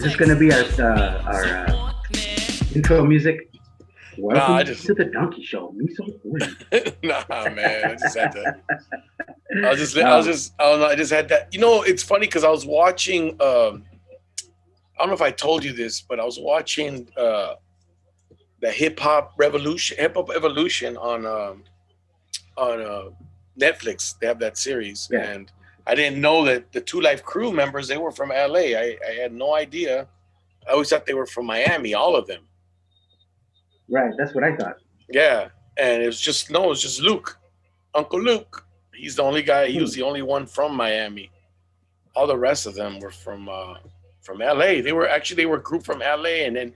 Is this gonna be our intro music? Nah, I Welcome just to the Donkey Show. Me so horny. nah, man. I just had to. No, I don't know. I just had that. You know, it's funny because I was watching. I don't know if I told you this, but I was watching the hip hop evolution on Netflix. They have that series, yeah, and I didn't know that the Two Life Crew members they were from LA. I had no idea. I always thought they were from Miami, all of them. right. That's what I thought. Yeah, and it was just no, it was just Luke, Uncle Luke. He's the only guy. He Hmm. was the only one from Miami. All the rest of them were from LA. They were a group from LA, and then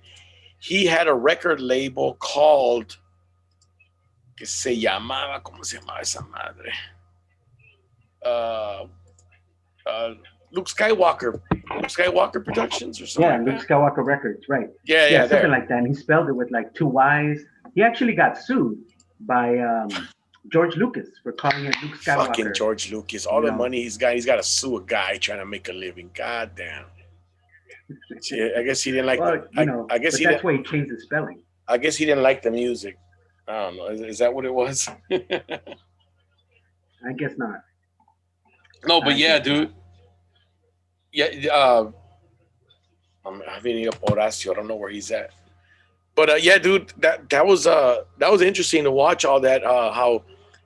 he had a record label called que se llamaba ¿cómo se llamaba esa madre? Uh, uh, Luke Skywalker Productions or something Yeah, like Luke that. Skywalker Records, right? Yeah, Yeah, yeah, something there. like that. And he spelled it with like two Y's. He actually got sued by George Lucas for calling it Luke Fucking Skywalker. George Lucas. All You the know, money he's got to sue a guy trying to make a living. God damn. See, I guess he didn't like the. well, I guess but he that's didn't. why he changed the spelling. I guess he didn't like the music. I don't know. Is that what it was? I guess not. No, but I yeah, guess not. dude. Yeah, I'm hitting up Horacio. I don't know where he's at. But yeah, dude, that was interesting to watch all that. How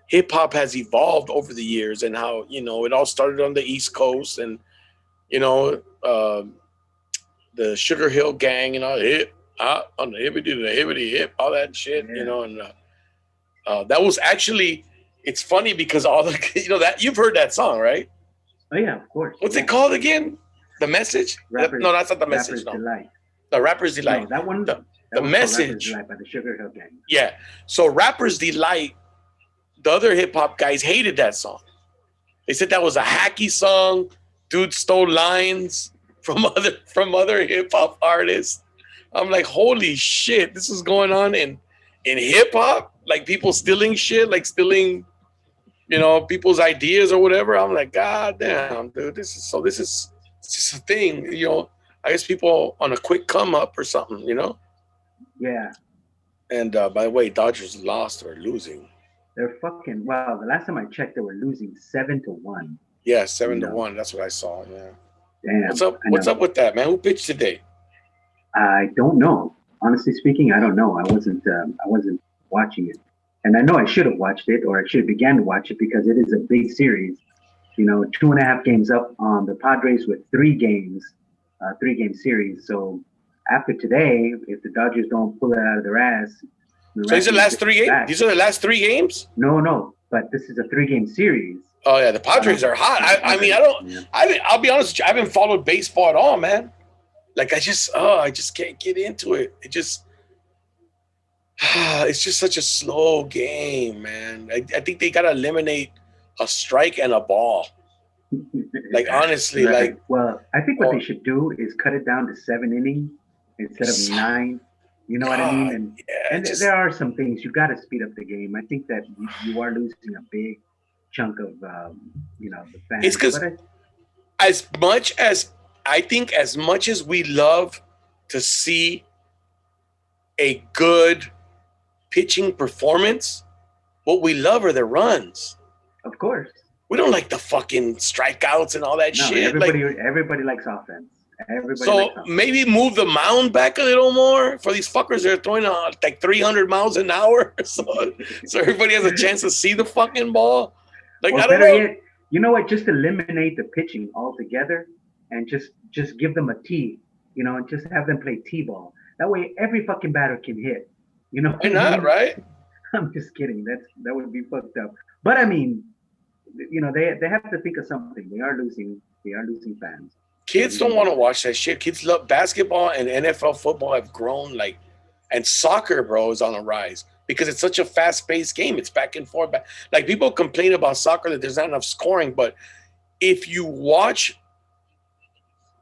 hip hop has evolved over the years, and how it all started on the East Coast, and you know the Sugar Hill Gang and all hip on the hippity to the hippity hip, all that shit. Yeah. And that was actually it's funny because all the that you've heard that song, right? Oh yeah, of course. What's Yeah. it called again? The Message? Rappers, No, that's not the Message. Rappers No, Delight. the Rapper's No, Delight. that one The that the was called Rappers Message. Delight by the Sugar Hill Gang. Yeah. So Rapper's Delight. The other hip hop guys hated that song. They said that was a hacky song. Dude stole lines from other hip hop artists. I'm like, holy shit, this is going on in hip hop. Like people stealing shit, like stealing people's ideas or whatever. I'm like, god damn, dude, it's just a thing. I guess people on a quick come up or something. Yeah, And by the way, Dodgers lost or losing. they're fucking. Wow, the last time I checked, they were losing 7-1. Yeah, You seven to know, one. That's what I saw. Yeah. What's damn. up? I What's know. up with that, man? Who pitched today? I don't know. Honestly speaking, I don't know. I wasn't watching it, and I know I should have watched it, or I should have began to watch it because it is a big series. 2.5 games up on the Padres with 3 games, 3-game series. So after today, if the Dodgers don't pull it out of their ass, So these are the miraculously last get three games. back. These are the last 3 games. No, no, but this is a 3-game series. Oh yeah, the Padres are hot. For the I mean, Padres. I don't. Yeah. I'll be honest with you. I haven't followed baseball at all, man. Like I just can't get into it. It's just such a slow game, man. I think they gotta eliminate a strike and a ball. Like honestly, Right. like Well, I think what oh, they should do is cut it down to 7 innings instead of 9. You know what I mean? God, And yeah, there are some things you got to speed up the game. I think that you are losing a big chunk of the it's fans. because But as much as I think, as much as we love to see a good pitching performance, what we love are the runs. of course, We don't like the fucking strikeouts and all that no. shit. Like, Everybody likes offense. Everybody so likes offense. maybe move the mound back a little more for these fuckers that are throwing like 300 miles an hour. So everybody has a chance to see the fucking ball. Like, Or I don't better know. yet, you know what? Just eliminate the pitching altogether, and just give them a T. And just have them play T-ball. That way, every fucking batter can hit. You know what Why I not, mean? right? I'm just kidding. That would be fucked up. But I mean, they have to think of something. They are losing. They are losing fans. They're Kids don't losing want to fans. watch that shit. Kids love basketball and NFL football have grown and soccer, bro, is on a rise because it's such a fast-paced game. It's back and forth. Like people complain about soccer that there's not enough scoring, but if you watch,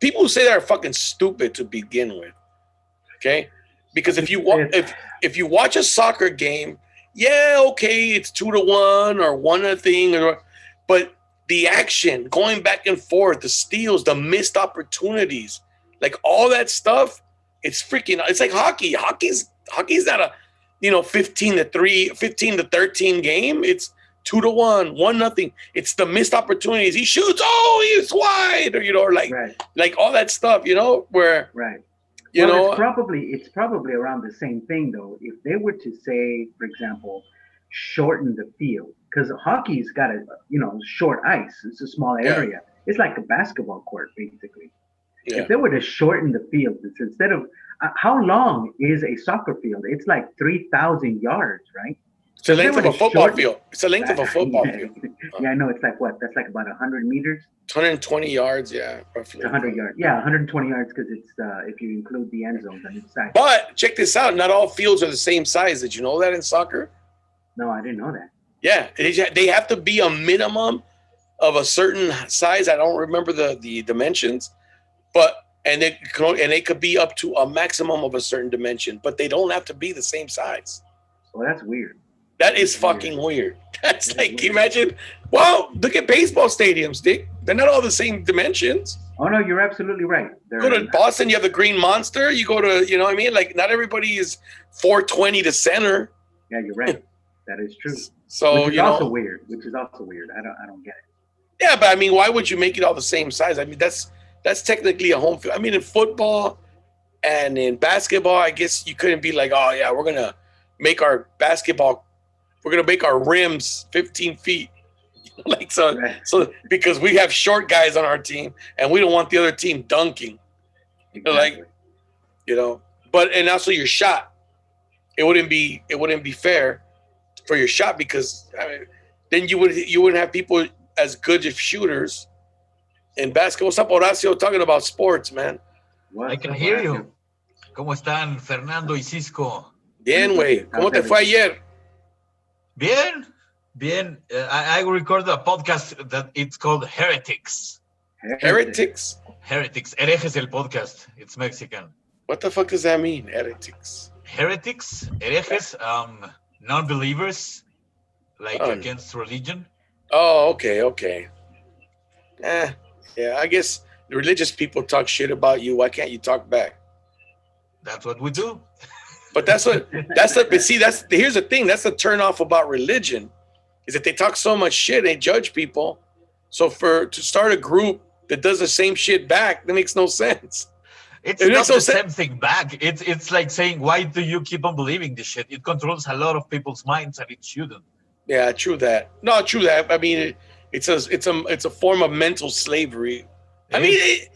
people who say that are fucking stupid to begin with. Okay, because if you watch a soccer game, yeah, okay, it's 2-1 or 1-0, but the action going back and forth, the steals, the missed opportunities, like all that stuff. It's freaking. It's like hockey. Hockey's not a 15-3, 15-13 game. It's 2-1, 1-0. It's the missed opportunities. He shoots. Oh, he's wide, or like all that stuff. Where it's probably around the same thing though. If they were to say, for example, shorten the field, because hockey's got a short ice. It's a small area. Yeah. It's like a basketball court basically. Yeah. If they were to shorten the field, it's instead of how long is a soccer field? It's like 3,000 yards, right? It's the length of a football field. It's the length of a football field. Yeah, I know. It's like what? That's like about 100 meters. 120 yards, yeah, roughly. 100 yards. Yeah, 120 yards because it's if you include the end zones on each side. But check this out. Not all fields are the same size. Did you know that in soccer? No, I didn't know that. Yeah, they have to be a minimum of a certain size. I don't remember the dimensions, but they could be up to a maximum of a certain dimension, but they don't have to be the same size. Well, that's weird. That is fucking weird. That's like, weird. Imagine. Well, look at baseball stadiums, Dick. They're not all the same dimensions. Oh no, you're absolutely right. You go to Boston, you have the Green Monster. You go to, you know what I mean? Like, not everybody is 420 to center. Yeah, you're right. That is true. So which is also weird. I don't get it. Yeah, but I mean, why would you make it all the same size? I mean, that's technically a home field. I mean, in football and in basketball, I guess you couldn't be like, oh yeah, we're gonna make our rims 15 feet. Like so because we have short guys on our team and we don't want the other team dunking. Exactly. But and also your shot. It wouldn't be fair for your shot because then you wouldn't have people as good as shooters in basketball. What's up, Horacio? Talking about sports, man. I can hear you. ¿Cómo están, Fernando y Cisco? Bien, güey. ¿Cómo te fue ayer? Bien. I recorded a podcast that it's called Heretics. Heretics? Heretics. Herejes el podcast. It's Mexican. What the fuck does that mean, heretics? Heretics, herejes, non-believers, like against religion. Oh, okay. Yeah, I guess the religious people talk shit about you. Why can't you talk back? That's what we do. But here's the thing. That's the turn off about religion, is that they talk so much shit, they judge people. So to start a group that does the same shit back, that makes no sense. It's not the same thing back. It's like saying, why do you keep on believing this shit? It controls a lot of people's minds and it shouldn't. Yeah, true that. No, true that. I mean, it's a form of mental slavery. The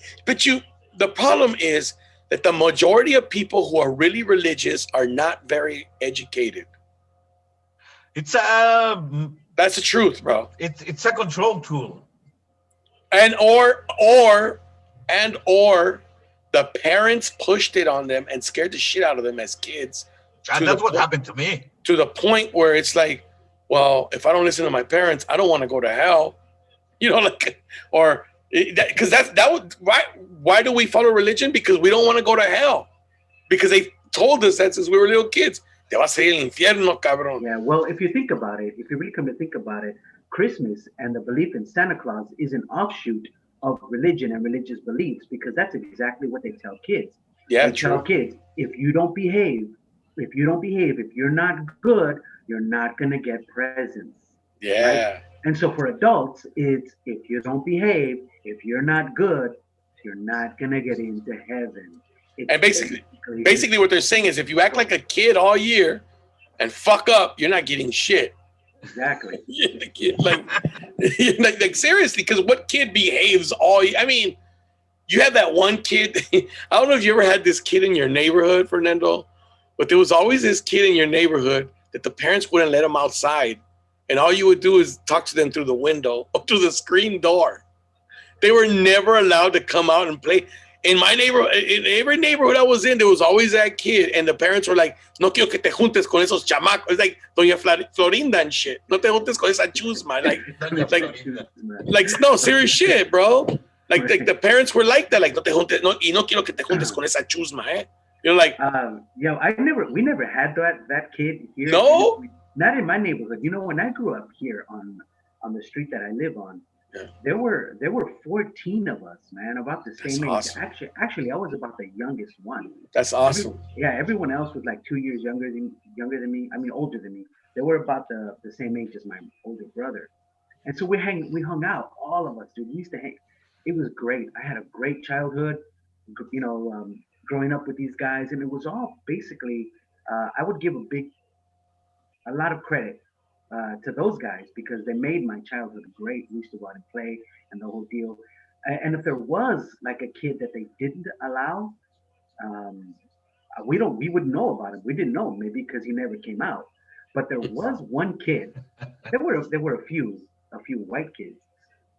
problem is that the majority of people who are really religious are not very educated. That's the truth, bro. It's a control tool. And the parents pushed it on them and scared the shit out of them as kids. And that's what happened to me. To the point where it's like, well, if I don't listen to my parents, I don't want to go to hell. Why do we follow religion? Because we don't want to go to hell. Because they told us that since we were little kids. Te vas a ir al infierno, cabrón. Yeah, well, if you think about it, if you really come to think about it, Christmas and the belief in Santa Claus is an offshoot of religion and religious beliefs, because that's exactly what they tell kids. Yeah, they tell kids, if you're not good, you're not going to get presents. Yeah. Right? And so for adults, it's if you don't behave, if you're not good, you're not going to get into heaven. And basically what they're saying is if you act like a kid all year and fuck up, you're not getting shit. Exactly. like seriously, because what kid behaves all year? I mean, you have that one kid. I don't know if you ever had this kid in your neighborhood, Fernando, but there was always this kid in your neighborhood that the parents wouldn't let him outside. And all you would do is talk to them through the window or through the screen door. They were never allowed to come out and play. In my neighborhood, in every neighborhood I was in, there was always that kid, and the parents were like, "No quiero que te juntes con esos chamacos." It's like Doña Florinda and shit. No te juntes con esa chusma. Like no serious shit, bro. Like the parents were like that. Like no te juntes, no quiero que te juntes con esa chusma, eh. You're like, we never had that kid here. No, not in my neighborhood. When I grew up here on the street that I live on, Yeah. There were 14 of us, man, about the That's same age. awesome. Actually, I was about the youngest one. That's awesome. Everyone else was like 2 years younger than me. I mean, older than me. They were about the same age as my older brother. And so we hung out, all of us, dude. We used to hang. It was great. I had a great childhood, growing up with these guys, and it was all basically. I would give a lot of credit to those guys because they made my childhood great. We used to go out and play and the whole deal. And if there was like a kid that they didn't allow, um, we wouldn't know about him. We didn't know him maybe because he never came out. But there was one kid. There were a few white kids,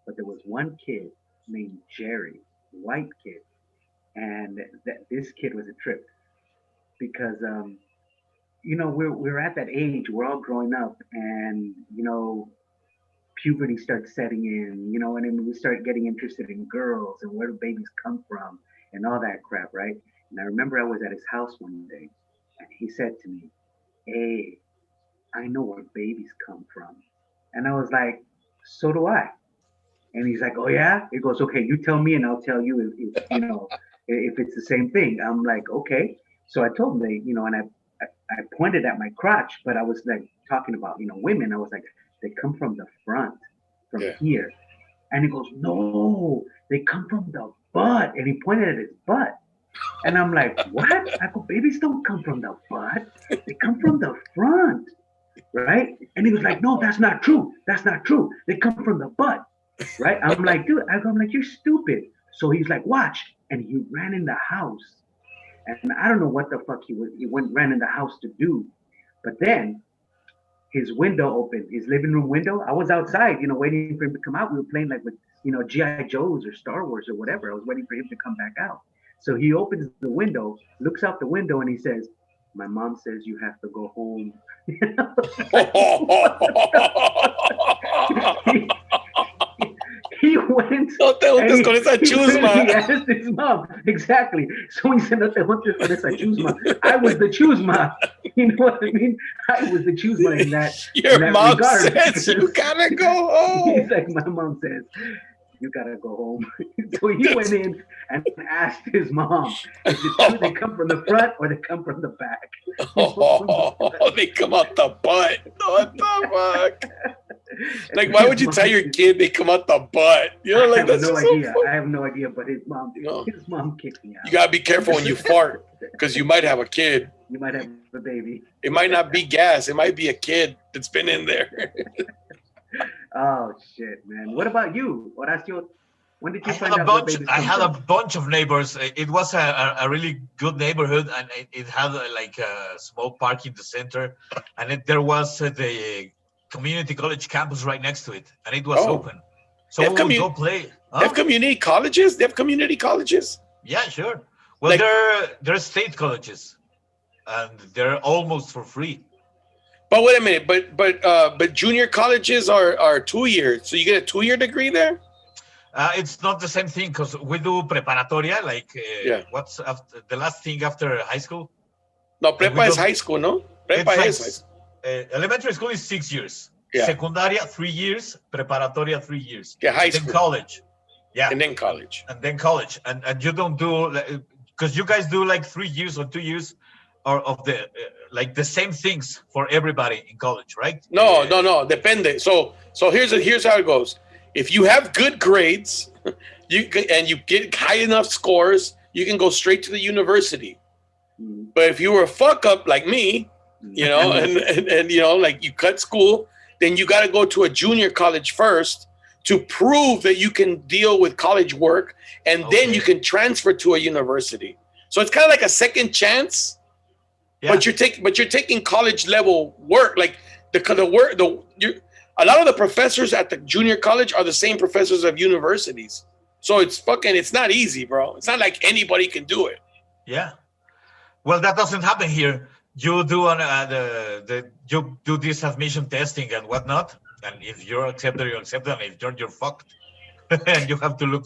but there was one kid named Jerry, white kid, and this kid was a trip because we're at that age. We're all growing up, and puberty starts setting in. And then we start getting interested in girls and where do babies come from and all that crap, right? And I remember I was at his house one day, and he said to me, "Hey, I know where babies come from," and I was like, "So do I." And he's like, "Oh yeah?" He goes, "Okay, you tell me, and I'll tell you if it's the same thing." I'm like, "Okay." So I told him and I pointed at my crotch, but I was like talking about women. I was like, "They come from the front, from Yeah. here," and he goes, "No, they come from the butt," and he pointed at his butt. And I'm like, "What?" I go, "Babies don't come from the butt. They come from the front, right?" And he was like, "No, that's not true. That's not true. They come from the butt." Right? I'm like, "Dude," I'm like, "You're stupid." So he's like, "Watch." And he ran in the house. And I don't know what the fuck ran in the house to do. But then his window opened, his living room window. I was outside, waiting for him to come out. We were playing like with, G.I. Joes or Star Wars or whatever. I was waiting for him to come back out. So he opens the window, looks out the window, and he says, "My mom says you have to go home." He went. No te juntes con esa chusma. He asked his mom exactly. So he said, "No te juntes con esa chusma." I was the chusma. You know what I mean? I was the chusma in that. Your in that mom regard. says you gotta go home. He's like, "My mom says you gotta go home." So he went in and asked his mom, "Is it true they come from the front or they come from the back?" They come out the butt. What the fuck? Like, why would you tell your kid they come out the butt? I Like, have that's no just so idea. funny. I have no idea, but his mom kicked me out. You gotta be careful when you fart because you might have a kid. You might have a baby. It might not be gas. It might be a kid that's been in there. Oh shit, man! What about you, Horacio? When did you I find had a out where bunch. babies I come had a from? bunch of neighbors. It was a really good neighborhood, and it had like a small park in the center, and there was the community college campus right next to it, and it was Oh, open. they So have, we would go play. they have community colleges. They have community colleges. Yeah, sure. Well, Like- they're state colleges, and they're almost for free. But wait a minute. But junior colleges are 2 years. So you get a 2-year degree there. It's not the same thing because we do preparatoria, like Yeah. what's after, the last thing after high school. No, we prepa is don't- high school, no? Prepa It's like, is high school. Elementary school is 6 years. Yeah. Secundaria 3 years. Preparatoria 3 years. Yeah, high then school. college. Yeah. And then college. And then college. And you don't do because you guys do like 3 years or 2 years or of the like the same things for everybody in college, right? No. Depende. So here's how it goes. If you have good grades, you get high enough scores, you can go straight to the university. Mm. But if you were a fuck up like me, and like you cut school, then you got to go to a junior college first to prove that you can deal with college work, and then you can transfer to a university. So it's kind of like a second chance. Yeah. But you're taking college level work, like a lot of the professors at the junior college are the same professors of universities. So it's not easy, bro. It's not like anybody can do it. Yeah. Well, that doesn't happen here. You do you do this admission testing and whatnot, and if you're accepted, you're accepted. And if you're fucked, and you have to look.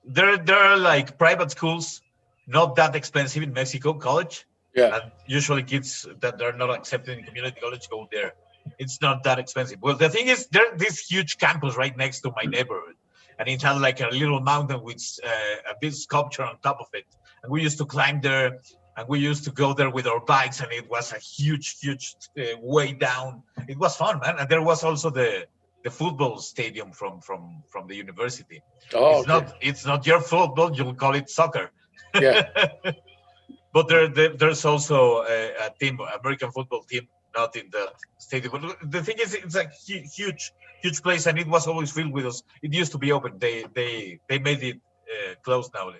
There are like private schools, not that expensive in Mexico, college. Yeah. And usually kids that are not accepted in community college go there. It's not that expensive. Well, the thing is, there's this huge campus right next to my neighborhood, and it had like a little mountain with a big sculpture on top of it. And we used to climb there, and we used to go there with our bikes, and it was a huge, huge way down. It was fun, man. And there was also the football stadium from the university. Oh, it's not your football. You'll call it soccer. Yeah. But there's also a team, American football team, not in the stadium. But the thing is, it's a huge place, and it was always filled with us. It used to be open. They made it closed now.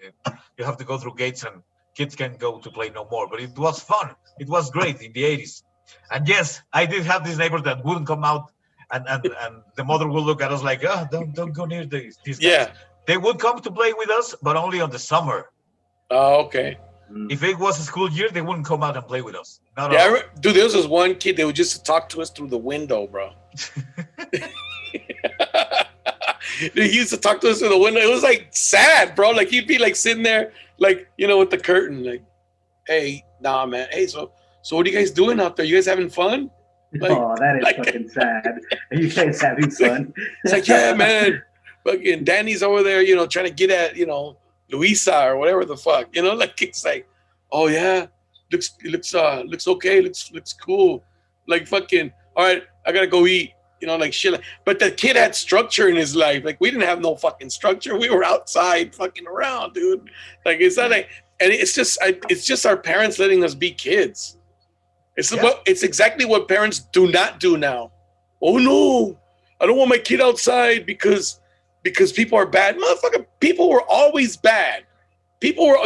You have to go through gates, and kids can go to play no more. But it was fun. It was great in the 80s. And yes, I did have this neighbor that wouldn't come out, and the mother would look at us like, oh, don't go near these guys. Yeah. They would come to play with us, but only on the summer. Oh, okay. If it was a school year, they wouldn't come out and play with us. Dude, there was this one kid that would just talk to us through the window, bro. Dude, he used to talk to us through the window. It was like sad, bro. Like he'd be like sitting there, like, you know, with the curtain, like, hey, nah, man. Hey, so what are you guys doing out there? You guys having fun? Like, oh, that is fucking sad. Are you guys having fun? It's like, yeah, man. Fucking Danny's over there, you know, trying to get at, you know, Luisa or whatever the fuck, you know, like it's like, oh yeah, looks okay, looks cool, like fucking, all right, I gotta go eat, you know, like shit. But the kid had structure in his life. Like we didn't have no fucking structure. We were outside fucking around, dude. Like it's not like, and it's just our parents letting us be kids. It's exactly what parents do not do now. Oh no, I don't want my kid outside because people are bad. Motherfucker, people were always bad. They were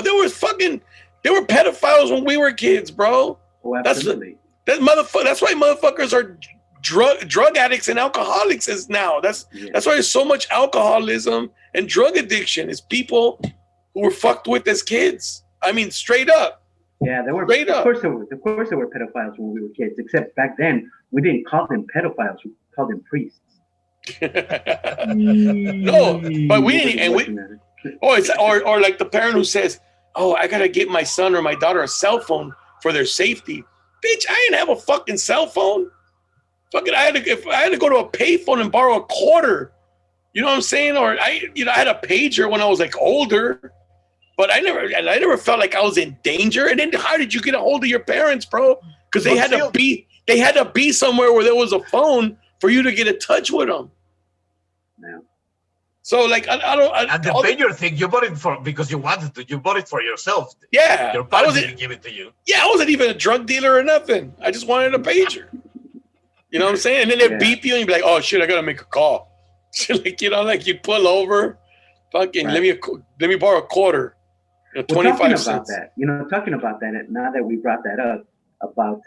pedophiles when we were kids, bro. Oh, absolutely. That's why motherfuckers are drug addicts and alcoholics is now. That's why there's so much alcoholism and drug addiction. Is people who were fucked with as kids. I mean, straight up. Yeah, they were. Of course they were pedophiles when we were kids. Except back then, we didn't call them pedophiles. We called them priests. No, but or like the parent who says, "Oh, I gotta get my son or my daughter a cell phone for their safety." Bitch, I didn't have a fucking cell phone. Fucking, I had to go to a payphone and borrow a quarter. You know what I'm saying? Or I had a pager when I was like older, but I never felt like I was in danger. And then how did you get a hold of your parents, bro? Because they had to be somewhere where there was a phone for you to get in touch with them. Yeah. So like I don't. And the pager thing, you bought it because you wanted to. You bought it for yourself. Yeah, your parents didn't give it to you. Yeah, I wasn't even a drug dealer or nothing. I just wanted a pager. You know what I'm saying? And then they beep you and you'd be like, "Oh shit, I gotta make a call." Like, you know, like you pull over, fucking right. let me borrow a quarter. 25 cents. Talking about that, now that we brought that up about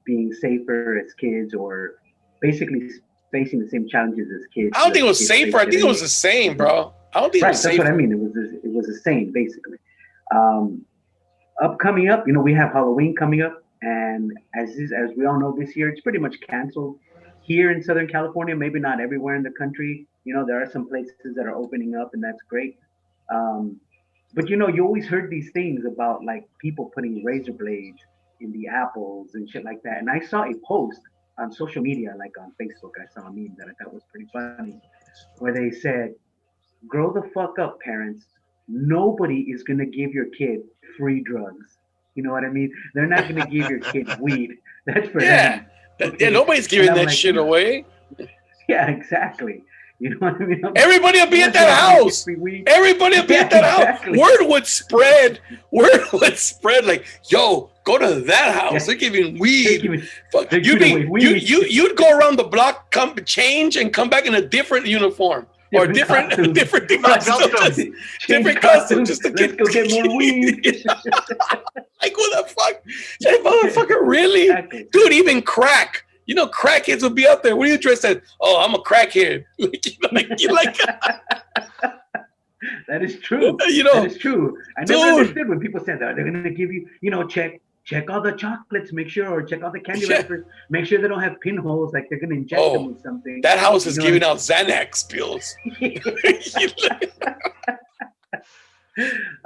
being safer as kids or basically facing the same challenges as kids. I don't think it was safer. I think it was the same, bro. I don't think it was safer. That's what I mean. It was the same, basically. Coming up, we have Halloween coming up, and as we all know, this year it's pretty much canceled here in Southern California. Maybe not everywhere in the country. There are some places that are opening up, and that's great. But you always heard these things about like people putting razor blades in the apples and shit like that. And I saw a post on social media, like on Facebook, I saw a meme that I thought was pretty funny, where they said, "Grow the fuck up, parents. Nobody is gonna give your kid free drugs." You know what I mean? They're not gonna give your kid weed. That's for them. Okay? Yeah, nobody's giving that shit away. Yeah, exactly. You know what I mean? Everybody will be at that house. Everybody will be at that house. Word would spread. Like, yo, go to that house. They're giving weed. You'd go around the block, change, and come back in a different uniform. Or different costume, just to get more weed. Like, what the fuck? That motherfucker, really? Exactly. Dude, even crack. Crackheads would be out there. What are you dressed as? Oh, I'm a crackhead. That is true. That is true. I never understood when people said that. They're going to give you, check all the chocolates, make sure, or check all the candy wrappers, make sure they don't have pinholes, like they're going to inject them with something. That house is giving out Xanax pills.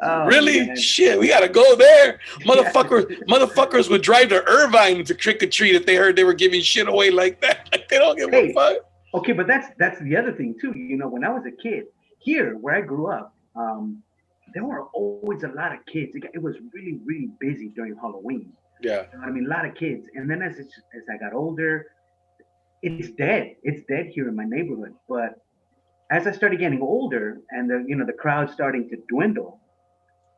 Oh, Really? man. Shit, we gotta go there. Motherfuckers would drive to Irvine to trick or treat if they heard they were giving shit away like that. Like they don't give a fuck. Okay, but that's the other thing too. You know, when I was a kid here where I grew up, there were always a lot of kids. It was really, really busy during Halloween. Yeah. You know what I mean, a lot of kids. And then as I got older, it's dead. It's dead here in my neighborhood. But as I started getting older, and the crowd starting to dwindle,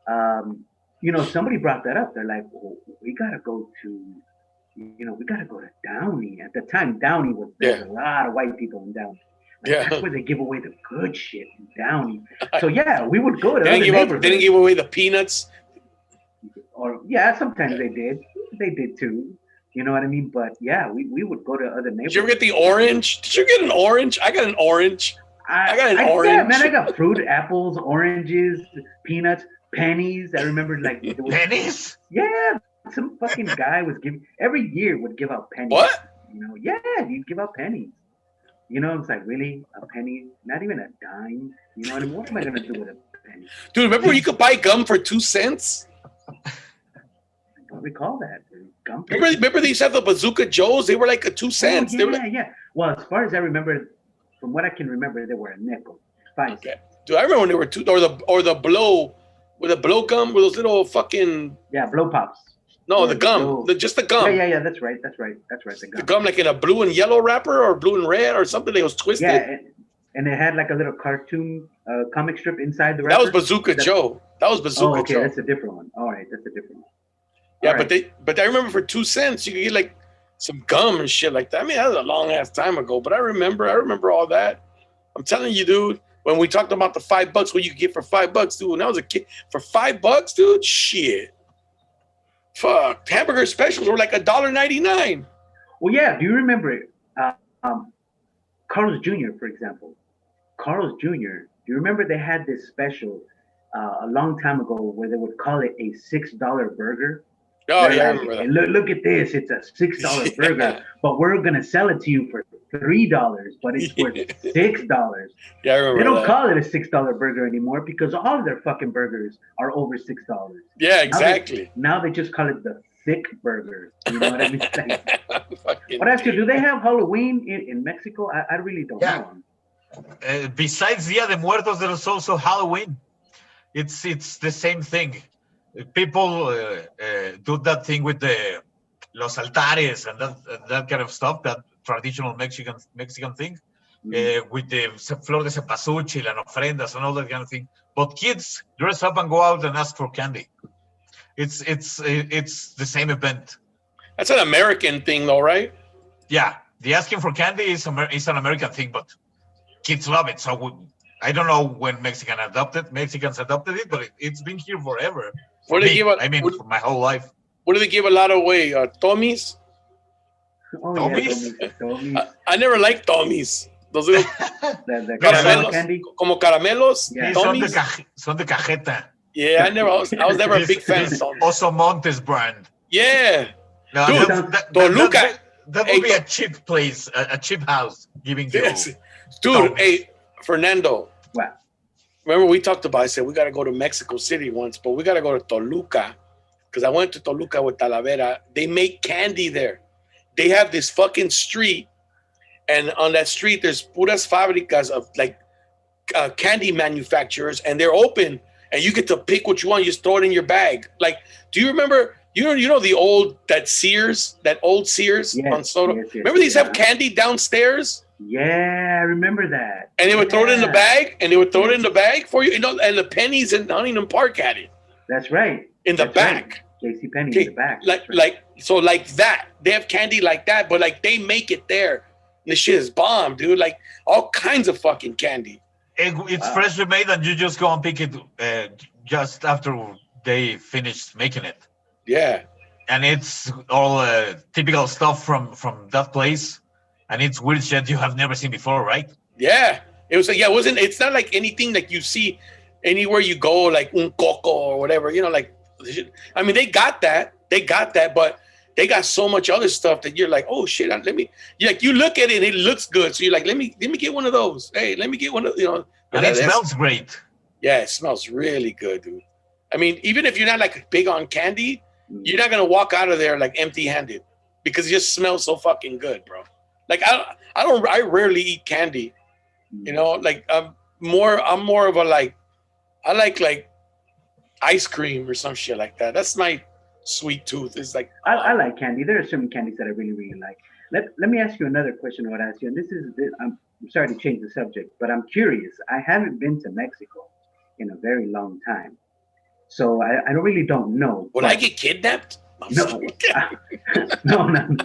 somebody brought that up. They're like, well, we gotta go to Downey. At the time, Downey there was a lot of white people in Downey. That's where they give away the good shit in Downey. So yeah, we would go to they didn't give away the peanuts. Or yeah, sometimes they did. They did too. You know what I mean? But yeah, we would go to other neighborhoods. Did you ever get the orange? Did you get an orange? I got an orange. I got an orange. Yeah, man, I got fruit, apples, oranges, peanuts, pennies. I remember pennies? Yeah. Some fucking guy was every year would give out pennies. What? Yeah, he'd give out pennies. It's like, really? A penny? Not even a dime? You know what I mean? What am I going to do with a penny? Dude, remember when you could buy gum for 2 cents? I don't recall that. Gum. Remember they used to have the Bazooka Joes? They were like a 2 cents. Oh, yeah. Well, as far as I remember, from what I can remember, they were a nickel. 5 cents. Okay. Dude, I remember when they were 2, or the blow, with the blow gum, with those little fucking... Yeah, blow pops. No, the gum. Just the gum. Yeah. That's right. The gum. The gum, like in a blue and yellow wrapper, or blue and red, or something. That was twisted. Yeah, and it had like a little cartoon comic strip inside the wrapper. That was Bazooka Joe. Joe. Okay, that's a different one. All right, that's a different one. Yeah, but I remember for 2 cents you could get like some gum and shit like that. I mean, that was a long ass time ago, but I remember all that. I'm telling you, dude. When we talked about the $5, what you could get for $5, dude. When I was a kid, for $5, dude, shit. Fuck, hamburger specials were like $1.99. Well, yeah. Do you remember Carl's Jr., for example? Carl's Jr. Do you remember they had this special a long time ago where they would call it a $6 burger? Oh, yeah, I remember that. Look at this. It's a $6 burger, but we're going to sell it to you for $3, but it's worth $6. Yeah, I remember They don't that. call it a $6 burger anymore because all of their fucking burgers are over $6. Yeah, exactly. Now they just call it the thick burger. You know what I mean? But actually, do they have Halloween in Mexico? I really don't know. Besides Dia de Muertos, there's also Halloween. It's the same thing. People do that thing with the los altares and that kind of stuff, that traditional Mexican thing, with the flor de cempasúchil and ofrendas and all that kind of thing. But kids dress up and go out and ask for candy. It's the same event. That's an American thing, though, right? Yeah, the asking for candy is an American thing, but kids love it. So I don't know when Mexicans adopted it, but it's been here forever. What do they give? For my whole life. What do they give a lot away? Tommies? Oh, Tommies? Yeah, Tommies. I never liked Tommies. Those little the caramelos, candy? como caramelos. Yeah. Son de cajeta. Yeah, I was never a big fan of Tommies. Oso Montes brand. Yeah. No, Dude, Toluca. That would be a cheap place, a cheap house giving you. Yes. Dude, Tommies. hey, Fernando. What? Remember we talked about, I said, we got to go to Mexico City once, but we got to go to Toluca. Because I went to Toluca with Talavera. They make candy there. They have this fucking street. And on that street, there's puras fabricas of like candy manufacturers. And they're open. And you get to pick what you want. You just throw it in your bag. Like, do you remember, you know the old Sears on Soto? Yes, remember these have candy downstairs? Yeah, I remember that. And they would throw it in the bag, for you. And the Pennies in Huntington Park had it. That's right. In the back. Right. JC Penney in the back. Like that. They have candy like that, but like they make it there. And the shit is bomb, dude. Like all kinds of fucking candy. It's freshly made, and you just go and pick it just after they finish making it. Yeah. And it's all typical stuff from that place. And it's weird shit you have never seen before, right? Yeah. It's not like anything like you see anywhere you go, like un coco or whatever, like, I mean, they got that, but they got so much other stuff that you're like, oh shit, you look at it and it looks good. So you're like, let me get one of those. Hey, let me get one of, And it smells great. Yeah, it smells really good, dude. I mean, even if you're not like big on candy, you're not gonna walk out of there like empty-handed because it just smells so fucking good, bro. Like I rarely eat candy. You know, like I'm more of a like I like ice cream or some shit like that. That's my sweet tooth. It's like I like candy. There are certain candies that I really, really like. Let me ask you another question, Horacio. And I'm sorry to change the subject, but I'm curious. I haven't been to Mexico in a very long time. So I really don't know. Would I get kidnapped? No, no.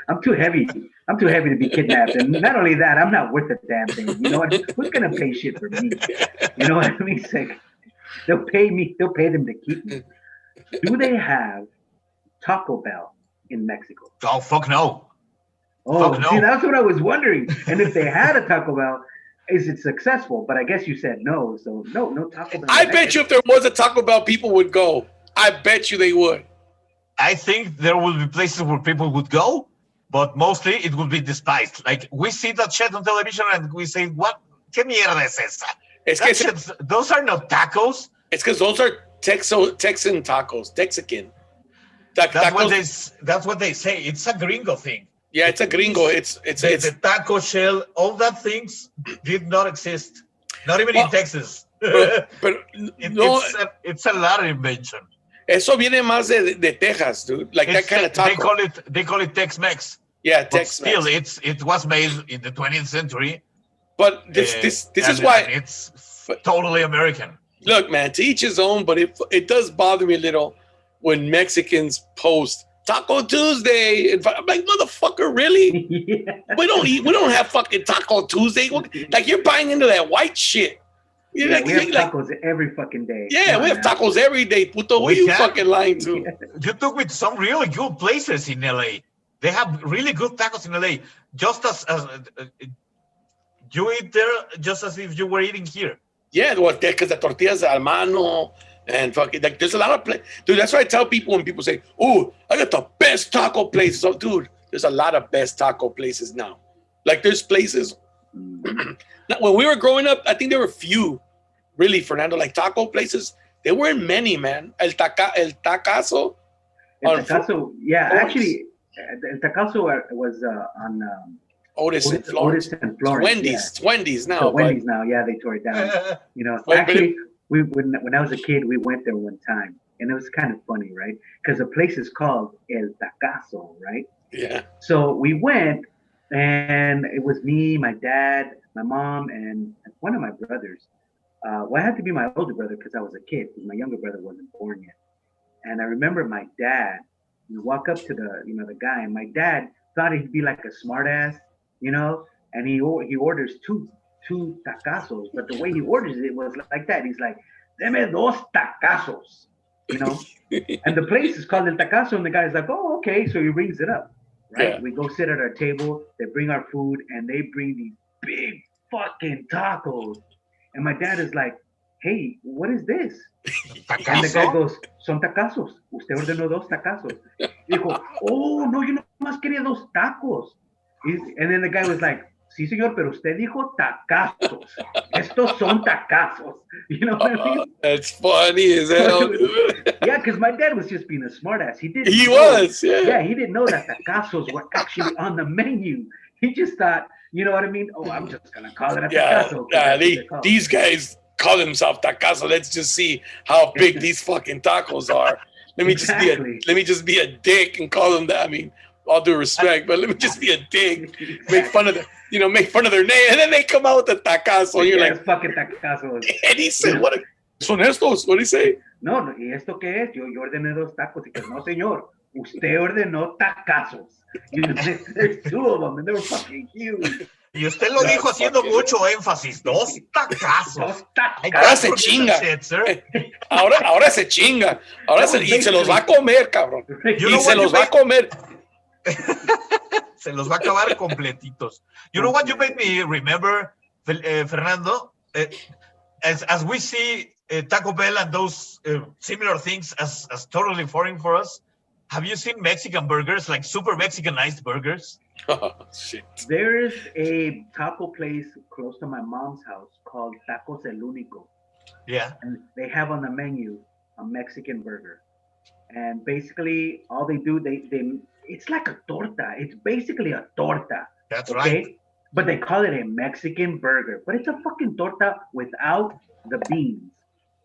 I'm too heavy. I'm too heavy to be kidnapped. And not only that, I'm not worth a damn thing. You know what? Who's gonna pay shit for me? You know what I mean? It's like, they'll pay me. They'll pay them to keep me. Do they have Taco Bell in Mexico? Oh, fuck no. Oh, fuck no. See, that's what I was wondering. And if they had a Taco Bell, is it successful? But I guess you said no. So no Taco Bell. I bet you if there was a Taco Bell, people would go. I bet you they would. I think there will be places where people would go, but mostly it will be despised. Like, we see that shit on television and we say, what? ¿Qué mierda es esa? Those are not tacos. It's because those are Texan tacos, Texican. That's what they say. It's a gringo thing. Yeah, it's a gringo. It's the taco shell. All that things did not exist. Not even in Texas. But no, it's a Latin invention. Eso viene más de Texas, dude. Like that kind of taco. They call it Tex-Mex. Yeah, but Tex-Mex. Still, it was made in the 20th century. But this is why it's totally American. Look, man, to each his own. But it does bother me a little when Mexicans post Taco Tuesday. I'm like, motherfucker, really? Yeah. We don't have fucking Taco Tuesday. Like, you're buying into that white shit. We have tacos every fucking day. Yeah, we have tacos every day, puto. What are you fucking lying to? You took me to some really good places in LA. They have really good tacos in LA. Just as you eat there, just as if you were eating here. Yeah, because the tortillas al mano and fucking, like, there's a lot of places. Dude, that's why I tell people when people say, oh, I got the best taco places. So, dude, there's a lot of best taco places now. Like, there's places. When we were growing up, I think there were few, really, Fernando, like taco places. There weren't many, man. El Tacazo. Yeah, actually, El Tacazo was on Otis and Florence. Wendy's now. So Wendy's now, yeah, they tore it down. You know, actually, when I was a kid, we went there one time, and it was kind of funny, right? Because the place is called El Tacazo, right? Yeah. So we went, and it was me, my dad, my mom, and one of my brothers. Well, I had to be my older brother because I was a kid, because my younger brother wasn't born yet. And I remember my dad, you walk up to the guy, and my dad thought he'd be like a smart ass, you know, and he orders two tacazos, but the way he orders it was like that. He's like, deme dos tacazos, you know, and the place is called El Tacazo, and the guy's like, oh, okay, so he rings it up, right? Yeah. We go sit at our table, they bring our food, and they bring these big fucking tacos, and my dad is like, hey, what is this? And the guy goes, son tacazos. Usted ordenó dos tacazos. Dijo, oh, no, yo nomás quería dos tacos. And then the guy was like, sí, señor, pero usted dijo tacazos. Estos son tacazos. You know what I mean? That's funny as hell. Yeah, because my dad was just being a smartass. He didn't Yeah, he didn't know that tacazos were actually on the menu. He just thought, you know what I mean? Oh, I'm just going to call it a tacazo. Yeah, these guys call themselves tacazo. Let's just see how big these fucking tacos are. Let me just be a dick and call them that. I mean, all due respect, but let me just be a dick. Make fun of their name, and then they come out with the tacazo. You're like, fucking tacazos. And he said, "What son estos?" What did he say? No, ¿y esto qué es? Yo ordené dos tacos. Y que no, señor, usted ordenó tacazos. You know, there's two of them, and they were fucking huge. Y usted lo dijo haciendo mucho énfasis. Dos tacazos. Ahora se chinga. Ahora se chinga. Y se los va a comer, cabrón. Y se los va a comer. Se los va a acabar completitos. You know what you made me remember, Fernando? As we see Taco Bell and those similar things as totally foreign for us, have you seen Mexican burgers, like super Mexicanized burgers? Oh, shit. There is a taco place close to my mom's house called Tacos El Único. Yeah. and they have on the menu a Mexican burger. And basically, all they do, they it's like a torta. It's basically a torta, That's right. okay? But they call it a Mexican burger. But it's a fucking torta without the beans.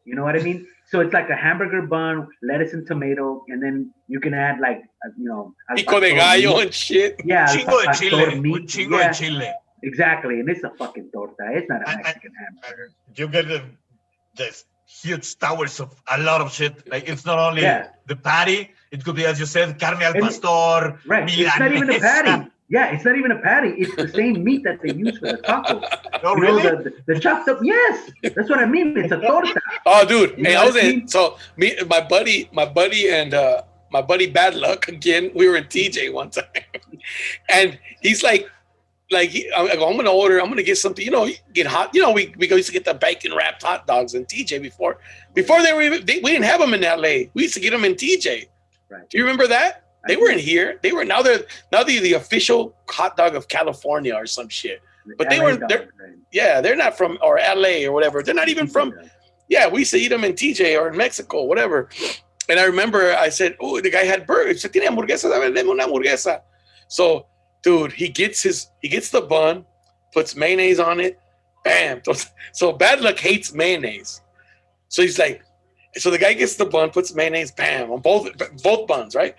You know what I mean? So it's like a hamburger bun, lettuce and tomato, and then you can add like al Pico de pastor gallo meat. and shit. Yeah, al Chingo de pastor chile. Un meat. chingo de Yeah, chile. exactly. And it's a fucking torta. It's not a And Mexican hamburger. you get this huge towers of a lot of shit. Like it's not only Yeah, the patty, it could be, as you said, carne al and pastor, right. It's not even a patty. milanesa. Yeah, it's not even a patty. It's the same meat that they use for the tacos. Oh, You know, really? the chopped up. Yes, that's what I mean. It's a torta. Oh, dude. You Hey, know I what was I in. mean? So my buddy, and my buddy Bad Luck again. We were in TJ one time, and he's like, I go, I'm gonna order. I'm gonna get something. Get hot. We used to get the bacon wrapped hot dogs in TJ before they were even. We didn't have them in LA. We used to get them in TJ. Right. Do you remember that? They weren't here. They were now they're the official hot dog of California or some shit. But they weren't. They're not from or LA or whatever. They're not even from. Yeah, we used to eat them in TJ or in Mexico, whatever. And I remember I said, "Oh, the guy had burgers. Tiene hamburguesas. Dame una hamburguesa." So, dude, he gets the bun, puts mayonnaise on it, bam. So Bad Luck hates mayonnaise. So he's like, so the guy gets the bun, puts mayonnaise, bam, on both buns, right?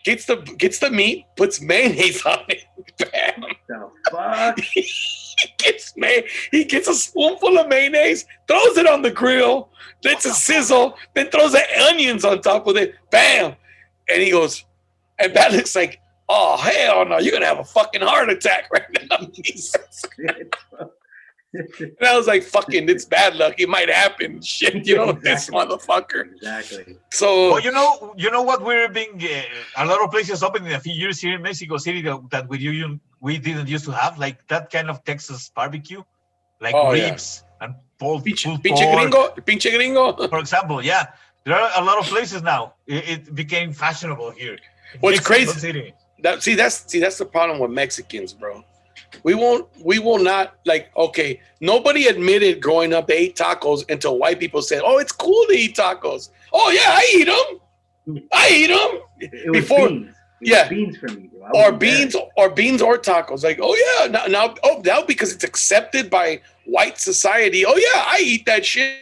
Gets the meat, puts mayonnaise on it, bam. The fuck? He gets a spoonful of mayonnaise, throws it on the grill, lets it sizzle, then throws the onions on top of it, bam. And he goes, and Bad Luck's like, oh hell no, you're gonna have a fucking heart attack right now. And I was like, fucking, it's Bad Luck. It might happen. Shit, this motherfucker. Exactly. So, well, you know what we're being a lot of places opening a few years here in Mexico City that we didn't used to have, like that kind of Texas barbecue, like ribs and pulled pinche gringo. For example, yeah, there are a lot of places now. It became fashionable here. What's crazy? City. That's the problem with Mexicans, bro. We will not, like, okay, nobody admitted growing up they ate tacos until white people said, oh, it's cool to eat tacos. Oh yeah, I eat them. It was Before, beans. It was beans for me, bro. Or beans or tacos. Like, oh yeah, now because it's accepted by white society. Oh yeah, I eat that shit.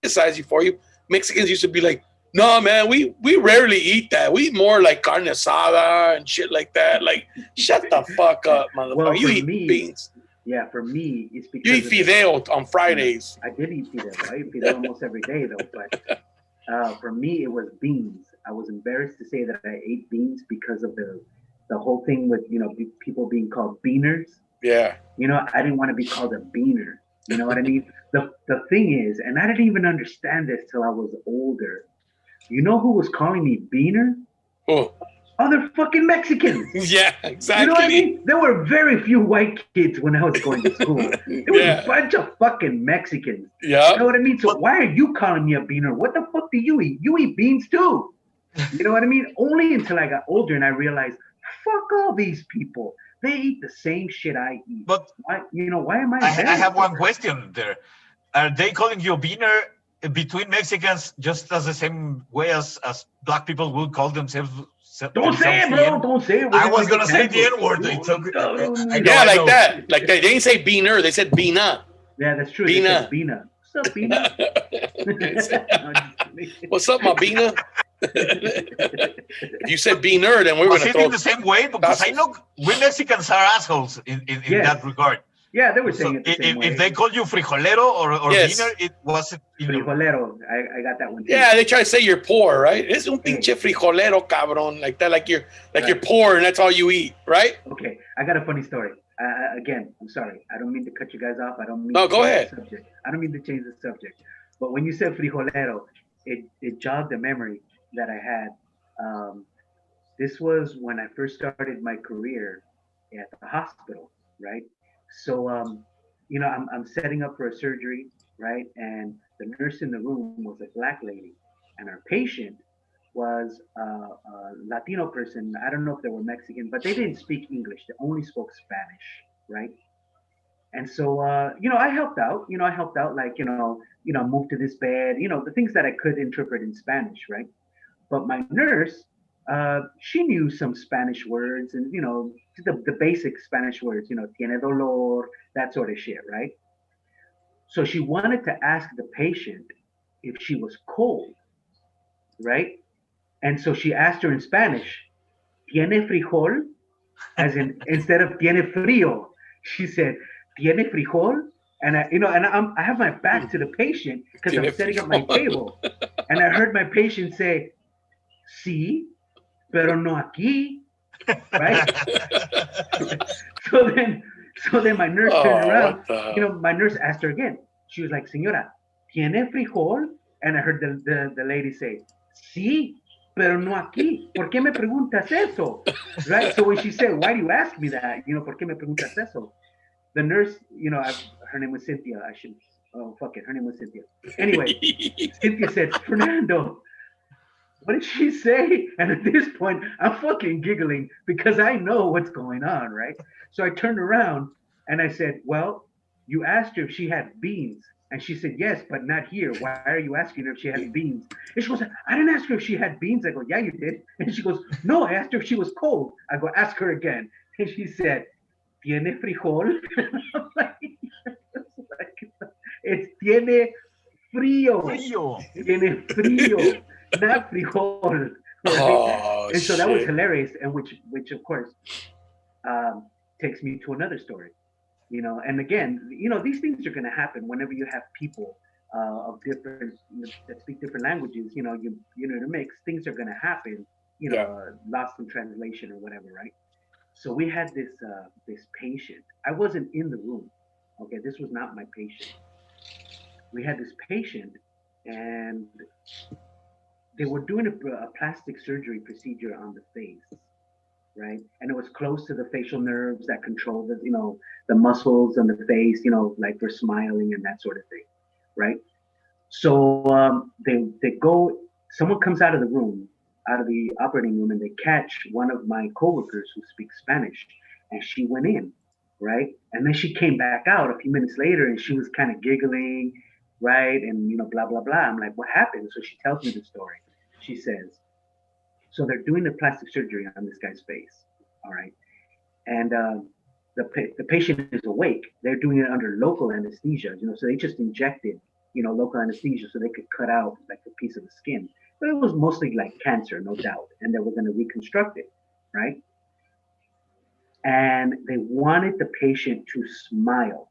Criticize you for you. Mexicans used to be like, no, man, we rarely eat that. We eat more like carne asada and shit like that. Like, shut the fuck up, motherfucker. Well, you eat beans. Yeah, for me, it's because you eat fideo on Fridays. I did eat fideo. I eat fideo almost every day, though. But for me, it was beans. I was embarrassed to say that I ate beans because of the whole thing with people being called beaners. Yeah. I didn't want to be called a beaner. You know what I mean? The thing is, and I didn't even understand this till I was older. You know who was calling me beaner? Oh. Other fucking Mexicans. Yeah, exactly. You know what I mean? There were very few white kids when I was going to school. There was a bunch of fucking Mexicans. Yeah. You know what I mean? So why are you calling me a beaner? What the fuck do you eat? You eat beans too. You know what I mean? Only until I got older and I realized, fuck all these people. They eat the same shit I eat. But why am I? I have one question there. Are they calling you a beaner between Mexicans just as the same way as black people would call themselves? Don't say it, bro. Don't say it. I was gonna say the N-word. Yeah, like that. Like they didn't say beaner, they said beana. Yeah, that's true. Beana. Beana. What's up, Beana? What's up, my beana? If you said beaner, then we were gonna throw it the same way because I know we Mexicans are assholes in that regard. Yeah, they were saying it the same way. If they called you frijolero or beaner, it wasn't. Frijolero, I got that one too. Yeah, they try to say you're poor, right? Es un pinche frijolero, cabrón, like that, like you're poor and that's all you eat, right? Okay, I got a funny story. Again, I'm sorry. I don't mean to cut you guys off. I don't mean. No, go ahead. I don't mean to change the subject. But when you said frijolero, it jogged a memory that I had. This was when I first started my career at the hospital, right? So, I'm setting up for a surgery, right? And the nurse in the room was a black lady, and our patient was a Latino person. I don't know if they were Mexican, but they didn't speak English. They only spoke Spanish, right? And so, I helped out. I helped out, like, move to this bed. The things that I could interpret in Spanish, right? But my nurse, she knew some Spanish words, and the basic Spanish words. Tiene dolor, that sort of shit, right? So she wanted to ask the patient if she was cold, right? And so she asked her in Spanish, ¿Tiene frijol? As in, instead of tiene frío, she said, ¿Tiene frijol? And I have my back to the patient because I'm setting up my table. And I heard my patient say, sí, pero no aquí, right? so then my nurse turned around. My nurse asked her again. She was like, señora, ¿tiene frijol? And I heard the lady say, sí, pero no aquí. ¿Por qué me preguntas eso? Right? So when she said, why do you ask me that? ¿Por qué me preguntas eso? The nurse, her name was Cynthia. Her name was Cynthia. Anyway, Cynthia said, Fernando, what did she say? And at this point, I'm fucking giggling because I know what's going on, right? So I turned around and I said, well, you asked her if she had beans. And she said, yes, but not here. Why are you asking her if she had beans? And she goes, I didn't ask her if she had beans. I go, yeah, you did. And she goes, no, I asked her if she was cold. I go, ask her again. And she said, ¿Tiene frijol? I'm like, it's tiene frío. Tiene frío, not frijol. Right? Oh, and so that was hilarious, and which of course takes me to another story. And again, these things are going to happen whenever you have people of different that speak different languages. You to mix, things are going to happen. Lost in translation or whatever, right? So we had this patient. I wasn't in the room. Okay, this was not my patient. We had this patient, and they were doing a plastic surgery procedure on the face, right? And it was close to the facial nerves that control the muscles on the face, like for smiling and that sort of thing, right? So they go. Someone comes out of the room, out of the operating room, and they catch one of my coworkers who speaks Spanish, and she went in, right? And then she came back out a few minutes later, and she was kind of giggling, right? And blah blah blah. I'm like, what happened? So she tells me the story. She says, so they're doing the plastic surgery on this guy's face, all right? And the patient is awake. They're doing it under local anesthesia, so they just injected, local anesthesia so they could cut out like a piece of the skin. But it was mostly like cancer, no doubt, and they were going to reconstruct it, right? And they wanted the patient to smile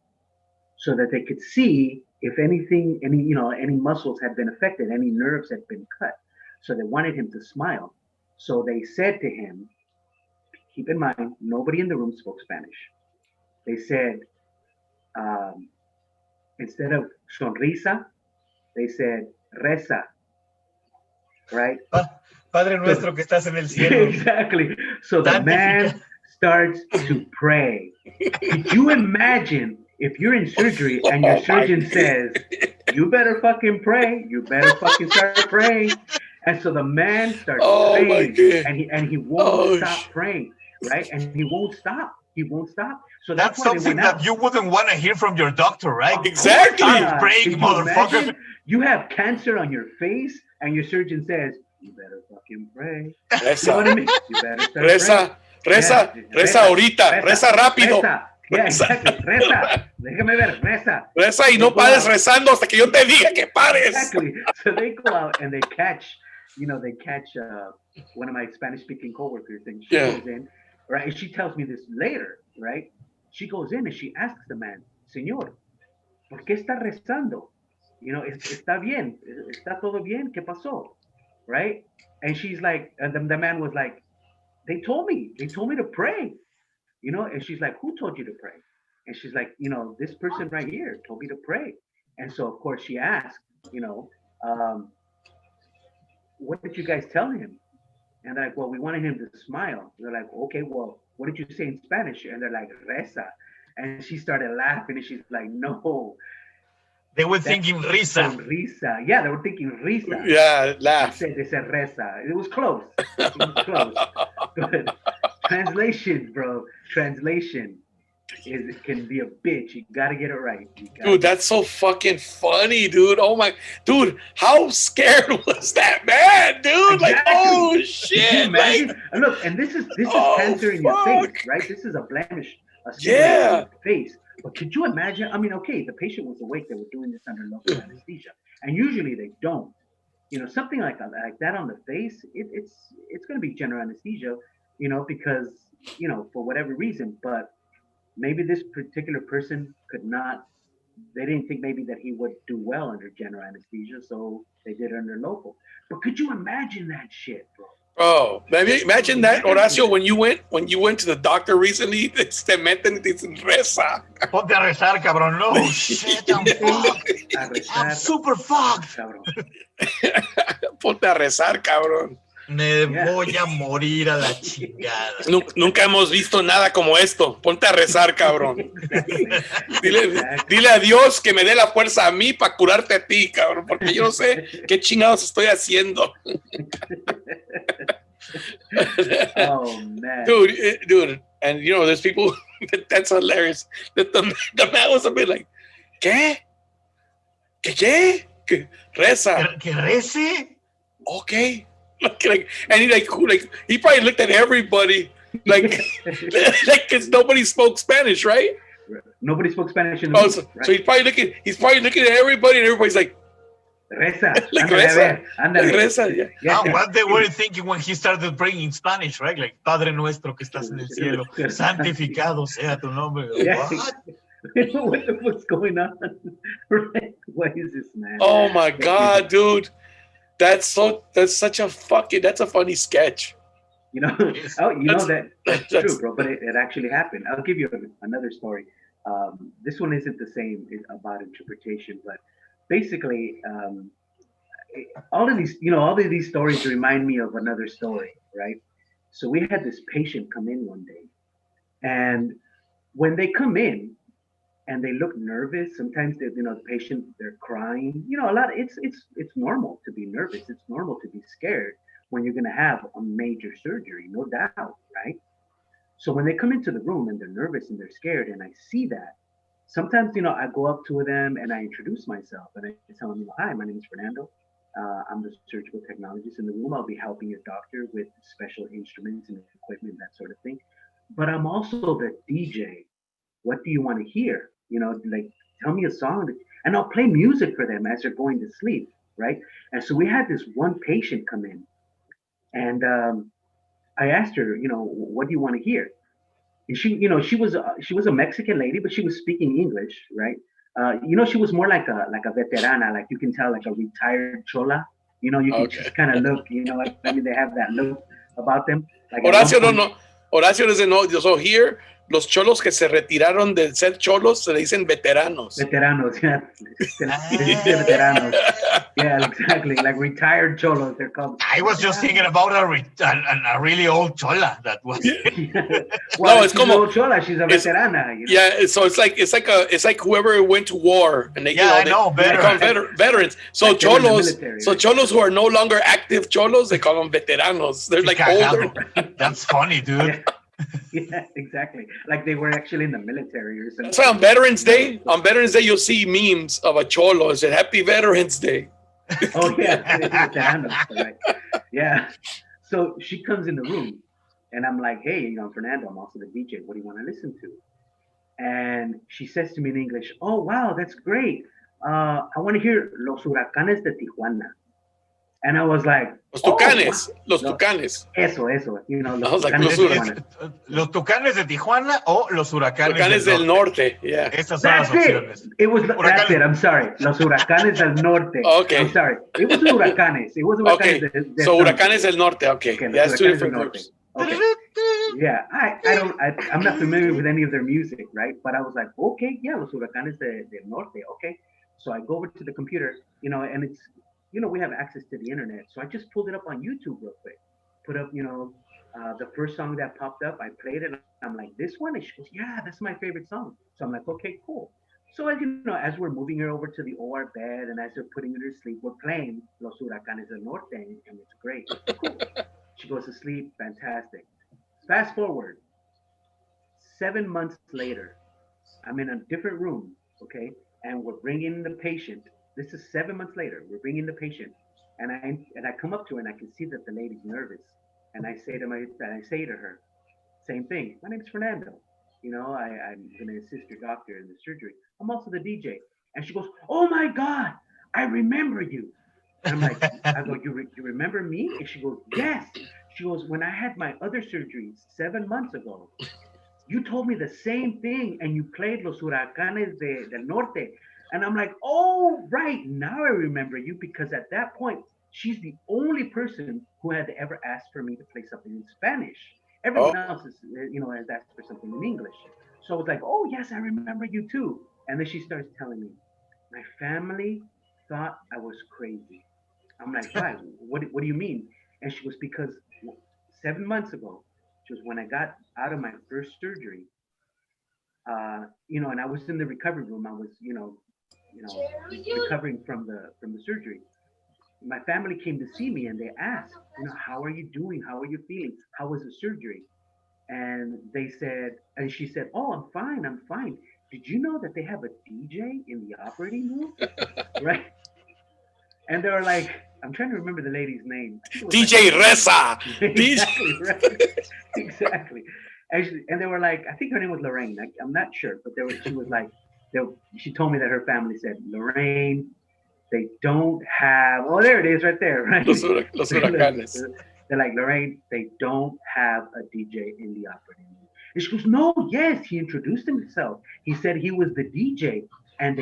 so that they could see if anything, any muscles had been affected, any nerves had been cut. So they wanted him to smile. So they said to him, keep in mind, nobody in the room spoke Spanish. They said, instead of sonrisa, they said reza, right? Padre nuestro que estás en el cielo. Exactly. So the man starts to pray. Could you imagine if you're in surgery and your surgeon says, you better fucking pray, you better fucking start praying. And so the man starts praying, and he won't stop praying, right? And he won't stop. He won't stop. So that's something that you wouldn't want to hear from your doctor, right? Exactly. Start praying, motherfucker. You have cancer on your face, and your surgeon says, you better fucking pray. Reza. You know what I mean? You better start praying. Reza ahorita, reza rápido. Yeah, exactly. Reza. Déjame ver, reza. Reza y no pares rezando hasta que yo te diga que pares. Exactly. So they go out and they catch one of my Spanish-speaking coworkers, and she goes in, right? And she tells me this later, right? She goes in and she asks the man, Señor, ¿por qué está rezando? Está bien, está todo bien, ¿qué pasó? Right? And she's like, and the man was like, they told me to pray, and she's like, who told you to pray? And she's like, this person right here told me to pray. And so of course she asked, what did you guys tell him? And they're like, well, we wanted him to smile. They're like, okay, well, what did you say in Spanish? And they're like, reza. And she started laughing, and she's like, no. They were thinking risa. Risa. Yeah, they were thinking risa. Yeah, laugh. They said reza. It was close. But translation, bro. Translation. can be a bitch. You gotta get it right. Dude, that's so fucking funny, dude. Oh my, dude, how scared was that man, dude? Exactly. Like, oh Could you shit, imagine? like, And look, and this is oh, cancer in your fuck. face, right? This is a blemish, a skin on Yeah. your face. But could you imagine? I mean, okay, the patient was awake. They were doing this under local anesthesia, and usually they don't. Something like that on the face, it's going to be general anesthesia, because for whatever reason. But maybe this particular person could not. They didn't think maybe that he would do well under general anesthesia, so they did it under local. But could you imagine that shit, bro? Oh, imagine that, Horacio, when you went to the doctor recently, te meten y te dicen reza. Ponte a rezar, cabrón. No, shit, I'm fucked. I'm super fucked. Ponte a rezar, cabrón. Me voy a morir a la chingada. Nunca hemos visto nada como esto. Ponte a rezar, cabrón. Dile a Dios que me dé la fuerza a mí para curarte a ti, cabrón, porque yo no sé qué chingados estoy haciendo. Oh man, dude, and there's people that's hilarious. The man was a bit like, ¿qué? Reza. ¿Que rece? Okay. And he probably looked at everybody like because nobody spoke Spanish, right? Nobody spoke Spanish in the movie, right? So he's probably looking at everybody, and everybody's like, reza, like reza, like reza, yeah. What they were thinking when he started praying in Spanish, right? Like, Padre nuestro que estás en el cielo, santificado sea tu nombre. Yeah. What the fuck's going on? What is this, man? Oh my god, dude. That's such a that's a funny sketch. That's true, bro. But it actually happened. I'll give you another story. This one isn't the same about interpretation, but basically, all of these stories remind me of another story, right? So we had this patient come in one day, and when they come in, and they look nervous. Sometimes the patient, they're crying. A lot. It's normal to be nervous. It's normal to be scared when you're going to have a major surgery, no doubt, right? So when they come into the room and they're nervous and they're scared, and I see that, sometimes I go up to them and I introduce myself and I tell them, hi, my name is Fernando. I'm the surgical technologist in the room. I'll be helping your doctor with special instruments and equipment, that sort of thing. But I'm also the DJ. What do you want to hear? Like, tell me a song, and I'll play music for them as they're going to sleep, right? And so we had this one patient come in, and I asked her, what do you want to hear? And she was a Mexican lady, but she was speaking English, right? She was more like a veterana, like you can tell, like a retired chola. You can just kind of look, I mean, they have that look about them. Like Horacio Horacio doesn't know. So here, los cholos que se retiraron de ser cholos se le dicen veteranos. Veteranos, yeah. Veteranos. Yeah, exactly. Like retired cholos, they're called. I was just thinking about a really old chola that was. Well, no, it's como old chola. She's a veterana. Yeah, so it's like whoever went to war and they veterans. So like cholos who are no longer active cholos, they call them veteranos. They're like older. That's funny, dude. Yeah, exactly. Like they were actually in the military or something. So on Veterans Day, you'll see memes of a cholo. It said Happy Veterans Day. Oh yeah, right. Yeah. So she comes in the room, and I'm like, "Hey, I'm Fernando. I'm also the DJ. What do you want to listen to?" And she says to me in English, "Oh wow, that's great. I want to hear Los Huracanes de Tijuana." And I was like, Los Tucanes. Los Tucanes. Eso. Los Tucanes de Tijuana. Los Tucanes de Tijuana o los Huracanes del Norte. Yeah. Esas son las opciones. That's it. I'm sorry. Los Huracanes del Norte. Okay. I'm sorry. It was Huracanes. Okay. So Huracanes del Norte. Okay. That's two different groups. Okay. Yeah. I'm not familiar with any of their music, right? But I was like, okay, yeah, Los Huracanes del Norte. Okay. So I go over to the computer, and it's, we have access to the internet. So I just pulled it up on YouTube real quick. Put up, the first song that popped up. I played it. I'm like, this one? And she goes, yeah, that's my favorite song. So I'm like, okay, cool. So as we're moving her over to the OR bed and as they're putting her to sleep, we're playing Los Huracanes del Norte, and it's great. Cool. She goes to sleep. Fantastic. Fast forward. 7 months later, I'm in a different room, okay, and we're bringing the patient. This is 7 months later. We're bringing the patient, and I come up to her and I can see that the lady's nervous, and I say to her, same thing. My name's Fernando. I'm going to assist your doctor in the surgery. I'm also the DJ. And she goes, "Oh my God, I remember you." And I'm like, I go, you remember me? And she goes, "Yes." She goes, "When I had my other surgery 7 months ago, you told me the same thing and you played Los Huracanes del Norte." And I'm like, "Oh, right. Now I remember you," because at that point, she's the only person who had ever asked for me to play something in Spanish. Oh, Everyone else has asked for something in English. So I was like, "Oh, yes, I remember you too." And then she starts telling me, "My family thought I was crazy." I'm like, "Why? What do you mean?" And she was, "Because 7 months ago, which was when I got out of my first surgery, and I was in the recovery room. I was, recovering from the surgery. My family came to see me and they asked, "How are you doing? How are you feeling? How was the surgery?" And she said, "Oh, I'm fine. I'm fine. Did you know that they have a DJ in the operating room?" Right? And they were like, I'm trying to remember the lady's name. I think it was DJ Reza. Exactly, right. Exactly. And they were like, I think her name was Lorraine. I'm not sure, but she was like, she told me that her family said, "Lorraine, they don't have." Oh, there it is, right there, right? Los Huracanes. They're like, "Lorraine, they don't have a DJ in the operating room." And she goes, "No, yes, he introduced himself. He said he was the DJ, and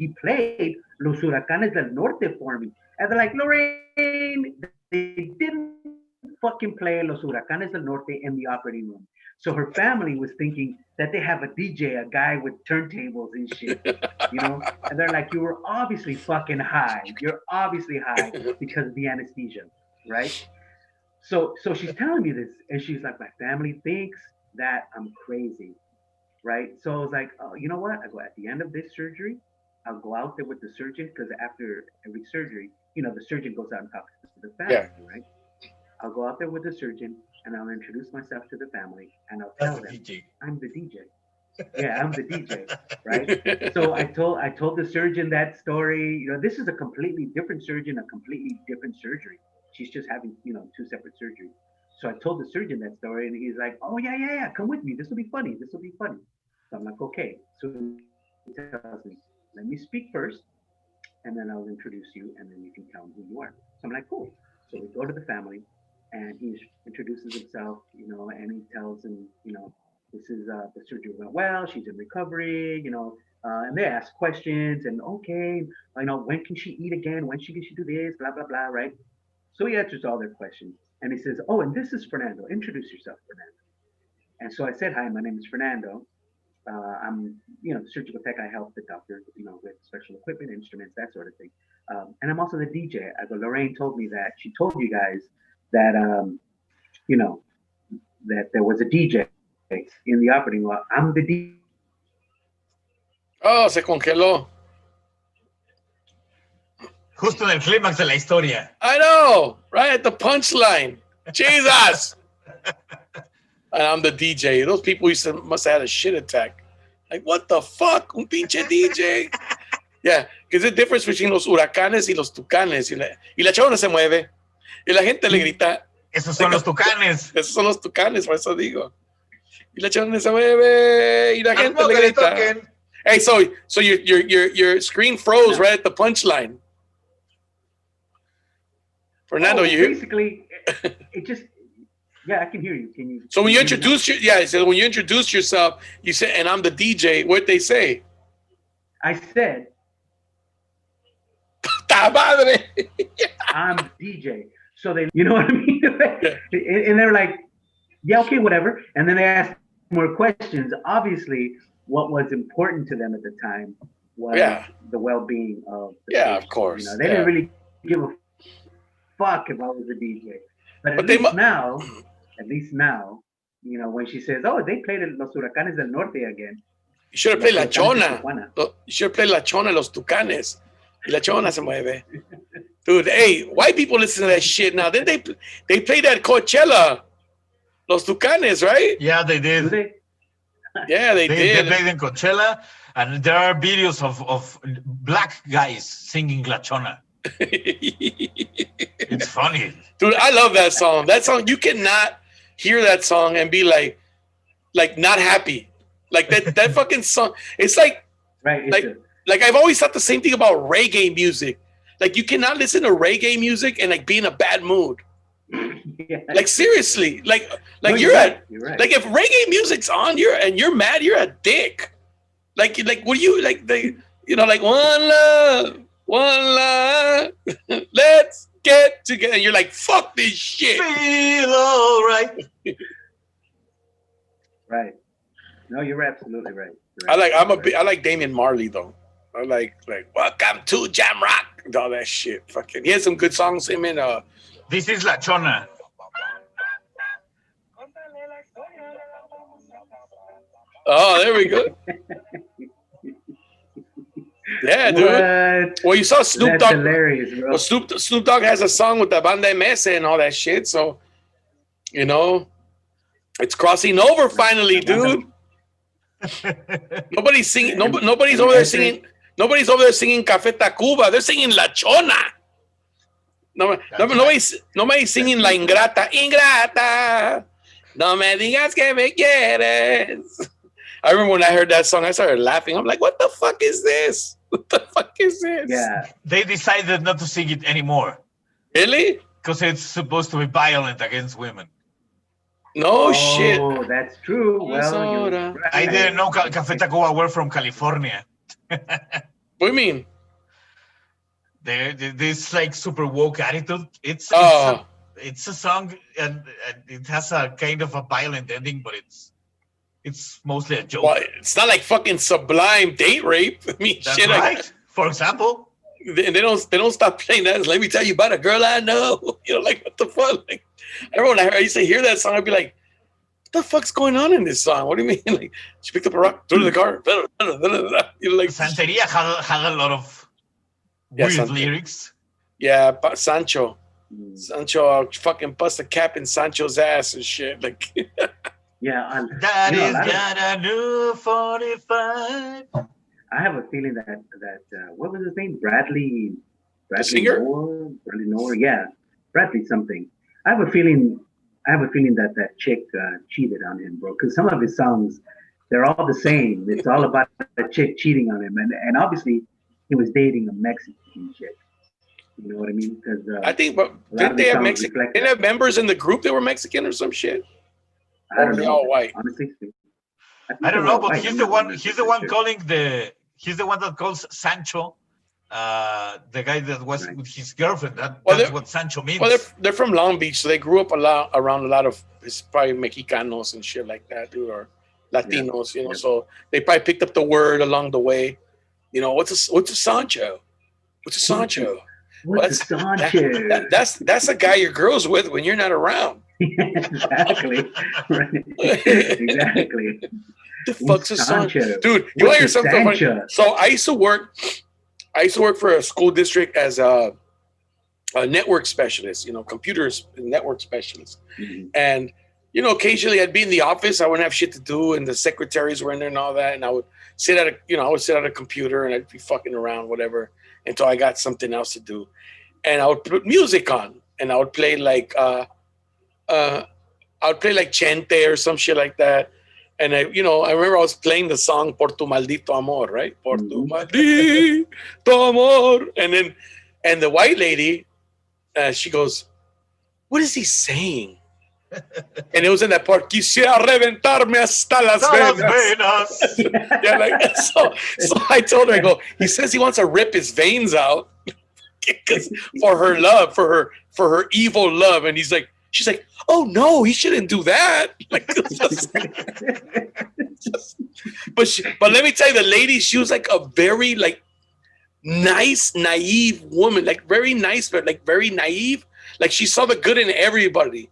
he played Los Huracanes del Norte for me." And they're like, "Lorraine, they didn't fucking play Los Huracanes del Norte in the operating room." So her family was thinking that they have a DJ, a guy with turntables and shit, And they're like, "You were obviously fucking high. You're obviously high because of the anesthesia, right?" So she's telling me this, and she's like, "My family thinks that I'm crazy," right? So I was like, "Oh, you know what?" I go, "At the end of this surgery, I'll go out there with the surgeon, because after every surgery, the surgeon goes out and talks to the family, Yeah. right? I'll go out there with the surgeon and I'll introduce myself to the family and I'll That's tell the them DJ. I'm the DJ. Yeah, I'm the DJ, right? So I told the surgeon that story. This is a completely different surgeon, a completely different surgery. She's just having, two separate surgeries. So I told the surgeon that story, and he's like, "Oh yeah, yeah, yeah, come with me. This will be funny. This will be funny." So I'm like, "Okay." So he tells me, "Let me speak first, and then I'll introduce you, and then you can tell me who you are." So I'm like, "Cool." So we go to the family, and he introduces himself, and he tells them, "This is the surgery went well. She's in recovery, and they ask questions, and okay, when can she eat again? When can she do this? Blah blah blah, right?" So he answers all their questions, and he says, "Oh, and this is Fernando. Introduce yourself, Fernando." And so I said, "Hi, my name is Fernando. I'm, the surgical tech. I help the doctor, with special equipment, instruments, that sort of thing. And I'm also the DJ." I go, "Lorraine told me that she told you guys that, you know, that there was a DJ in the operating room. I'm the DJ." Oh, se congeló. Justo en el clímax de la historia. I know, right at the punchline. Jesus. And I'm the DJ. Those people must have had a shit attack. Like, what the fuck? Un pinche DJ. Yeah, because the difference between los huracanes y los tucanes. Y la chava no se mueve. Y la gente le grita. Esos son los tucanes. Esos son los tucanes, por eso digo. Y la chava no se mueve. Y la gente le grita. Hey, so your screen froze right at the punchline. Fernando, you hear? Basically, it just. Yeah, I can hear you. Can you? So when you introduce when you introduce yourself, you say, "And I'm the DJ." What'd they say? I said, "Ta madre." I'm DJ. So they, you know what I mean? And they're like, "Yeah, okay, whatever." And then they asked more questions. Obviously, what was important to them at the time was the well-being of the patient. Of course. They didn't really give a fuck if I was a DJ. But at least now, when she says, "Oh, they played Los Huracanes del Norte again." You should have played La Chona. You should have played La Chona, Los Tucanes. Y La Chona se mueve. Dude, hey, white people listen to that shit now. Then they play that Coachella, Los Tucanes, right? Yeah, they did. Do they? Yeah, they They did. played in Coachella, and there are videos of black guys singing La Chona. It's funny. Dude, I love that song. That song, you cannot hear that song and be like not happy. Like that fucking song. It's like Right. like I've always thought the same thing about reggae music. Like you cannot listen to reggae music and like be in a bad mood. Yeah. Like seriously. Like No, you're right. You're right. like if reggae music's on you're mad, you're a dick. Like what do you like like one love, let's get together. You're like, fuck this shit. Feel all right. Right. No, you're absolutely right. You're I like Damian Marley though. I like Welcome to Jam Rock and all that shit. Fucking he has some good songs. Him in This is La Chona. oh, there we go. Yeah, dude. What? Well, you saw Snoop That's Dogg. hilarious, bro. Well, Snoop Dogg has a song with the Banda MS and all that shit. So, it's crossing over finally, dude. Nobody's singing. Nobody's over there singing. Nobody's over there singing Café Tacuba. They're singing La Chona. Nobody's singing La Ingrata. Ingrata. No me digas que me quieres. I remember when I heard that song, I started laughing. I'm like, what the fuck is this? What the fuck is this? Yeah. They decided not to sing it anymore Really? because it's supposed to be violent against women. No shit. Oh, that's true. Well, you're right. I didn't know Café Tacuba were from California. What do you mean? This like super woke attitude. It's a song and it has a kind of a violent ending, but it's mostly a joke. Well, it's not like fucking Sublime Date Rape. I mean, That's shit. right. For example, They don't stop playing that. Let me tell you about a girl I know. Like what the fuck? Like everyone I used to hear that song, I'd be like, what the fuck's going on in this song? What do you mean? Like she picked up a rock, threw it in the car. Like Santeria had a lot of weird lyrics. Yeah, Sancho fucking bust a cap in Sancho's ass and shit. Like Yeah. Got a new 45. I have a feeling that what was his name? Bradley singer? Noor. Yeah, Bradley something. I have a feeling that chick cheated on him, bro. Because some of his songs, they're all the same. It's all about a chick cheating on him, and obviously he was dating a Mexican chick. You know what I mean? Because I think, but didn't they have Mexican? Didn't they have members in the group that were Mexican or some shit? I don't know. All white. Honestly, I don't know, but he's the one calling he's the one that calls Sancho, the guy that was with his girlfriend. That's what Sancho means. Well, they're from Long Beach, so they grew up around a lot of it's probably Mexicanos and shit like that, dude, or Latinos, you know. So they probably picked up the word along the way. You know, what's a Sancho? What's a Sancho? What's a Sancho? That's a guy your girl's with when you're not around. Exactly. Right. Exactly. The fuck's a Sancho? Dude, you want to hear something funny? So I used to work for a school district as a network specialist, computers network specialist. Mm-hmm. And, occasionally I'd be in the office. I wouldn't have shit to do. And the secretaries were in there and all that. And I would sit at a computer and I'd be fucking around, whatever, until I got something else to do. And I would put music on and I would play like Chente or some shit like that. And I remember I was playing the song Por tu maldito amor, right? Por tu maldito amor. And the white lady, she goes, what is he saying? And it was in that part, quisiera reventarme hasta las venas. Yeah, like, so I told her, I go, he says he wants to rip his veins out for her love, for her evil love. And she's like, oh no, he shouldn't do that. Like, but let me tell you, the lady, she was like a very like nice, naive woman, like very nice, but like very naive. Like she saw the good in everybody.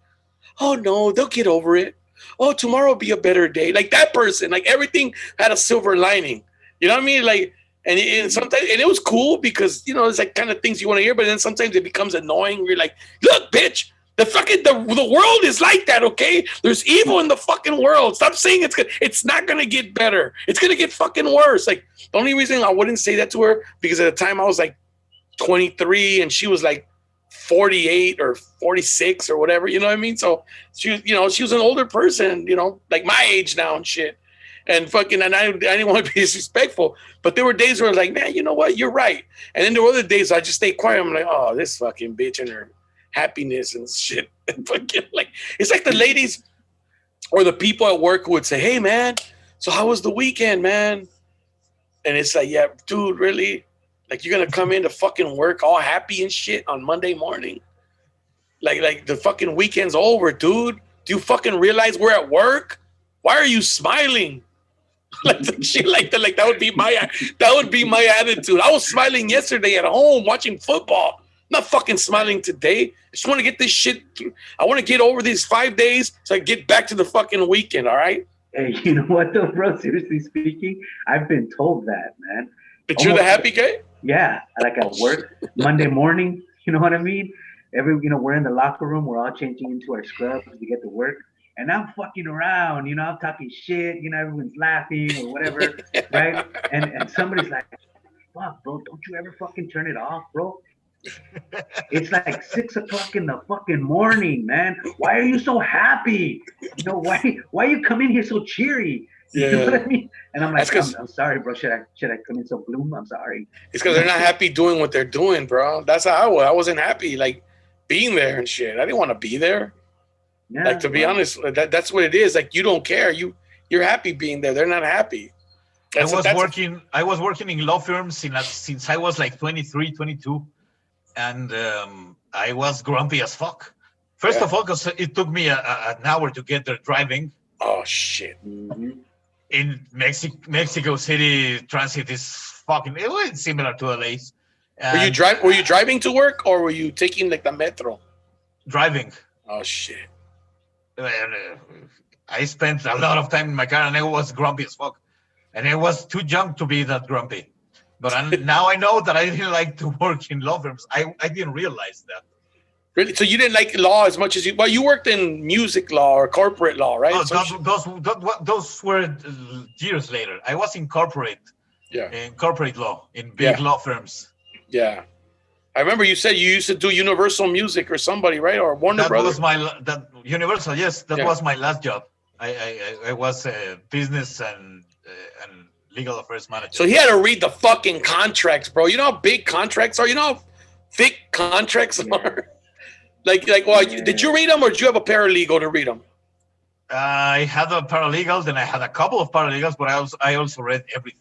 Oh no, they'll get over it. Oh, tomorrow will be a better day. Like that person, like everything had a silver lining. You know what I mean? Like, and sometimes, and it was cool because, it's like kind of things you want to hear, but then sometimes it becomes annoying. You're like, look, bitch, The world is like that, okay? There's evil in the fucking world. Stop saying it's not gonna get better. It's gonna get fucking worse. Like, the only reason I wouldn't say that to her, because at the time I was like 23 and she was like 48 or 46 or whatever, you know what I mean? So she was an older person, like my age now and shit. And I didn't want to be disrespectful, but there were days where I was like, man, you know what? You're right. And then there were other days I just stay quiet. I'm like, oh, this fucking bitch and her happiness and shit. And fucking, like, it's like the ladies or the people at work who would say, hey, man, so how was the weekend, man? And it's like, yeah, dude, really? Like, you're going to come into fucking work all happy and shit on Monday morning? Like the fucking weekend's over, dude. Do you fucking realize we're at work? Why are you smiling? Like shit like that. Like that would be my attitude. I was smiling yesterday at home watching football. I'm not fucking smiling today. I just want to get this shit through. I want to get over these 5 days so I can get back to the fucking weekend, all right? Hey, you know what though, bro? Seriously speaking, I've been told that, man. But you're the happy guy? Yeah, like at work, Monday morning, you know what I mean? We're in the locker room, we're all changing into our scrubs to get to work. And I'm fucking around, I'm talking shit, everyone's laughing or whatever, right? And somebody's like, fuck, bro, don't you ever fucking turn it off, bro? It's like 6 o'clock in the fucking morning, man. Why are you so happy? Why you come in here so cheery? You know what I mean? And I'm like, I'm sorry, bro. Should I come in so gloom? I'm sorry. It's because they're not happy doing what they're doing, bro. That's how I was. I wasn't happy, like, being there and shit. I didn't want to be there. Yeah, like, to be honest, that's what it is. Like, you don't care. You're happy being there. They're not happy. I was working in law firms since I was like 23, 22. And I was grumpy as fuck. First of all, because it took me an hour to get there driving. Oh, shit. Mm-hmm. In Mexico City, transit is fucking, it was similar to LA's. Were you driving to work or were you taking like the metro? Driving. Oh, shit. I spent a lot of time in my car and I was grumpy as fuck. And I was too young to be that grumpy. But now I know that I didn't like to work in law firms. I didn't realize that. Really? So you didn't like law as much as you worked in music law or corporate law, right? Oh, those were years later. I was in corporate law, in big law firms. Yeah. I remember you said you used to do Universal Music or somebody, right? Or Warner Brothers? That Universal, yes. That was my last job. I was a business and legal affairs manager. So he had to read the fucking contracts, bro. You know how big contracts are? You know how thick contracts are? Did you read them or did you have a paralegal to read them? I had a paralegal, then I had a couple of paralegals, but I also read everything.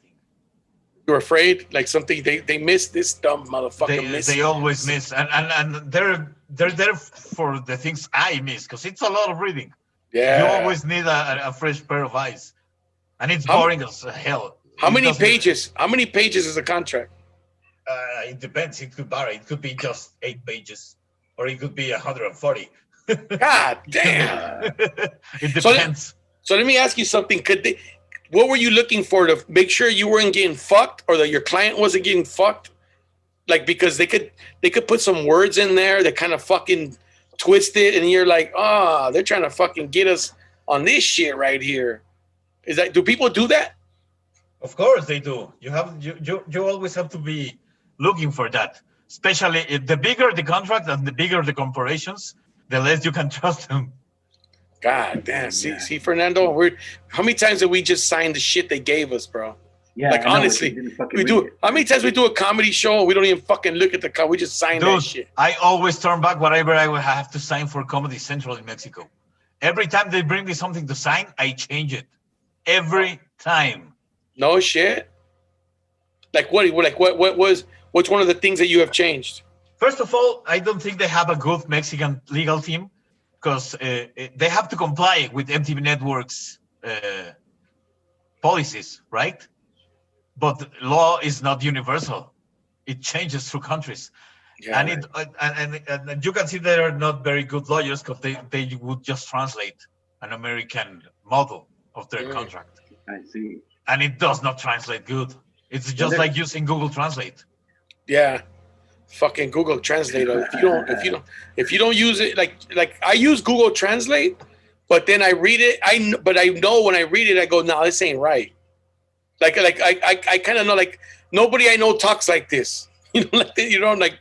You were afraid? Like something they missed this dumb motherfucker. They always miss. And they're there for the things I miss, because it's a lot of reading. Yeah. You always need a fresh pair of eyes. And it's boring as hell. How many pages? How many pages is a contract? It depends. It could vary. It could be just 8 pages, or it could be 140. God damn! It depends. So let me ask you something. What were you looking for to make sure you weren't getting fucked, or that your client wasn't getting fucked? Like, because they could put some words in there that kind of fucking twist it, and you're like, they're trying to fucking get us on this shit right here. Do people do that? Of course they do. You always have to be looking for that. Especially if the bigger the contract and the bigger the corporations, the less you can trust them. God damn. See, Fernando, how many times did we just sign the shit they gave us, bro? Yeah. Like, honestly, we do. How many times we do a comedy show and we don't even fucking look at the we just sign that shit. I always turn back whatever I will have to sign for Comedy Central in Mexico. Every time they bring me something to sign, I change it. Every time. No shit. Like what? What's one of the things that you have changed? First of all, I don't think they have a good Mexican legal team, because they have to comply with MTV Network's policies, right? But law is not universal; it changes through countries, and and you can see they are not very good lawyers, because they would just translate an American model of their contract. I see. And it does not translate good. It's just like using Google Translate. Yeah. fucking Google Translate. If you don't use it, like I use Google Translate, but then I read it. But I know when I read it, I go, no, this ain't right. Like I kind of know, like nobody I know talks like this. Like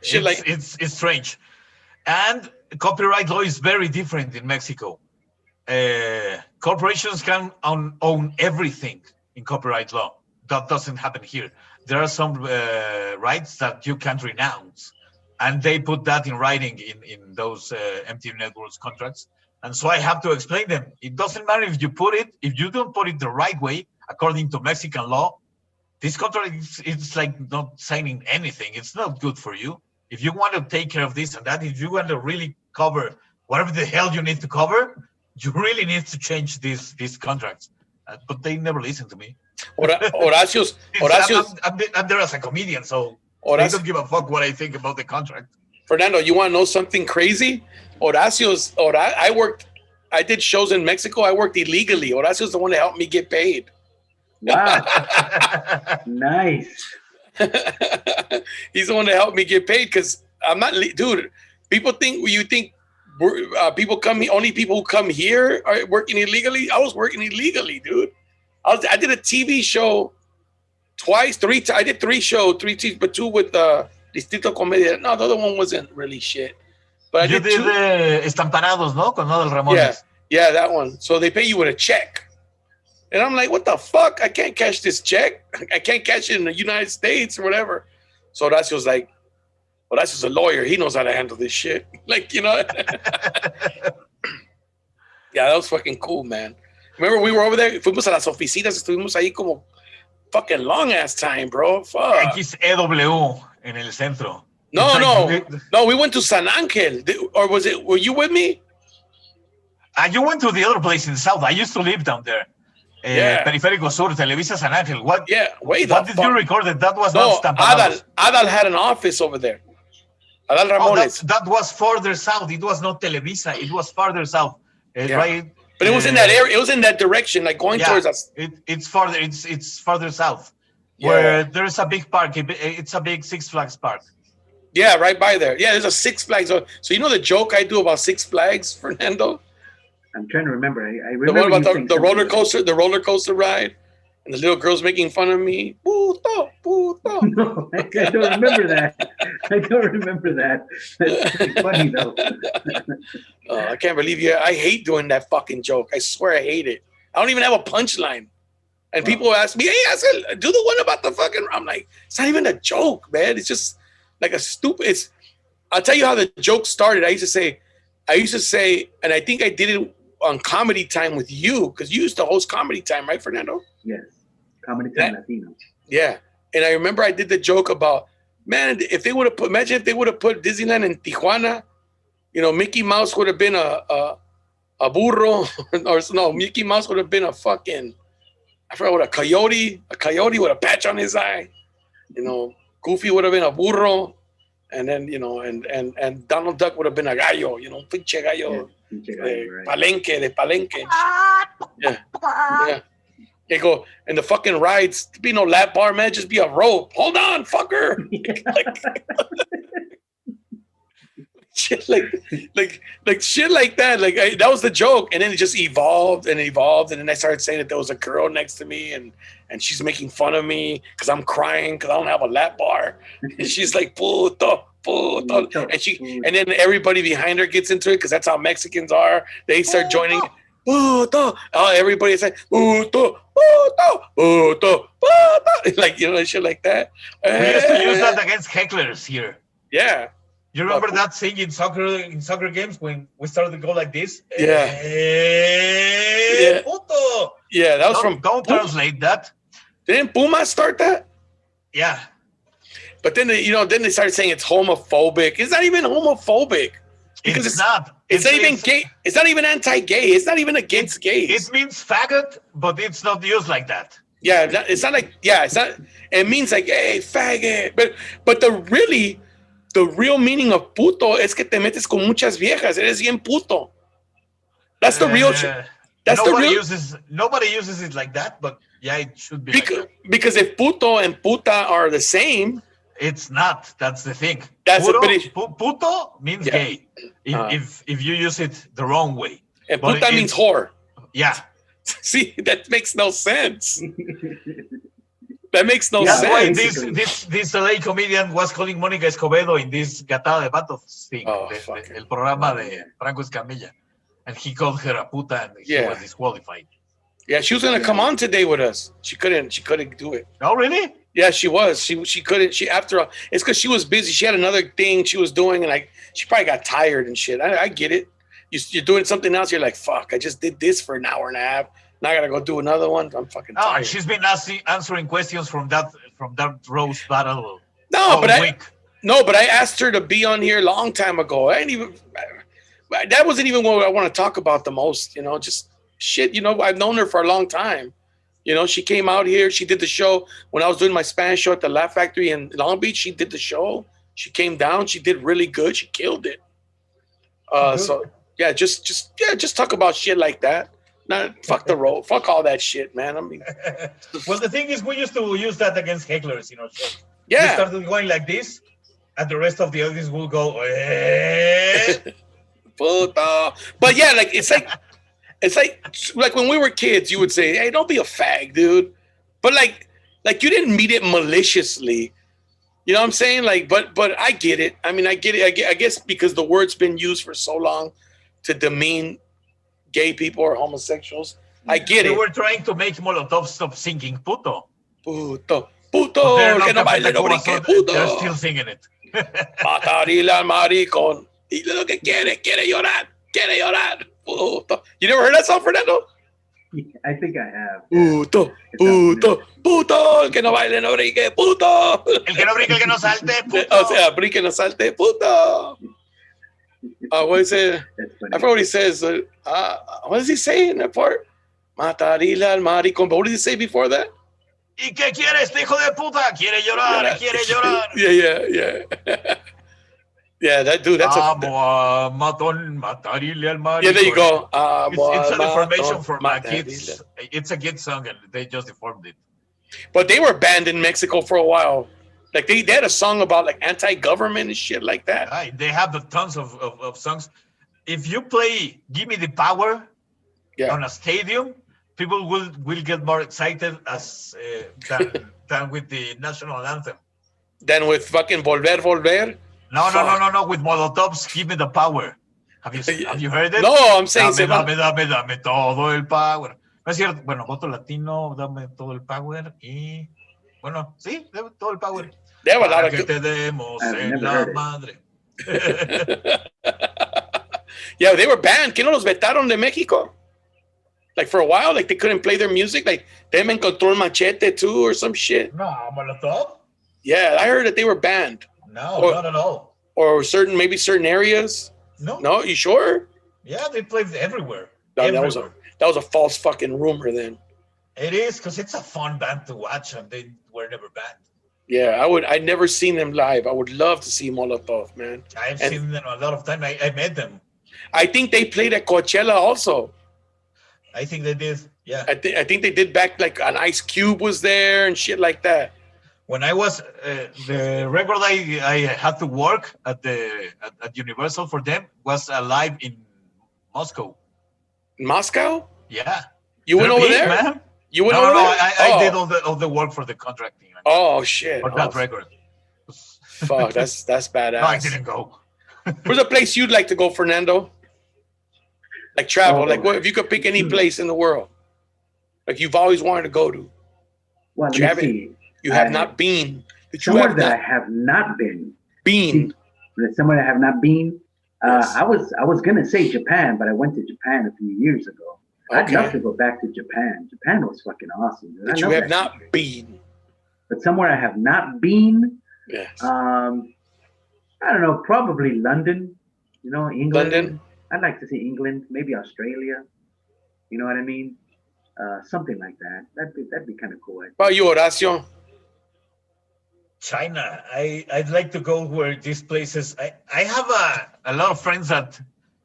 shit. It's strange, and copyright law is very different in Mexico. Corporations can own everything in copyright law. That doesn't happen here. There are some rights that you can't renounce, and they put that in writing in those MTV Networks contracts. And so I have to explain them. It doesn't matter if you don't put it the right way, according to Mexican law, this contract it's like not signing anything. It's not good for you. If you want to take care of this and that, if you want to really cover whatever the hell you need to cover, you really need to change these contracts. But they never listen to me. Horacio's I'm there as a comedian, so I don't give a fuck what I think about the contract. Fernando, you want to know something crazy? I did shows in Mexico. I worked illegally. Horacio's the one that helped me get paid. Wow. Nice. He's the one that helped me get paid because I'm not, dude. People think people come, only people who come here are working illegally. I was working illegally, dude. I did a TV show twice, I did 3 shows, but 2 with Distrito Comedia. No, the other one wasn't really shit. But you did Estamparados, ¿no? Con Adal Ramones. Yeah, that one. So they pay you with a check. And I'm like, what the fuck? I can't cash this check. I can't cash it in the United States or whatever. So Horacio's like, Horacio's a lawyer. He knows how to handle this shit. Like, Yeah, that was fucking cool, man. Remember we were over there? Fuimos a las oficinas. Estuvimos ahí como fucking long ass time, bro. Fuck. XEW en el centro. No, we went to San Angel. Or were you with me? You went to the other place in the south. I used to live down there. Periférico Sur, Televisa San Angel. What did you record? That was not Stamparados. Adal had an office over there. Adal Ramones. That was further south. It was not Televisa. It was farther south. Right? But it was in that area. It was in that direction, like going towards us. It's farther. It's farther south, where there's a big park. It's a big Six Flags park. Yeah, right by there. Yeah, there's a Six Flags. So you know the joke I do about Six Flags, Fernando? I'm trying to remember. I remember the one about the roller coaster ride, and the little girl's making fun of me. Puto. No, I don't remember that. That's pretty funny though. I can't believe you. I hate doing that fucking joke. I swear I hate it. I don't even have a punchline. And people ask me, hey, do the one about the fucking. I'm like, it's not even a joke, man. It's just like a stupid. I'll tell you how the joke started. I used to say, and I think I did it on Comedy Time with you, because you used to host Comedy Time, right, Fernando? Yes, Comedy Time Latino. Yeah, and I remember I did the joke about, man, imagine if they would have put Disneyland in Tijuana, Mickey Mouse would have been a burro, or no, Mickey Mouse would have been a fucking, I forgot what, a coyote with a patch on his eye, Goofy would have been a burro. And then, and Donald Duck would have been a gallo, pinche gallo, de Palenque. Yeah. They go, and the fucking rides, be no lap bar, man, just be a rope. Hold on, fucker. Shit like shit like that. That was the joke. And then it just evolved. And then I started saying that there was a girl next to me and she's making fun of me because I'm crying because I don't have a lap bar. And she's like, puto. And then everybody behind her gets into it because that's how Mexicans are. They start joining. Puto. Everybody's like, puto. Like, shit like that. We used to use that against hecklers here. Yeah. You remember that thing in soccer games when we started to go like this? Yeah. Puto. Yeah, that was Don't translate that. Didn't Puma start that? Yeah. But then they started saying it's homophobic. It's not even homophobic. Because it's not. It's not even gay. It's not even anti-gay. It's not even against gays. It means faggot, but it's not used like that. Yeah, it's not like, it's not. It means like, hey, faggot. But the real meaning of puto es que te metes con muchas viejas. Eres bien puto. That's the real shit. Nobody uses it like that, but yeah, it should be. Because if puto and puta are the same, It's not. That's the thing. That's Puro, a British. puto means gay. If you use it the wrong way. And puta means whore. Yeah. See, that makes no sense. That makes no That's why sense. this LA comedian was calling Mónica Escobedo in this Gatada de Patos thing, el programa de Franco Escamilla, and he called her a puta, and he was disqualified. Yeah, she was gonna come on today with us. She couldn't do it. Oh, really? Yeah, she was. She couldn't. She after all, it's because she was busy. She had another thing she was doing, and she probably got tired and shit. I get it. You're doing something else. You're like, fuck. I just did this for an hour and a half. Now I gotta go do another one. I'm fucking tired. And she's been answering questions from that roast battle. But I asked her to be on here a long time ago. That wasn't even what I want to talk about the most. Just shit. I've known her for a long time. She came out here. She did the show when I was doing my Spanish show at the Laugh Factory in Long Beach. She did the show. She came down. She did really good. She killed it. So yeah, just talk about shit like that. Fuck the road. Fuck all that shit, man. I mean, well, the thing is, we used to use that against hecklers, Yeah. We started going like this, and the rest of the audience will go, eh. Puta. But yeah, it's like when we were kids, you would say, "Hey, don't be a fag, dude." But like you didn't mean it maliciously. You know what I'm saying? But I get it. I mean, I get it. I guess because the word's been used for so long to demean gay people or homosexuals. I get it. We were trying to make Molotov stop singing puto. Puto. Que no baile, no brinque, puto. They're still singing it. Matarila al maricón. Y lo que quiere llorar. Puto. You never heard that song, Fernando? I think I have. Puto. El que no baile, no brinque, puto. El que no brinque, el que no salte, puto. O sea, brinque, no salte, puto. What is it? I forgot what he says. What does he say in that part? Matarila al maricón. But what did he say before that? ¿Y qué quiere este hijo de puta? Quiere llorar. Yeah. Yeah, that dude, that's matarile al maricón. Yeah, there you go. It's an information for my kids. It's a kid song, and they just deformed it. But they were banned in Mexico for a while. Like they had a song about like anti-government and shit like that. They have the tons of songs. If you play "Give Me the Power" on a stadium, people will get more excited than with the national anthem. Than with fucking Volver. No. With Molotov's "Give Me the Power." Have you heard it? No, I'm saying. Dame todo el power. No es cierto. Bueno, voto latino, dame todo el power y bueno, sí, dame todo el power. They have a lot of que te demos en la madre. Yeah, they were banned. ¿Qué no los vetaron de México? Like for a while, like they couldn't play their music. Like them encontró el machete too or some shit. No, Molotov? Yeah, I heard that they were banned. No, not at all. Or maybe certain areas. No, you sure? Yeah, they played everywhere. No, that was a false fucking rumor then. It is because it's a fun band to watch, and they were never banned. Yeah, I'd never seen them live. I would love to see Molotov, man. I've seen them a lot of time. I met them. I think they played at Coachella also. I think they did. Yeah. I think they did back like an Ice Cube was there and shit like that. When I was the record I had to work at Universal for them was live in Moscow. Moscow? Yeah. You went over there, man. You went over there? I did all the work for the contracting. Oh shit! For that record. Fuck, that's badass. No, I didn't go. Where's a place you'd like to go, Fernando? Like travel, like what if you could pick any place in the world, like you've always wanted to go to? Well, you have not been. Somewhere that I have not been. Somewhere I have not been. Yes. I was gonna say Japan, but I went to Japan a few years ago. Okay. I'd love to go back to Japan. Japan was fucking awesome. But you have not been. But somewhere I have not been. Yes. I don't know. Probably London. England. London. I'd like to see England. Maybe Australia. You know what I mean? Something like that. That'd be kind of cool. How about you, Horacio? China. I'd like to go where these places. I have a lot of friends that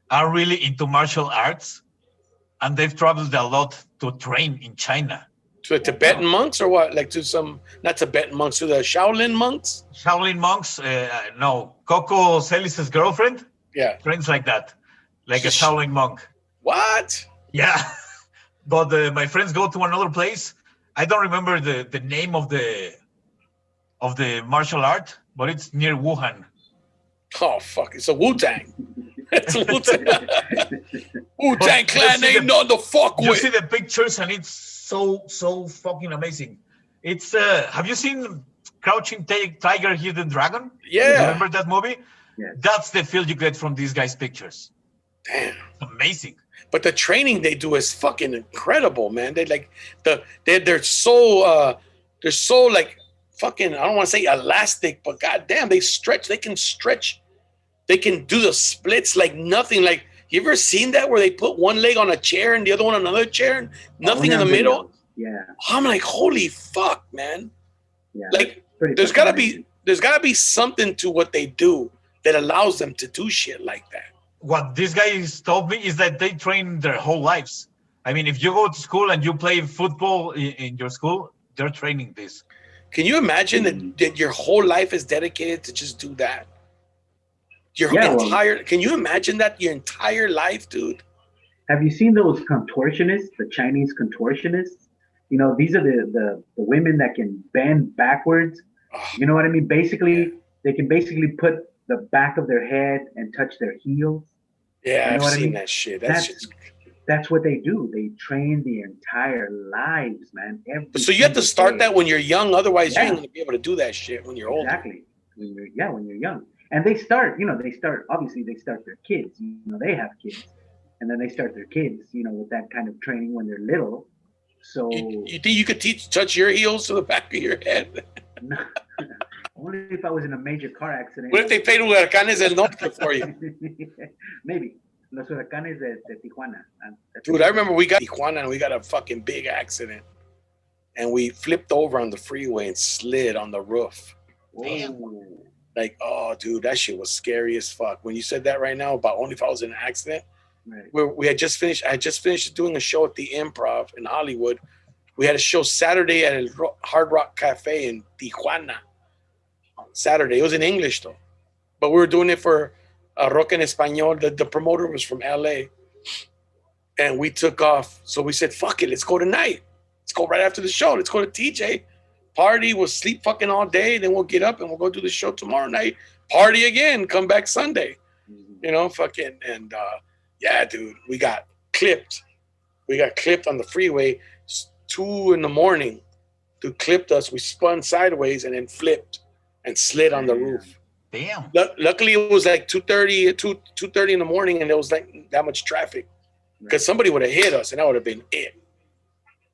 are really into martial arts, and they've traveled a lot to train in China. To the Tibetan monks or what? Like to some, not Tibetan monks, to the Shaolin monks? Shaolin monks, no. Coco Celis' girlfriend, Yeah. friends like that, like a Shaolin monk. What? Yeah. But my friends go to another place. I don't remember the name of the martial art, but it's near Wuhan. Oh, fuck. It's a Wu-Tang. It's Wu-Tang. Wu-Tang Clan ain't nothing to fuck with. You see the pictures and it's so fucking amazing. It's have you seen Crouching Tiger, Hidden Dragon? Yeah. Remember that movie? Yes. That's the feel you get from these guys' pictures. Damn. Amazing. But the training they do is fucking incredible, man. They like they're so like fucking, I don't want to say elastic, but goddamn, they stretch. They can stretch. They can do the splits like nothing. Like, you ever seen that where they put one leg on a chair and the other one on another chair and nothing in the middle? Yeah. I'm like, holy fuck, man. Yeah. Like, there's gotta be something to what they do that allows them to do shit like that. What these guys told me is that they train their whole lives. I mean, if you go to school and you play football in your school, they're training this. Can you imagine that your whole life is dedicated to just do that? Can you imagine that your entire life, dude? Have you seen those contortionists, the Chinese contortionists? You know, these are the women that can bend backwards. Oh, you know what I mean? Basically, they can basically put the back of their head and touch their heels. Yeah, you know I've seen that shit. That's what they do. They train the entire lives, man. So you have to start that when you're young. Otherwise, you ain't gonna be able to do that shit when you're older. Exactly. When you're young. And they start obviously they start their kids. You know, they have kids. And then they start their kids, you know, with that kind of training when they're little. So you think you could touch your heels to the back of your head? No, only if I was in a major car accident. What if they played Huracanes del Norte for you? Maybe. Los Huracanes de Tijuana. Dude, I remember we got Tijuana and we got a fucking big accident. And we flipped over on the freeway and slid on the roof. Damn. Like, oh, dude, that shit was scary as fuck. When you said that right now about only if I was in an accident, right. I had just finished doing a show at the Improv in Hollywood. We had a show Saturday at a Hard Rock Cafe in Tijuana. On Saturday. It was in English, though. But we were doing it for Rock en Español. The promoter was from LA. And we took off. So we said, fuck it, let's go tonight. Let's go right after the show. Let's go to TJ. Party, we'll sleep fucking all day. Then we'll get up and we'll go do the show tomorrow night. Party again. Come back Sunday. You know, fucking. And yeah, dude, we got clipped. We got clipped on the freeway. 2 a.m. Dude clipped us. We spun sideways and then flipped and slid on the roof. Damn. Luckily, it was like 2:30 in the morning, and there was like that much traffic because somebody would have hit us, and that would have been it.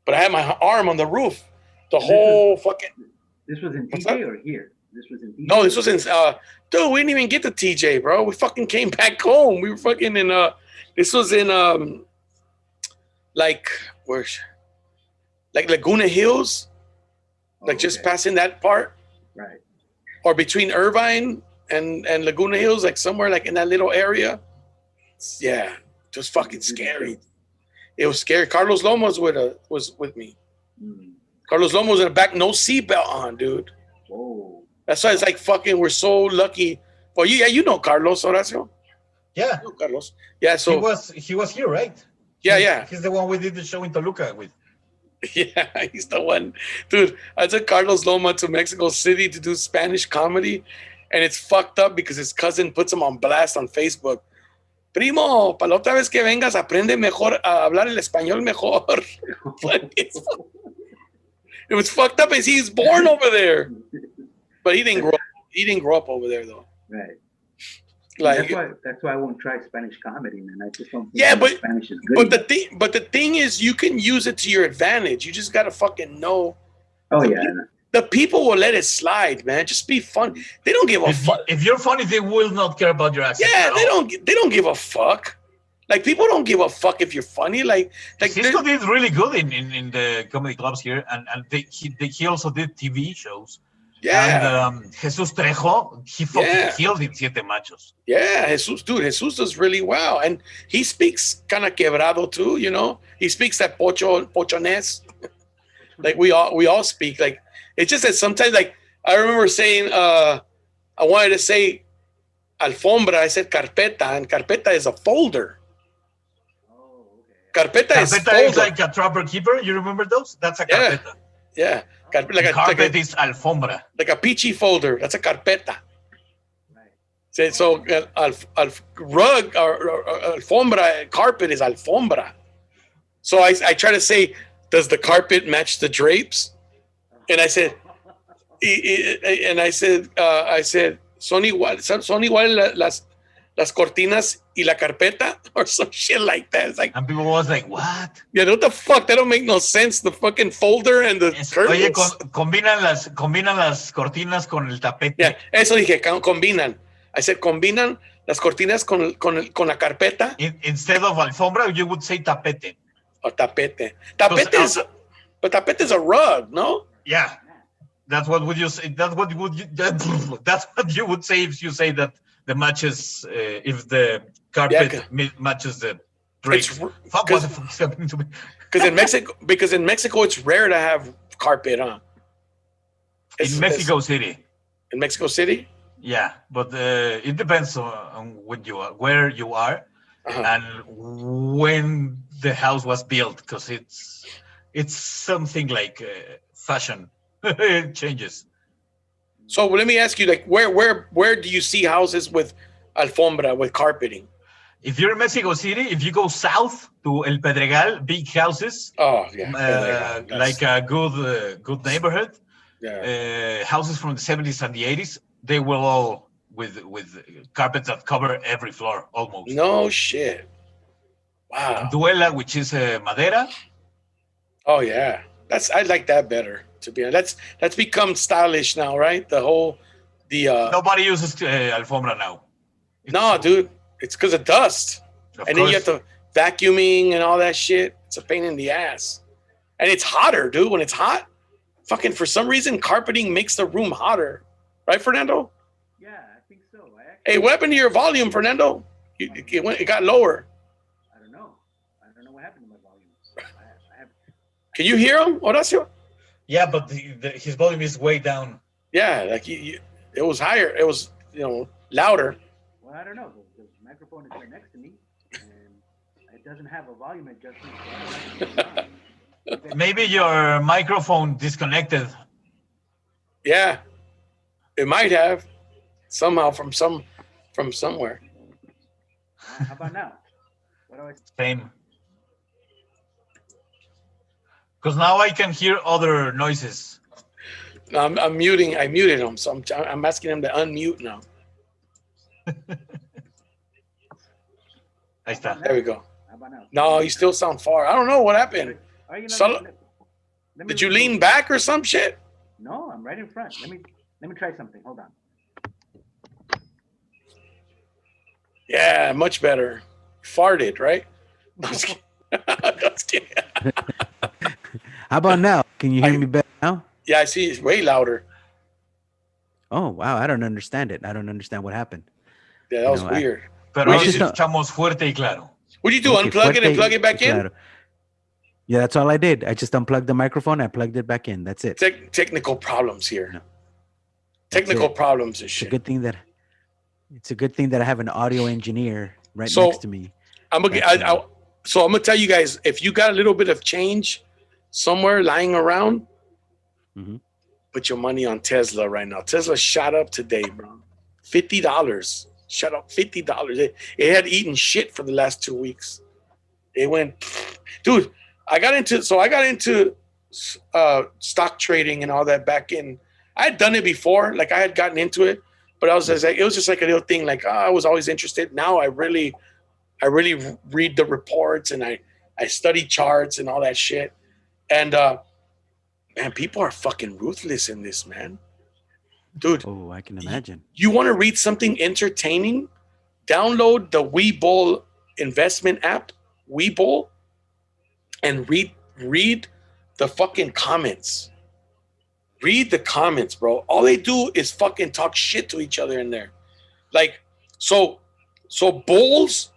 But I had my arm on the roof. This was in TJ or here? This was in TJ? No, this was in. Dude, we didn't even get to TJ, bro. We fucking came back home. We were fucking in. This was in like Laguna Hills, just passing that part, right? Or between Irvine and Laguna Hills, like somewhere like in that little area. Yeah, just fucking scary. It was scary. Carlos Lomas was with me. Carlos Lomas was in the back, no seatbelt on, dude. Whoa. That's why it's like fucking. We're so lucky. Well, you know Carlos, Horacio. Yeah, you know Carlos. Yeah, so he was here, right? Yeah. He's the one we did the show in Toluca with. Yeah, he's the one. Dude, I took Carlos Loma to Mexico City to do Spanish comedy, and it's fucked up because his cousin puts him on blast on Facebook. Primo, para la otra vez que vengas, aprende mejor a hablar el español mejor. It was fucked up as he's born over there. But he didn't grow up over there, though. Right. Like, that's why I won't try Spanish comedy, man. I just don't think Spanish is good. But the thing is, you can use it to your advantage. You just gotta fucking know. Oh yeah. The people will let it slide, man. Just be fun. They don't give a fuck. If you're funny, they will not care about your accent. Yeah, they don't give a fuck. Like, people don't give a fuck if you're funny. Like Cisco did really good in the comedy clubs here, and he also did TV shows. Yeah. And Jesus Trejo, he fucking killed in Siete Machos. Yeah, Jesus does really well. And he speaks kind of quebrado too, you know? He speaks that pochones. Like we all speak. Like it's just that sometimes, like I remember saying, I wanted to say alfombra. I said carpeta, and carpeta is a folder. Oh, okay. Carpeta is Carpeta folder. is like a trapper keeper. You remember those? That's a Yeah. carpeta. Yeah. Carpet is alfombra. Like a peachy folder. That's a carpeta. Right. So rug or alfombra, carpet is alfombra. So I try to say, does the carpet match the drapes? And I said, son igual las cortinas y la carpeta, or some shit like that. It's like, And people was like, what? yeah, what the fuck? That don't make no sense. The fucking folder and the curtains. Oye, combinan las cortinas con el tapete. Yeah, eso dije, combinan. I said, combinan las cortinas con la carpeta. Instead of alfombra, you would say tapete. Or tapete. Tapete is a rug, no? Yeah. That's what would you say? That's what you would say if you say that the matches, if the carpet matches the drapes. Fuck, what the fuck's happening to me? Because in Mexico, it's rare to have carpet, huh? In Mexico City. In Mexico City? Yeah, but it depends on where you are, and when the house was built, because it's something like fashion. It changes. So let me ask you, like, where do you see houses with alfombra, with carpeting? If you're in Mexico City, if you go south to El Pedregal, big houses. Oh yeah, like a good neighborhood. Yeah. Houses from the 70s and the 80s, they will all with carpets that cover every floor almost. No shit. Wow. Duela, which is madera. Oh yeah, I like that better. To be honest, that's become stylish now, right? Nobody uses alfombra now. No, dude, it's because of dust, and then you have to vacuuming and all that shit. It's a pain in the ass, and it's hotter, dude. When it's hot, fucking for some reason, carpeting makes the room hotter, right, Fernando? Yeah, I think so. Hey, what happened to your volume, Fernando? It got lower. I don't know what happened to my volume. Can you hear him, Horacio? Yeah, but his volume is way down. Yeah, like it was higher. It was, louder. Well, I don't know. The microphone is right next to me, and it doesn't have a volume adjustment. Maybe your microphone disconnected. Yeah, it might have somehow from somewhere. How about now? What do I say? Same. Because now I can hear other noises. I'm muting. I muted him, so I'm asking him to unmute now. Ahí está. There we go. How about now? No, you still sound far. I don't know what happened. Did you lean back or some shit? No, I'm right in front. Let me try something. Hold on. Yeah, much better. Farted, right? How about now? Can you hear me better now? Yeah, I see. It's way louder. Oh, wow. I don't understand it. I don't understand what happened. Yeah, that was weird. Pero escuchamos fuerte y claro. What did you do? Unplug it and plug it back in? Yeah, that's all I did. I just unplugged the microphone. I plugged it back in. That's it. Technical problems here. No. Technical problems and shit. It's a good thing that I have an audio engineer next to me. So I'm gonna tell you guys, if you got a little bit of change somewhere lying around, put your money on Tesla right now. Tesla shot up today, bro. $50. Shut up, $50. It had eaten shit for the last 2 weeks. It went, dude. I got into stock trading and all that back in. I had done it before, like I had gotten into it, but it was just like a little thing. Like I was always interested. Now I really read the reports and I study charts and all that shit. And man, people are fucking ruthless in this, man. Dude. Oh, I can imagine. You want to read something entertaining? Download the Webull investment app, Webull, and read the fucking comments. Read the comments, bro. All they do is fucking talk shit to each other in there. Like, so bulls,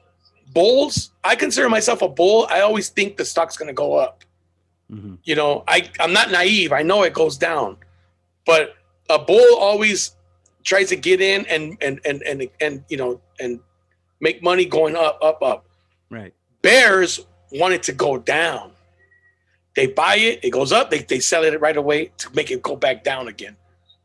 I consider myself a bull. I always think the stock's gonna go up. Mm-hmm. You know, I'm not naive. I know it goes down, but a bull always tries to get in and you know and make money going up. Right. Bears want it to go down. They buy it, it goes up, they sell it right away to make it go back down again.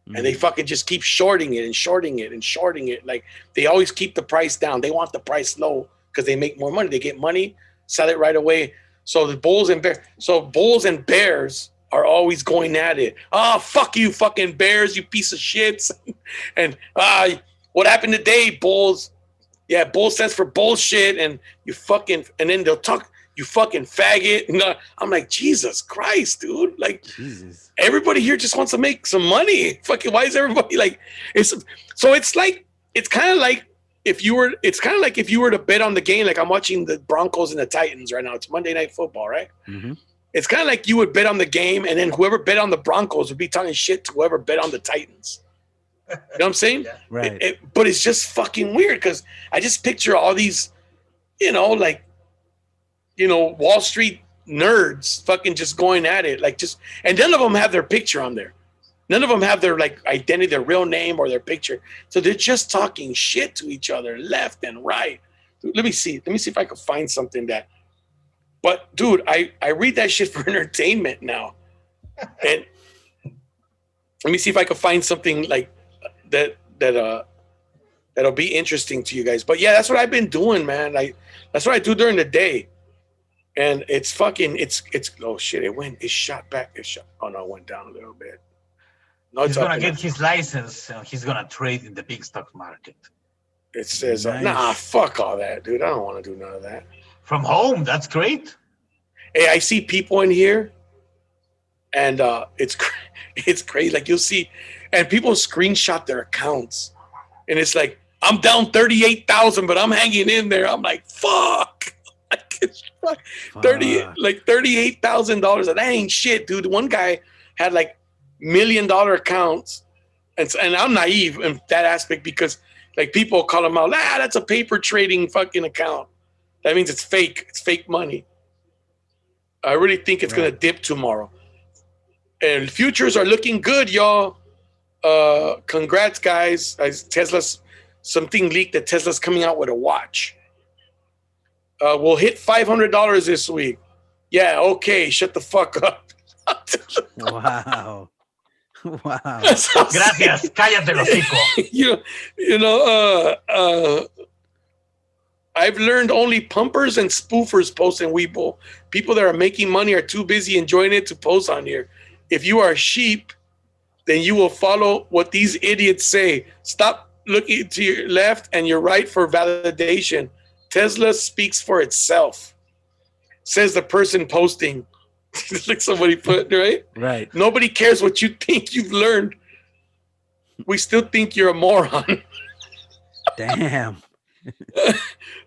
Mm-hmm. And they fucking just keep shorting it and shorting it and shorting it. Like they always keep the price down. They want the price low because they make more money. They get money, sell it right away. So the bulls and bears are always going at it. Oh, fuck you, fucking bears, you piece of shits. And what happened today, bulls? Yeah, bull stands for bullshit, and you fucking, and then they'll talk, you fucking faggot. No, I'm like, Jesus Christ, dude. Like, Jesus. Everybody here just wants to make some money. Fucking, why is everybody like, it's kind of like if you were to bet on the game, like I'm watching the Broncos and the Titans right now. It's Monday Night Football, right? Mm-hmm. It's kind of like you would bet on the game, and then whoever bet on the Broncos would be talking shit to whoever bet on the Titans. You know what I'm saying? Yeah. Right. But it's just fucking weird because I just picture all these, Wall Street nerds fucking just going at it. And none of them have their picture on there. None of them have their identity, their real name or their picture. So they're just talking shit to each other left and right. Dude, let me see if I can find something but dude, I read that shit for entertainment now. And let me see if I can find something like that'll be interesting to you guys. But yeah, that's what I've been doing, man. That's what I do during the day. And it's oh shit, it shot back. Oh no, it went down a little bit. No, he's gonna get his license and he's gonna trade in the big stock market. It says, Nice. nah, fuck all that, dude. I don't want to do none of that. From home, that's great. Hey, I see people in here, and it's crazy. Like you'll see, and people screenshot their accounts, and it's like I'm down 38,000, but I'm hanging in there. I'm like, fuck, $38,000. That ain't shit, dude. One guy had $1 million accounts, and I'm naive in that aspect because people call them out. That's a paper trading fucking account. That means it's fake. It's fake money. I really think it's gonna dip tomorrow. And futures are looking good, y'all. Congrats, guys. Tesla's something leaked that Tesla's coming out with a watch. We'll hit $500 this week. Yeah, okay. Shut the fuck up. Wow. Wow. Gracias. Cállate, los hocico. I've learned only pumpers and spoofers post in Weibo. People that are making money are too busy enjoying it to post on here. If you are sheep, then you will follow what these idiots say. Stop looking to your left and your right for validation. Tesla speaks for itself, says the person posting. Like somebody put, right? Right. Nobody cares what you think you've learned. We still think you're a moron. Damn.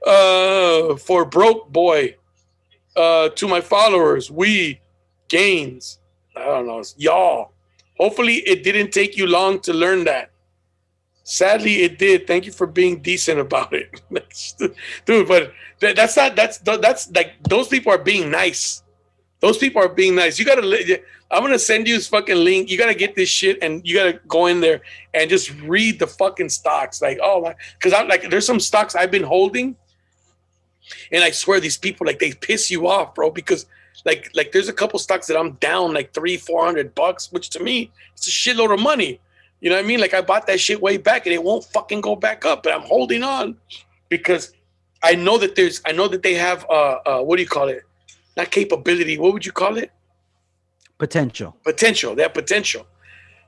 For broke boy, to my followers, gains. I don't know, y'all. Hopefully it didn't take you long to learn that. Sadly, it did. Thank you for being decent about it. Dude, but that's like those people are being nice. Those people are being nice. You gotta. I'm gonna send you this fucking link. You gotta get this shit, and you gotta go in there and just read the fucking stocks. Like, oh my, because I'm like, there's some stocks I've been holding, and I swear these people they piss you off, bro. Because like there's a couple stocks that I'm down $300-400, which to me it's a shitload of money. You know what I mean? Like I bought that shit way back, and it won't fucking go back up. But I'm holding on because I know that they have what do you call it? Not capability. What would you call it? Potential. They have potential.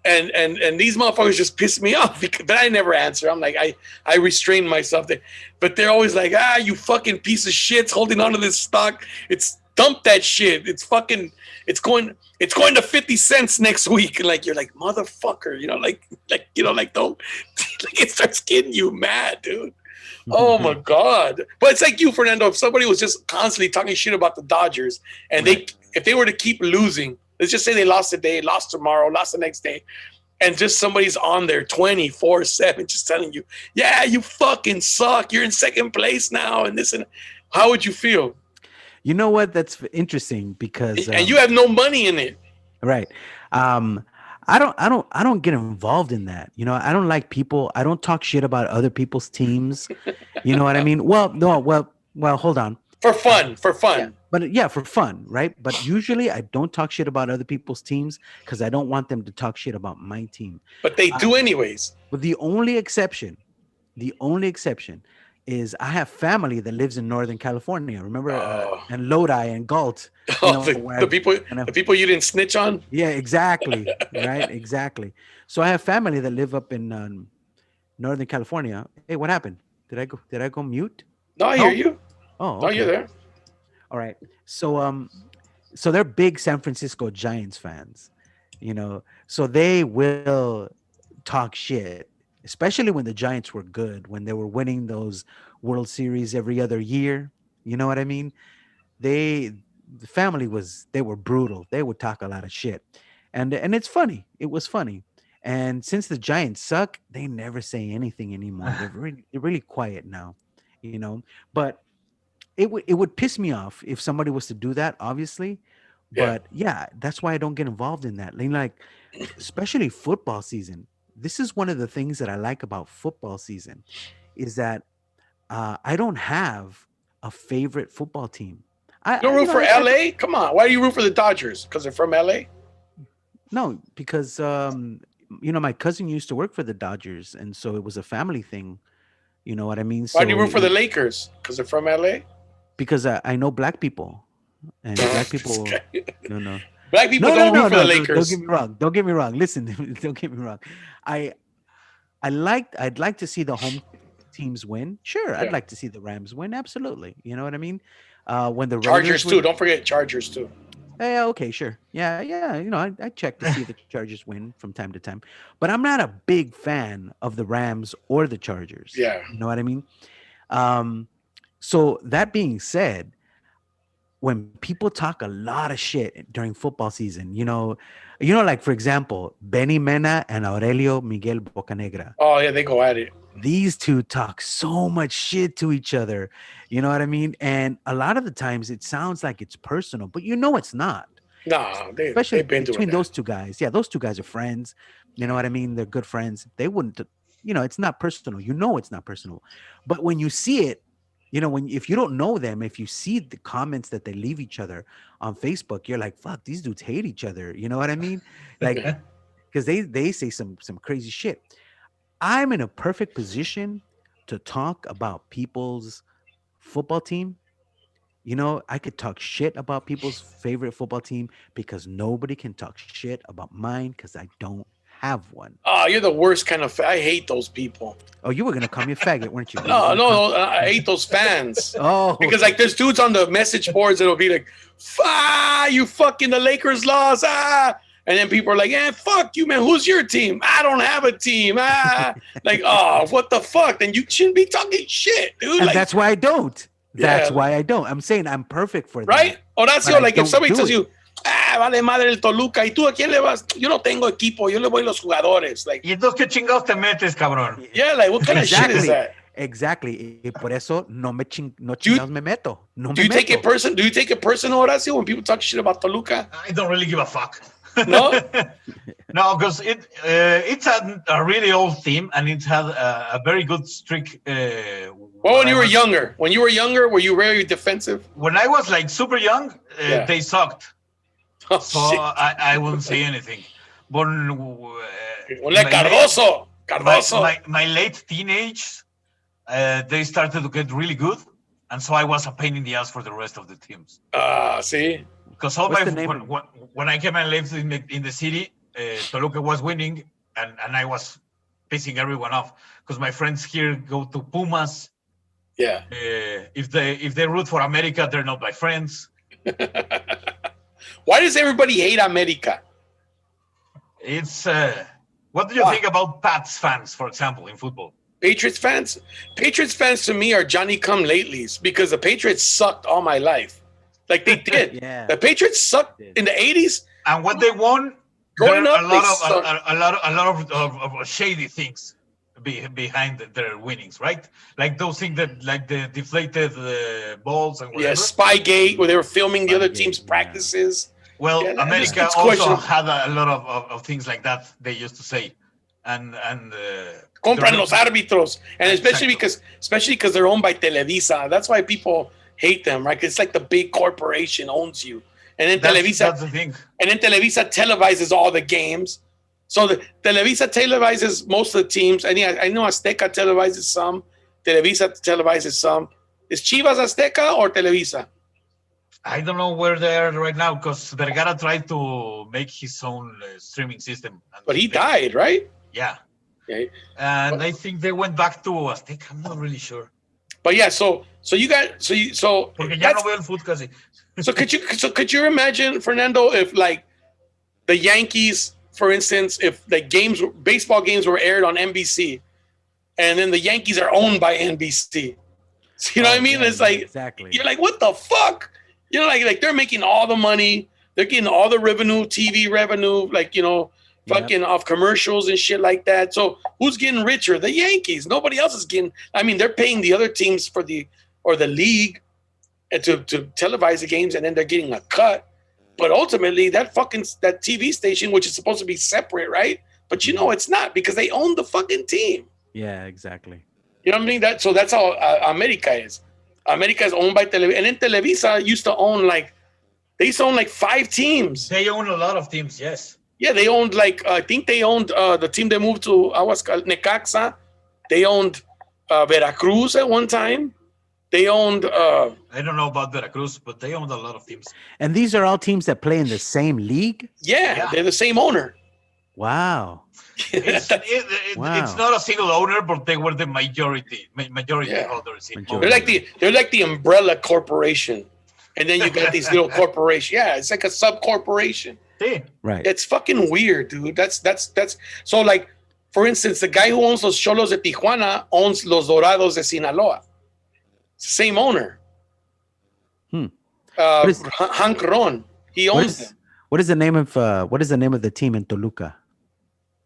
And these motherfuckers just piss me off but I never answer. I'm like, I restrain myself there. But they're always like, you fucking piece of shit's holding on to this stock. It's dump that shit. It's going to 50 cents next week. And you're like, motherfucker, don't it starts getting you mad, dude. Oh my God. But it's like you, Fernando, if somebody was just constantly talking shit about the Dodgers and if they were to keep losing, let's just say they lost today, lost tomorrow, lost the next day, and just somebody's on there 24/7 just telling you, yeah, you fucking suck. You're in second place now and this and how would you feel? You know what? That's interesting because and you have no money in it. right. I don't get involved in that. You know, I don't like people. I don't talk shit about other people's teams. You know what I mean? Well, no, well, hold on. For fun, for fun. Yeah, but yeah, for fun, right? But usually I don't talk shit about other people's teams because I don't want them to talk shit about my team. But they do anyways. But the only exception is I have family that lives in Northern California. Remember, and Lodi and Galt. You know, the people you didn't snitch on. Yeah, exactly. Right, exactly. So I have family that live up in Northern California. Hey, what happened? Did I go mute? No, I hear you. Oh, no, okay. you're there. All right. So they're big San Francisco Giants fans, you know. So they will talk shit, especially when the Giants were good, when they were winning those World Series every other year. You know what I mean? The family they were brutal. They would talk a lot of shit. And it's funny. It was funny. And since the Giants suck, they never say anything anymore. They're really quiet now, you know. But it would piss me off if somebody was to do that, obviously. But yeah, that's why I don't get involved in that. Like, especially football season. This is one of the things that I like about football season is that I don't have a favorite football team. You don't root for LA? Come on. Why do you root for the Dodgers? Because they're from LA? No, because my cousin used to work for the Dodgers, and so it was a family thing. You know what I mean? Why do you root for the Lakers? Because they're from LA? Because I know black people, and black people, no. Black people don't root for the Lakers. Don't get me wrong. Listen, don't get me wrong. I'd like to see the home teams win. Sure, I'd like to see the Rams win. Absolutely. You know what I mean? When the Chargers too. Don't forget Chargers too. Yeah, okay, sure. Yeah. You know, I check to see if the Chargers win from time to time, but I'm not a big fan of the Rams or the Chargers. Yeah. You know what I mean? So that being said, when people talk a lot of shit during football season, you know, like for example, Benny Mena and Aurelio Miguel Bocanegra. Oh yeah, they go at it. These two talk so much shit to each other. You know what I mean? And a lot of the times it sounds like it's personal, but you know it's not. No, especially they've been between doing those two guys. Yeah, those two guys are friends. You know what I mean? They're good friends. They wouldn't, it's not personal. You know it's not personal. But when you see it, if you don't know them, if you see the comments that they leave each other on Facebook, you're like, fuck, these dudes hate each other. You know what I mean? Like, because they say some crazy shit. I'm in a perfect position to talk about people's football team. You know, I could talk shit about people's favorite football team because nobody can talk shit about mine because I don't have one. Oh, you're the worst kind of I hate those people. Oh, you were going to call me a faggot, weren't you? No, I hate those fans. Oh. Because like there's dudes on the message boards that'll be like, you fucking the Lakers lost. And then people are like, fuck you, man. Who's your team? I don't have a team. Like, oh, what the fuck? Then you shouldn't be talking shit, dude. And like, that's why I don't. That's why I don't. I'm saying I'm perfect for that. Right? Horacio, like if somebody tells you, vale madre el Toluca, ¿y tú a quién le vas? Yo no tengo equipo, yo le voy a los jugadores. Like, ¿y entonces qué chingados te metes, cabrón? Yeah, like, what kind of shit is that? Exactly. Y por eso no chingados me meto. Do you take it personal, Horacio, when people talk shit about Toluca? I don't really give a fuck. No? No, because it's a really old team, and it had a very good streak. Well, when you were younger, were you very defensive? When I was like super young, they sucked. Oh, so I wouldn't say anything. But Cardoso. My late teenage, they started to get really good, and so I was a pain in the ass for the rest of the teams. See? Because when I came and lived in the city, Toluca was winning, and I was pissing everyone off because my friends here go to Pumas. Yeah. If they root for America, they're not my friends. Why does everybody hate America? It's what do you think about Pats fans, for example, in football? Patriots fans? Patriots fans to me are Johnny-come-latelys because the Patriots sucked all my life. Like they did. Yeah. The Patriots sucked in the 80s. And when they won, growing up, a lot of shady things. behind their winnings, right? Like those things that, like the deflated balls and whatever. Yeah, Spygate, where they were filming the other Spygate, team's yeah. practices. Well, Yeah, America it's also questionable. had a lot of things like that. They used to say, and Compran los árbitros, and especially Exacto. because they're owned by Televisa. That's why people hate them, right? 'Cause it's like the big corporation owns you, and then that's the thing. Televisa televises all the games. So the Televisa televises most of the teams. I know Azteca televises some. Televisa televises some. Is Chivas Azteca or Televisa? I don't know where they are right now because Vergara tried to make his own streaming system. But he died, right? Yeah. Okay. And I think they went back to Azteca. I'm not really sure. But yeah, so you got Porque ya no veo el fútbol casi. so could you imagine, Fernando, if like the Yankees, for instance, if the baseball games were aired on NBC, and then the Yankees are owned by NBC. So you know what I mean? Yeah, It's like exactly. you're like, what the fuck? You know, like they're making all the money, they're getting all the revenue, TV revenue, like fucking off commercials and shit like that. So who's getting richer? The Yankees. Nobody else is getting. I mean, they're paying the other teams for the league and to televise the games, and then they're getting a cut. But ultimately, that TV station, which is supposed to be separate, right? But it's not, because they own the fucking team. Yeah, exactly. You know what I mean? That's how America is. America is owned by Televisa, and then Televisa used to own like 5 teams. They own a lot of teams, yes. Yeah, they owned I think they owned the team that moved to Necaxa. They owned Veracruz at one time. They owned. I don't know about Veracruz, but they owned a lot of teams. And these are all teams that play in the same league? Yeah. They're the same owner. Wow. It's not a single owner, but they were the majority holders. They're like the umbrella corporation, and then you got these little corporations. Yeah, it's like a sub corporation. Right. It's fucking weird, dude. That's so, like, for instance, the guy who owns los Cholos de Tijuana owns los Dorados de Sinaloa. It's the same owner. Hank Ron. He owns them. What is the name of the team in Toluca?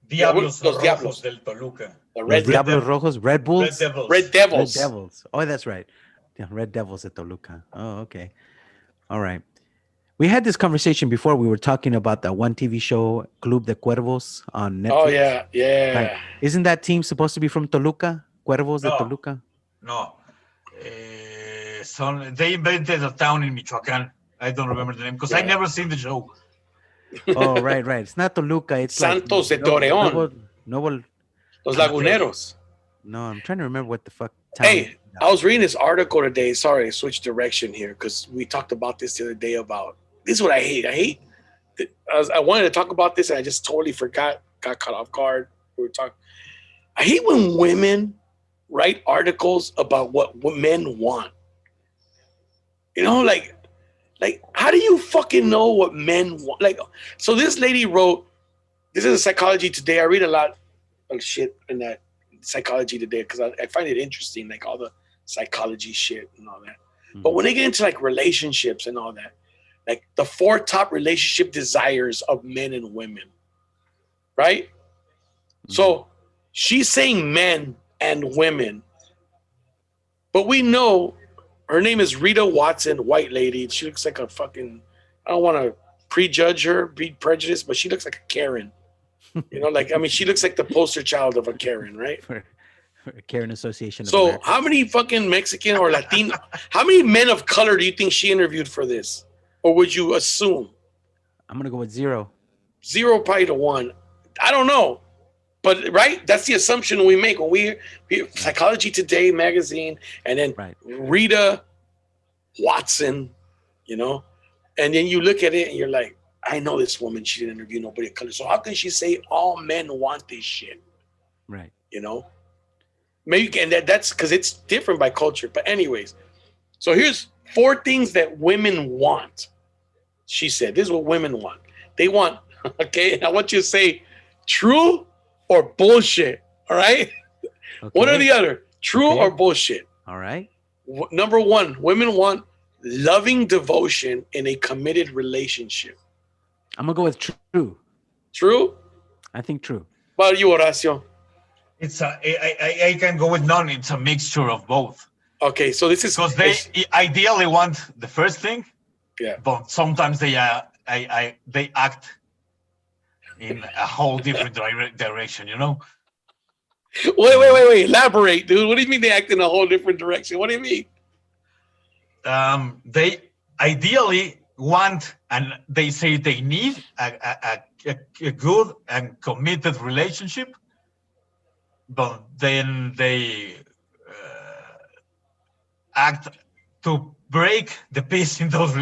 Diablos Los Rojos Diablos. del Toluca. The Red Diablos Rojos? Red Bulls? Red Devils. Red Devils. Oh, that's right. Yeah, Red Devils at Toluca. Oh, okay. All right. We had this conversation before. We were talking about that one TV show, Club de Cuervos, on Netflix. Oh, yeah. Right. Isn't that team supposed to be from Toluca? Cuervos de Toluca? No. They invented a town in Michoacán. I don't remember the name because I never seen the show. Oh, right. It's not Toluca. It's Santos de Torreón. Los Laguneros. No, I'm trying to remember what the fuck. Hey, I was reading this article today. Sorry, I switched direction here because we talked about this the other day about. This is what I hate. I wanted to talk about this and I just totally forgot. Got caught off guard. We were talking. I hate when women write articles about what men want. Like, how do you fucking know what men want? Like, so this lady wrote, this is a Psychology Today. I read a lot of shit in that Psychology Today because I find it interesting, like all the psychology shit and all that. Mm-hmm. But when they get into like relationships and all that, like the 4 top relationship desires of men and women, right? Mm-hmm. So she's saying men and women, but we know her name is Rita Watson, white lady. She looks like a fucking, I don't want to prejudge her, be prejudiced, but she looks like a Karen. She looks like the poster child of a Karen, right? For Karen Association of So America. how many fucking Mexican or Latino, how many men of color do you think she interviewed for this? Or would you assume? I'm going to go with 0. 0 probably to 1. I don't know. But, right, that's the assumption we make when we Psychology Today magazine, and then Rita Watson, and then you look at it and you're like, I know this woman, she didn't interview nobody of color. So how can she say all men want this shit? Right. Maybe, and that's because it's different by culture. But anyways, so here's 4 things that women want. She said, this is what women want. They want, okay, I want you to say true or bullshit, all right? Okay. One or the other, true or bullshit. All right. Number 1, women want loving devotion in a committed relationship. I'm going to go with true. True? I think true. What about you, Horacio? It's I can go with none. It's a mixture of both. Okay, so this is Because they ideally want the first thing, yeah. but sometimes they act in a whole different direction. You know. Wait. Elaborate, dude. What do you mean they act in a whole different direction? What do you mean? They ideally want, and they say they need a good and committed relationship, but then they act to break the peace in those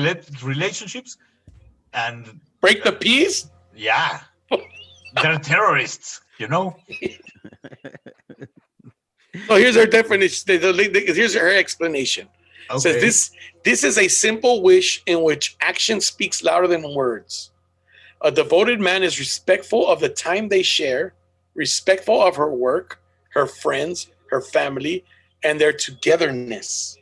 relationships, and Break the peace? yeah, they're terrorists, you know. So here's her definition. Here's her explanation. Okay. Says this is a simple wish in which action speaks louder than words. A devoted man is respectful of the time they share, respectful of her work, her friends, her family, and their togetherness.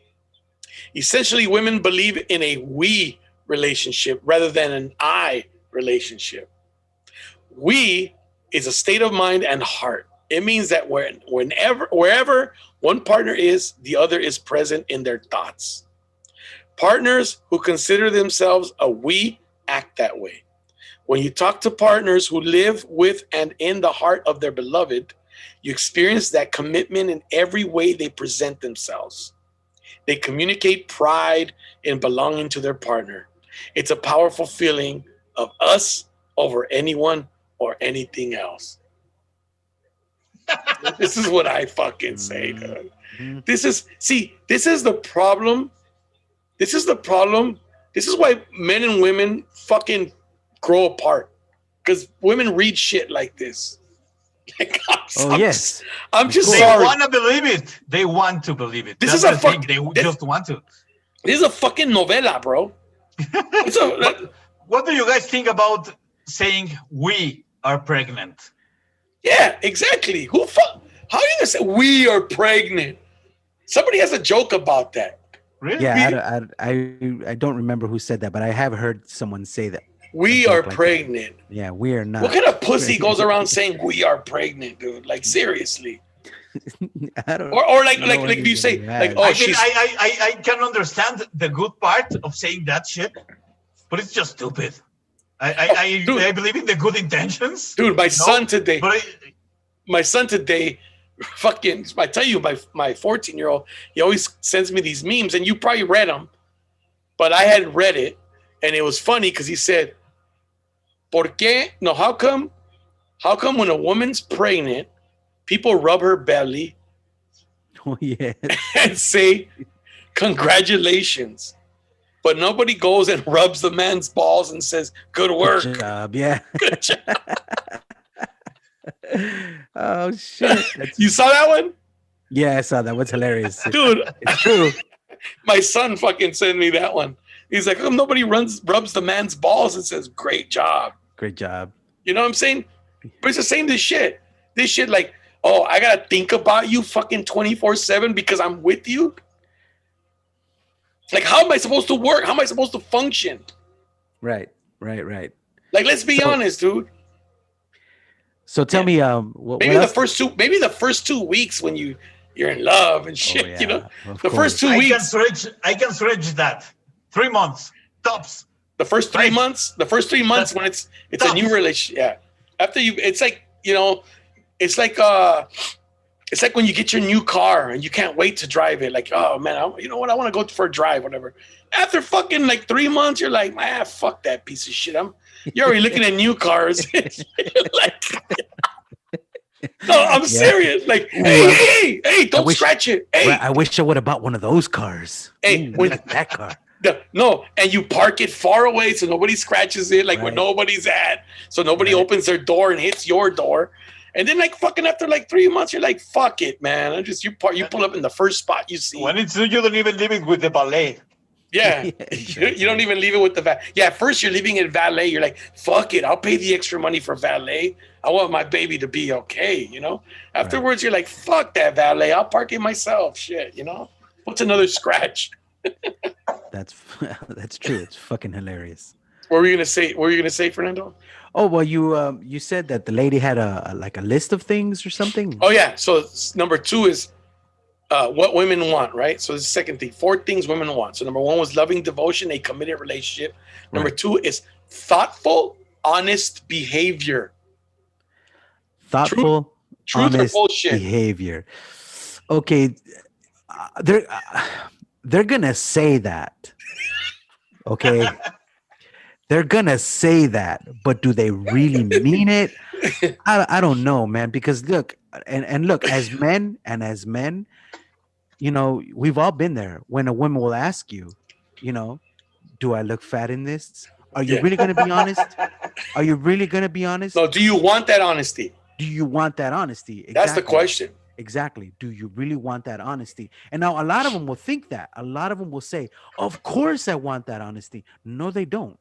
Essentially, women believe in a we relationship rather than an I relationship. We is a state of mind and heart. It means that wherever one partner is, the other is present in their thoughts. Partners who consider themselves a we act that way. When you talk to partners who live with and in the heart of their beloved, you experience that commitment in every way they present themselves. They communicate pride in belonging to their partner. It's a powerful feeling of us over anyone or anything else. This is what I fucking say, dude. This is the problem. This is the problem. This is why men and women fucking grow apart. Because women read shit like this. Like, yes. I'm just They sorry. want to believe it. They want to believe it. This That's is a the thing. They just want to. This is a fucking novela, bro. What do you guys think about saying we are pregnant? Yeah, exactly. How are you gonna say we are pregnant? Somebody has a joke about that. Really? Yeah, I don't remember who said that, but I have heard someone say that. We are pregnant. Yeah, we are not. What kind of pussy goes around saying we are pregnant, dude? Like seriously. I don't or like if you say like, oh, I can understand the good part of saying that shit, but it's just stupid. I believe in the good intentions. Dude, my son today, fucking, I tell you, my 14-year-old, he always sends me these memes, and you probably read them, but I hadn't read it, and it was funny because he said, "Por qué? No, how come when a woman's pregnant, people rub her belly, and say congratulations, but nobody goes and rubs the man's balls and says good work, good job, yeah, good job." Oh shit! You saw that one? Yeah, I saw that. What's hilarious, dude? It's true. My son fucking sent me that one. He's like, nobody rubs the man's balls and says great job. Great job. You know what I'm saying? But it's the same this shit. This shit like, oh, I gotta think about you fucking 24/7 because I'm with you. Like, how am I supposed to work? How am I supposed to function? Right. Like, let's be honest, dude. So tell me, maybe the first 2 weeks when you're in love and shit, you know, the first 2 weeks. I can stretch that 3 months tops. The first 3 months. The first 3 months when it's tops. A new relationship. Yeah. After it's like, you know, it's like when you get your new car and you can't wait to drive it. Like, oh man, you know what? I want to go for a drive, whatever. After fucking like 3 months, you're like, man, fuck that piece of shit. You're already looking at new cars. Like, no, I'm serious. Like, hey, don't scratch it. Hey, I wish I would have bought one of those cars. Hey, that car. No, and you park it far away so nobody scratches it, like where nobody's at, so nobody opens their door and hits your door. And then, like, fucking after like 3 months, you're like, fuck it, man. You pull up in the first spot you see. When it's you don't even leave it with the valet. Yeah, you don't even leave it with the valet. Yeah, first you're leaving it valet. You're like, fuck it, I'll pay the extra money for valet. I want my baby to be okay, you know? Afterwards, you're like, fuck that valet. I'll park it myself. Shit, you know? What's another scratch? That's true. It's fucking hilarious. What were you gonna say? What were you gonna say, Fernando? Oh well, you said that the lady had a list of things or something. Oh yeah. So number 2 is what women want, right? So the second thing, 4 things women want. So number 1 was loving devotion, a committed relationship. Number Right. 2 is thoughtful, honest behavior. Thoughtful, Truth or honest bullshit? behavior. Okay, they're they're gonna say that. Okay, they're gonna say that, but do they really mean it? I don't know, man. Because look, and look, as men, you know, we've all been there when a woman will ask you, you know, do I look fat in this? Are you Yeah. really gonna be honest? Are you really gonna be honest? No, do you want that honesty? Do you want that honesty? Exactly. That's the question. Exactly. Do you really want that honesty? And now a lot of them will think that. A lot of them will say, of course I want that honesty. No, they don't.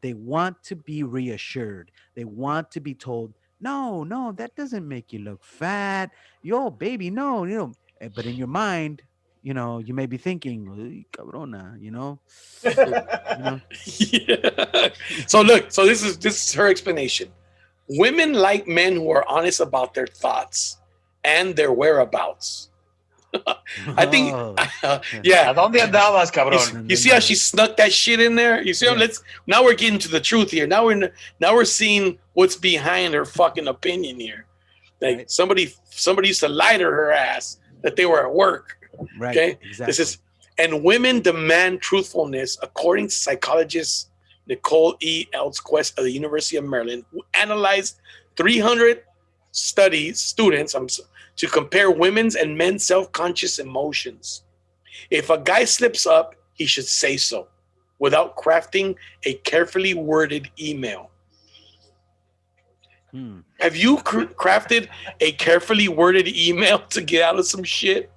They want to be reassured. They want to be told, no, no, that doesn't make you look fat. Yo, baby, no, you know. But in your mind, you know, you may be thinking, "Ay, cabrona, you know, you know. Yeah. So look, so this is her explanation. Women like men who are honest about their thoughts and their whereabouts. I think, Oh, ¿A yeah. dónde andabas, cabrón? You see how she snuck that shit in there? You see how now we're getting to the truth here. Now we're seeing what's behind her fucking opinion here. Like Right. somebody used to lie to her ass that they were at work. right. Okay. Exactly. This is, and women demand truthfulness, according to psychologist Nicole E. Elsquest of the University of Maryland, who analyzed 300 students to compare women's and men's self-conscious emotions. If a guy slips up, he should say so without crafting a carefully worded email. Have you crafted a carefully worded email to get out of some shit?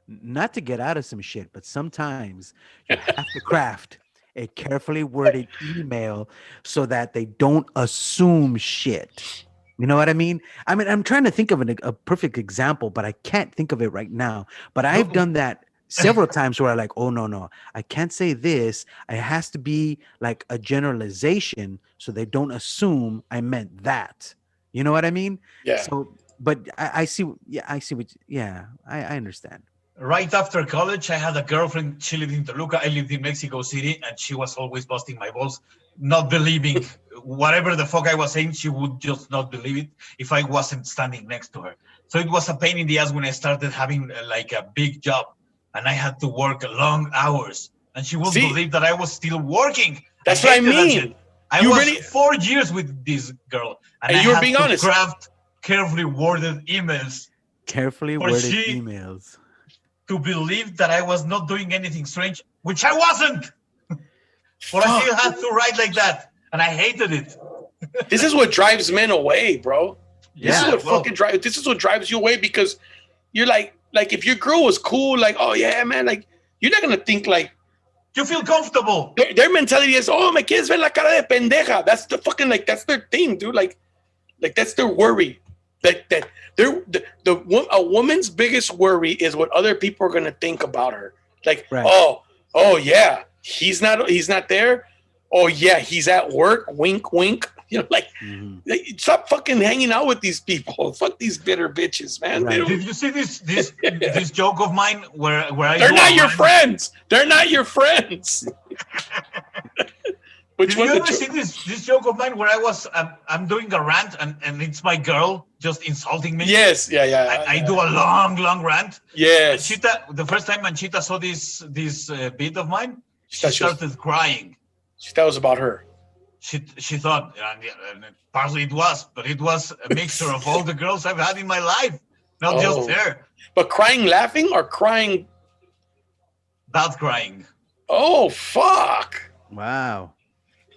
Not to get out of some shit, but sometimes you have to craft a carefully worded email so that they don't assume shit. You know what I mean? I mean, I'm trying to think of a perfect example, but I can't think of it right now. But I've done that several times where I'm like, oh, no, I can't say this. It has to be like a generalization so they don't assume I meant that. You know what I mean? Yeah. So, but I see. Yeah, I see what. Yeah, I understand. Right after college, I had a girlfriend. She lived in Toluca. I lived in Mexico City, and she was always busting my balls, not believing whatever the fuck I was saying. She would just not believe it if I wasn't standing next to her. So it was a pain in the ass when I started having like a big job, and I had to work long hours. And she wouldn't believe that I was still working. That's what I mean. I was 4 years with this girl, and I you were had being to honest. craft carefully worded emails. Carefully worded emails. To believe that I was not doing anything strange, which I wasn't. But I still had to write like that, and I hated it. This is what drives men away, bro. This Yeah, is what this is what drives you away, because you're like if your girl was cool, like, oh yeah, man, like you're not gonna think like you feel comfortable. Their mentality is, oh, me quieres ver la cara de pendeja. That's the fucking that's their thing, dude. Like that's their worry. That a woman's biggest worry is what other people are gonna think about her. Like, oh yeah, he's not there. Oh yeah, he's at work. Wink, wink. You know, like stop fucking hanging out with these people. Fuck these bitter bitches, man. Right. Did you see this joke of mine where I? They're not your friends. They're not your friends. Did you ever see this joke of mine where I'm doing a rant and it's my girl just insulting me? Yes, yeah. I do a long rant. Yes. Chita, the first time Manchita saw this bit of mine, she started crying. She thought it was about her. She thought, and partly it was, but it was a mixture of all the girls I've had in my life, not just her. But crying, laughing, or crying? Bad crying. Oh fuck! Wow.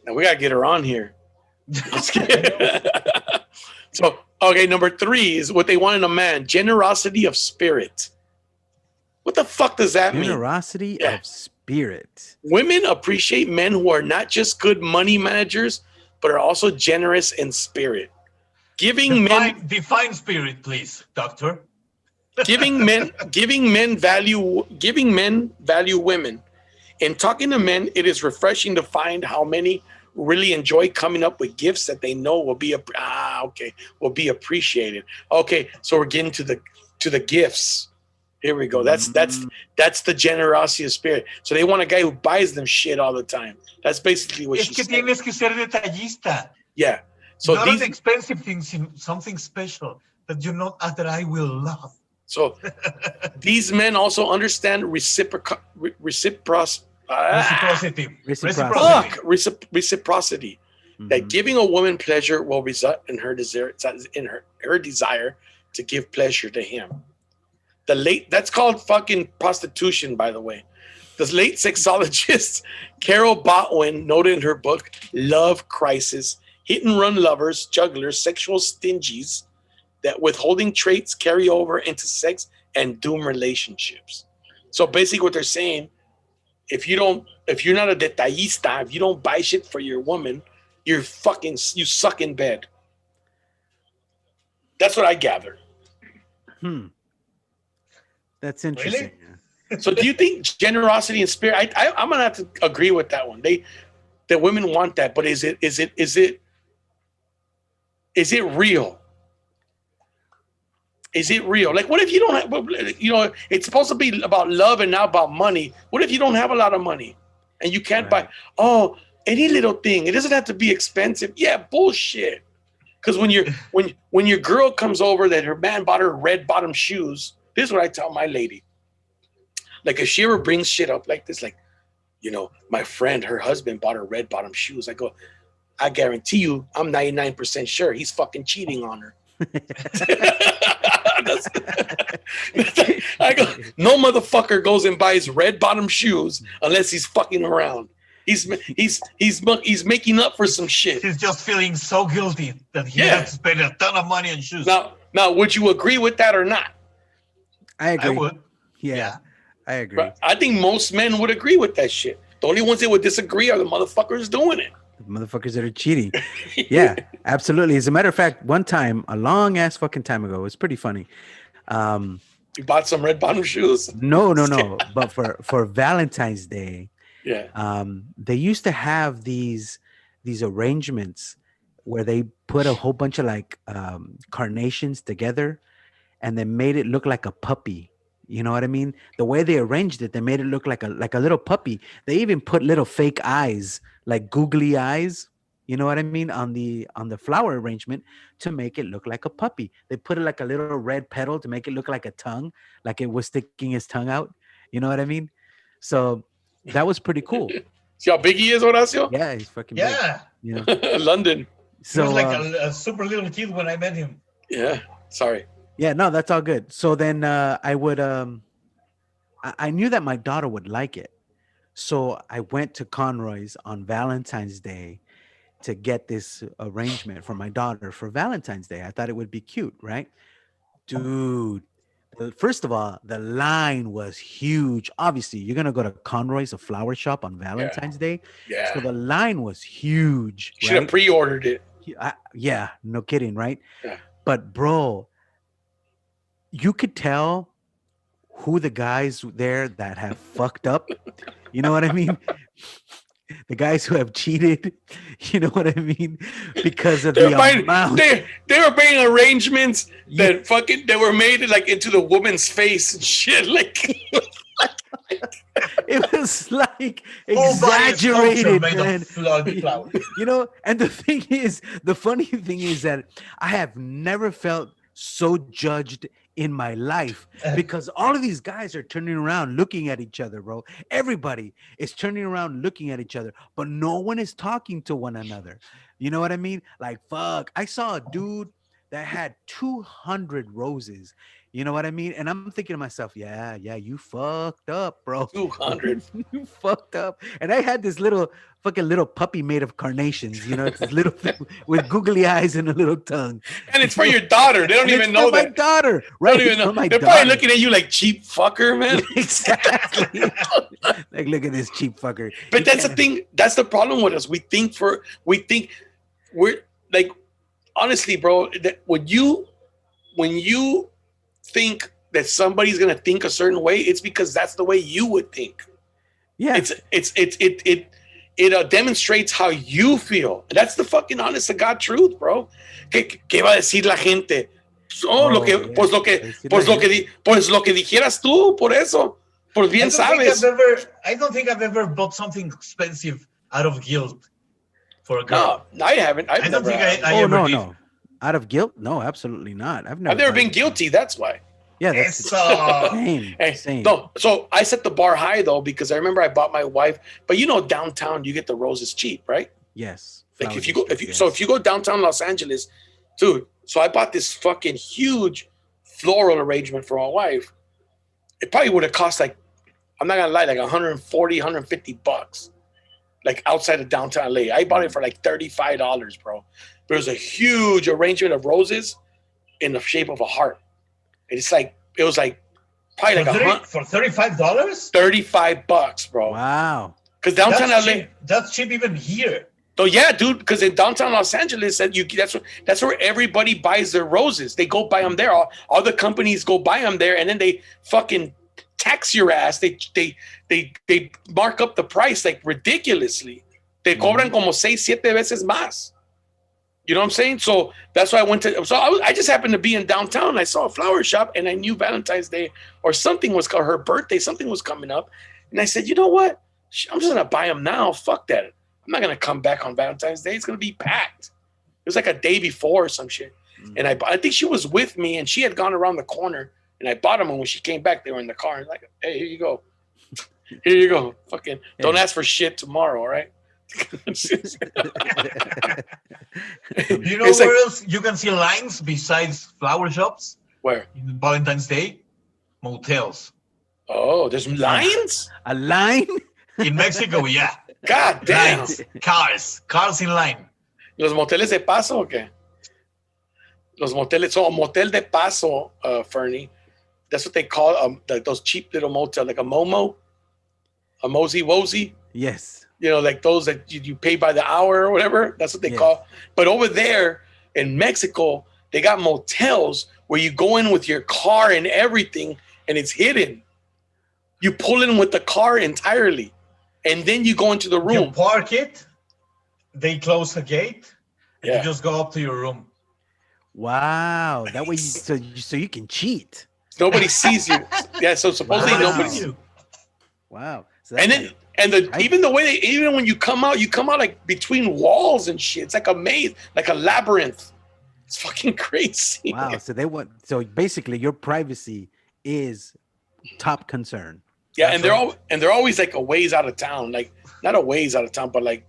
Now we gotta get her on here. So, okay, number 3 is what they want in a man: generosity of spirit. What the fuck does that mean? Generosity of spirit. Women appreciate men who are not just good money managers, but are also generous in spirit. Define spirit, please, doctor. giving men value women In talking to men, it is refreshing to find how many really enjoy coming up with gifts that they know will be will be appreciated. Okay, so we're getting to the gifts. Here we go. That's the generosity of spirit. So they want a guy who buys them shit all the time. That's basically what Es que tienes que ser detallista. Yeah. So not these an expensive things, something special that you know that I will love. So these men also understand reciprocity. Reciprocity. Mm-hmm. That giving a woman pleasure will result in her desire to give pleasure to him. That's called fucking prostitution, by the way. The late sexologist Carol Botwin noted in her book Love Crisis, hit and run lovers, jugglers, sexual stingies, that withholding traits carry over into sex and doom relationships. So basically what they're saying, if you're not a detallista, if you don't buy shit for your woman, you suck in bed. That's what I gather. That's interesting. Really? So do you think generosity and spirit, I'm gonna have to agree with that one. The women want that, but is it real? Is it real? Like, what if you don't have, it's supposed to be about love and not about money. What if you don't have a lot of money and you can't buy, any little thing? It doesn't have to be expensive. Yeah, bullshit. Because when your girl comes over that her man bought her red bottom shoes, this is what I tell my lady. Like, if she ever brings shit up like this, like, my friend, her husband bought her red bottom shoes. I go, I guarantee you, I'm 99% sure he's fucking cheating on her. I go, no motherfucker goes and buys red bottom shoes unless he's fucking around. He's making up for some shit. He's just feeling so guilty that he had to spend a ton of money on shoes. Now, would you agree with that or not? I agree. I would. Yeah, I agree. But I think most men would agree with that shit. The only ones that would disagree are the motherfuckers doing it. The motherfuckers that are cheating. Yeah, absolutely. As a matter of fact, one time, a long ass fucking time ago, it was pretty funny. You bought some red bottom shoes? No. But for Valentine's Day, they used to have these arrangements where they put a whole bunch of carnations together and they made it look like a puppy. You know what I mean? The way they arranged it, they made it look like a little puppy. They even put little fake eyes, like googly eyes, you know what I mean, on the flower arrangement to make it look like a puppy. They put it like a little red petal to make it look like a tongue, like it was sticking his tongue out. You know what I mean? So that was pretty cool. See how big he is, Horacio? Yeah, he's fucking big. You know? London. So he was like a super little kid when I met him. Yeah, sorry. Yeah, no, that's all good. So then I would, I knew that my daughter would like it. So I went to Conroy's on Valentine's Day to get this arrangement for my daughter for Valentine's Day. I thought it would be cute, right? Dude, first of all, the line was huge. Obviously, you're going to go to Conroy's, a flower shop on Valentine's Day. Yeah. So the line was huge. You should have pre-ordered it. Yeah, no kidding, right? Yeah. But bro, you could tell who the guys there that have fucked up. You know what I mean? The guys who have cheated. You know what I mean? Because of the amount. They were buying arrangements that were made into the woman's face and shit. It was like exaggerated, man. You know, and the funny thing is that I have never felt so judged in my life because all of these guys are turning around looking at each other, bro. Everybody is turning around looking at each other, but no one is talking to one another. You know what I mean? Like, fuck. I saw a dude that had 200 roses. You know what I mean? And I'm thinking to myself, yeah, you fucked up, bro. 200. You fucked up. And I had this little puppy made of carnations. You know, it's this little thing with googly eyes and a little tongue. And it's for your daughter. They don't even know that. My daughter, right? They don't even know. They're probably looking at you like cheap fucker, man. Exactly. Like, look at this cheap fucker. But that's the thing. That's the problem with us. We think we're like, honestly, bro, that when you think that somebody's gonna think a certain way, it's because that's the way you would think. Yeah. It demonstrates how you feel. That's the fucking honest to God truth, bro. ¿Qué va a decir la gente? Oh, Yeah. Decir la gente. pues lo que dijeras tú, por eso. Por bien sabes. I don't think I've ever bought something expensive out of guilt for a girl. No, I haven't. I don't think I Oh ever no, did. no. Out of guilt? No, absolutely not. I've I've never been guilty. That's why. Yeah, that's Eso. same. Hey, Same. no, so I set the bar high though because I remember I bought my wife. But you know, downtown you get the roses cheap, right? Yes. Like Flower if you go, district, if you go downtown Los Angeles, dude. So I bought this fucking huge floral arrangement for my wife. It probably would have cost like, I'm not gonna lie, like 140, 150 bucks. Like outside of downtown LA. I bought it for like $35, bro. But it was a huge arrangement of roses in the shape of a heart. And it's like, it was like probably like for $35? 35 bucks, bro. Wow. Because downtown That's LA. cheap. That's cheap even here. So yeah, dude, because in downtown Los Angeles, that's where everybody buys their roses. They go buy them there. All the companies go buy them there, and then they fucking tax your ass. They mark up the price like ridiculously. Te cobran como 6-7 veces más. You know what I'm saying? So that's why I went to. So I just happened to be in downtown. And I saw a flower shop, and I knew Valentine's Day or something was her birthday. Something was coming up, and I said, you know what? I'm just gonna buy them now. Fuck that. I'm not gonna come back on Valentine's Day. It's gonna be packed. It was like a day before or some shit, and I think she was with me, and she had gone around the corner, and I bought them. And when she came back, they were in the car. And like, hey, here you go, here you go. Fucking don't ask for shit tomorrow, all right? You know where else you can see lines besides flower shops? Where? In Valentine's Day? Motels. Oh, there's lines? A line? In Mexico, yeah. God damn. Lines. Cars in line. ¿Los moteles de paso o qué? Los moteles, so a motel de paso, Fernie, that's what they call those cheap little motels, like a Momo, a Mosey Wozy. Yes. You know, like those that you pay by the hour or whatever. That's what they call. But over there in Mexico, they got motels where you go in with your car and everything, and it's hidden. You pull in with the car entirely, and then you go into the room. You park it, they close the gate, and Yeah. you just go up to your room. Wow. That way, so you can cheat. Nobody sees you. Yeah. So supposedly Wow. nobody sees you. Wow. So And that's then I- even when you come out like between walls and shit. It's like a maze, like a labyrinth. It's fucking crazy. wow. So basically, your privacy is top concern. Yeah, That's and they're always like a ways out of town, like not a ways out of town, but like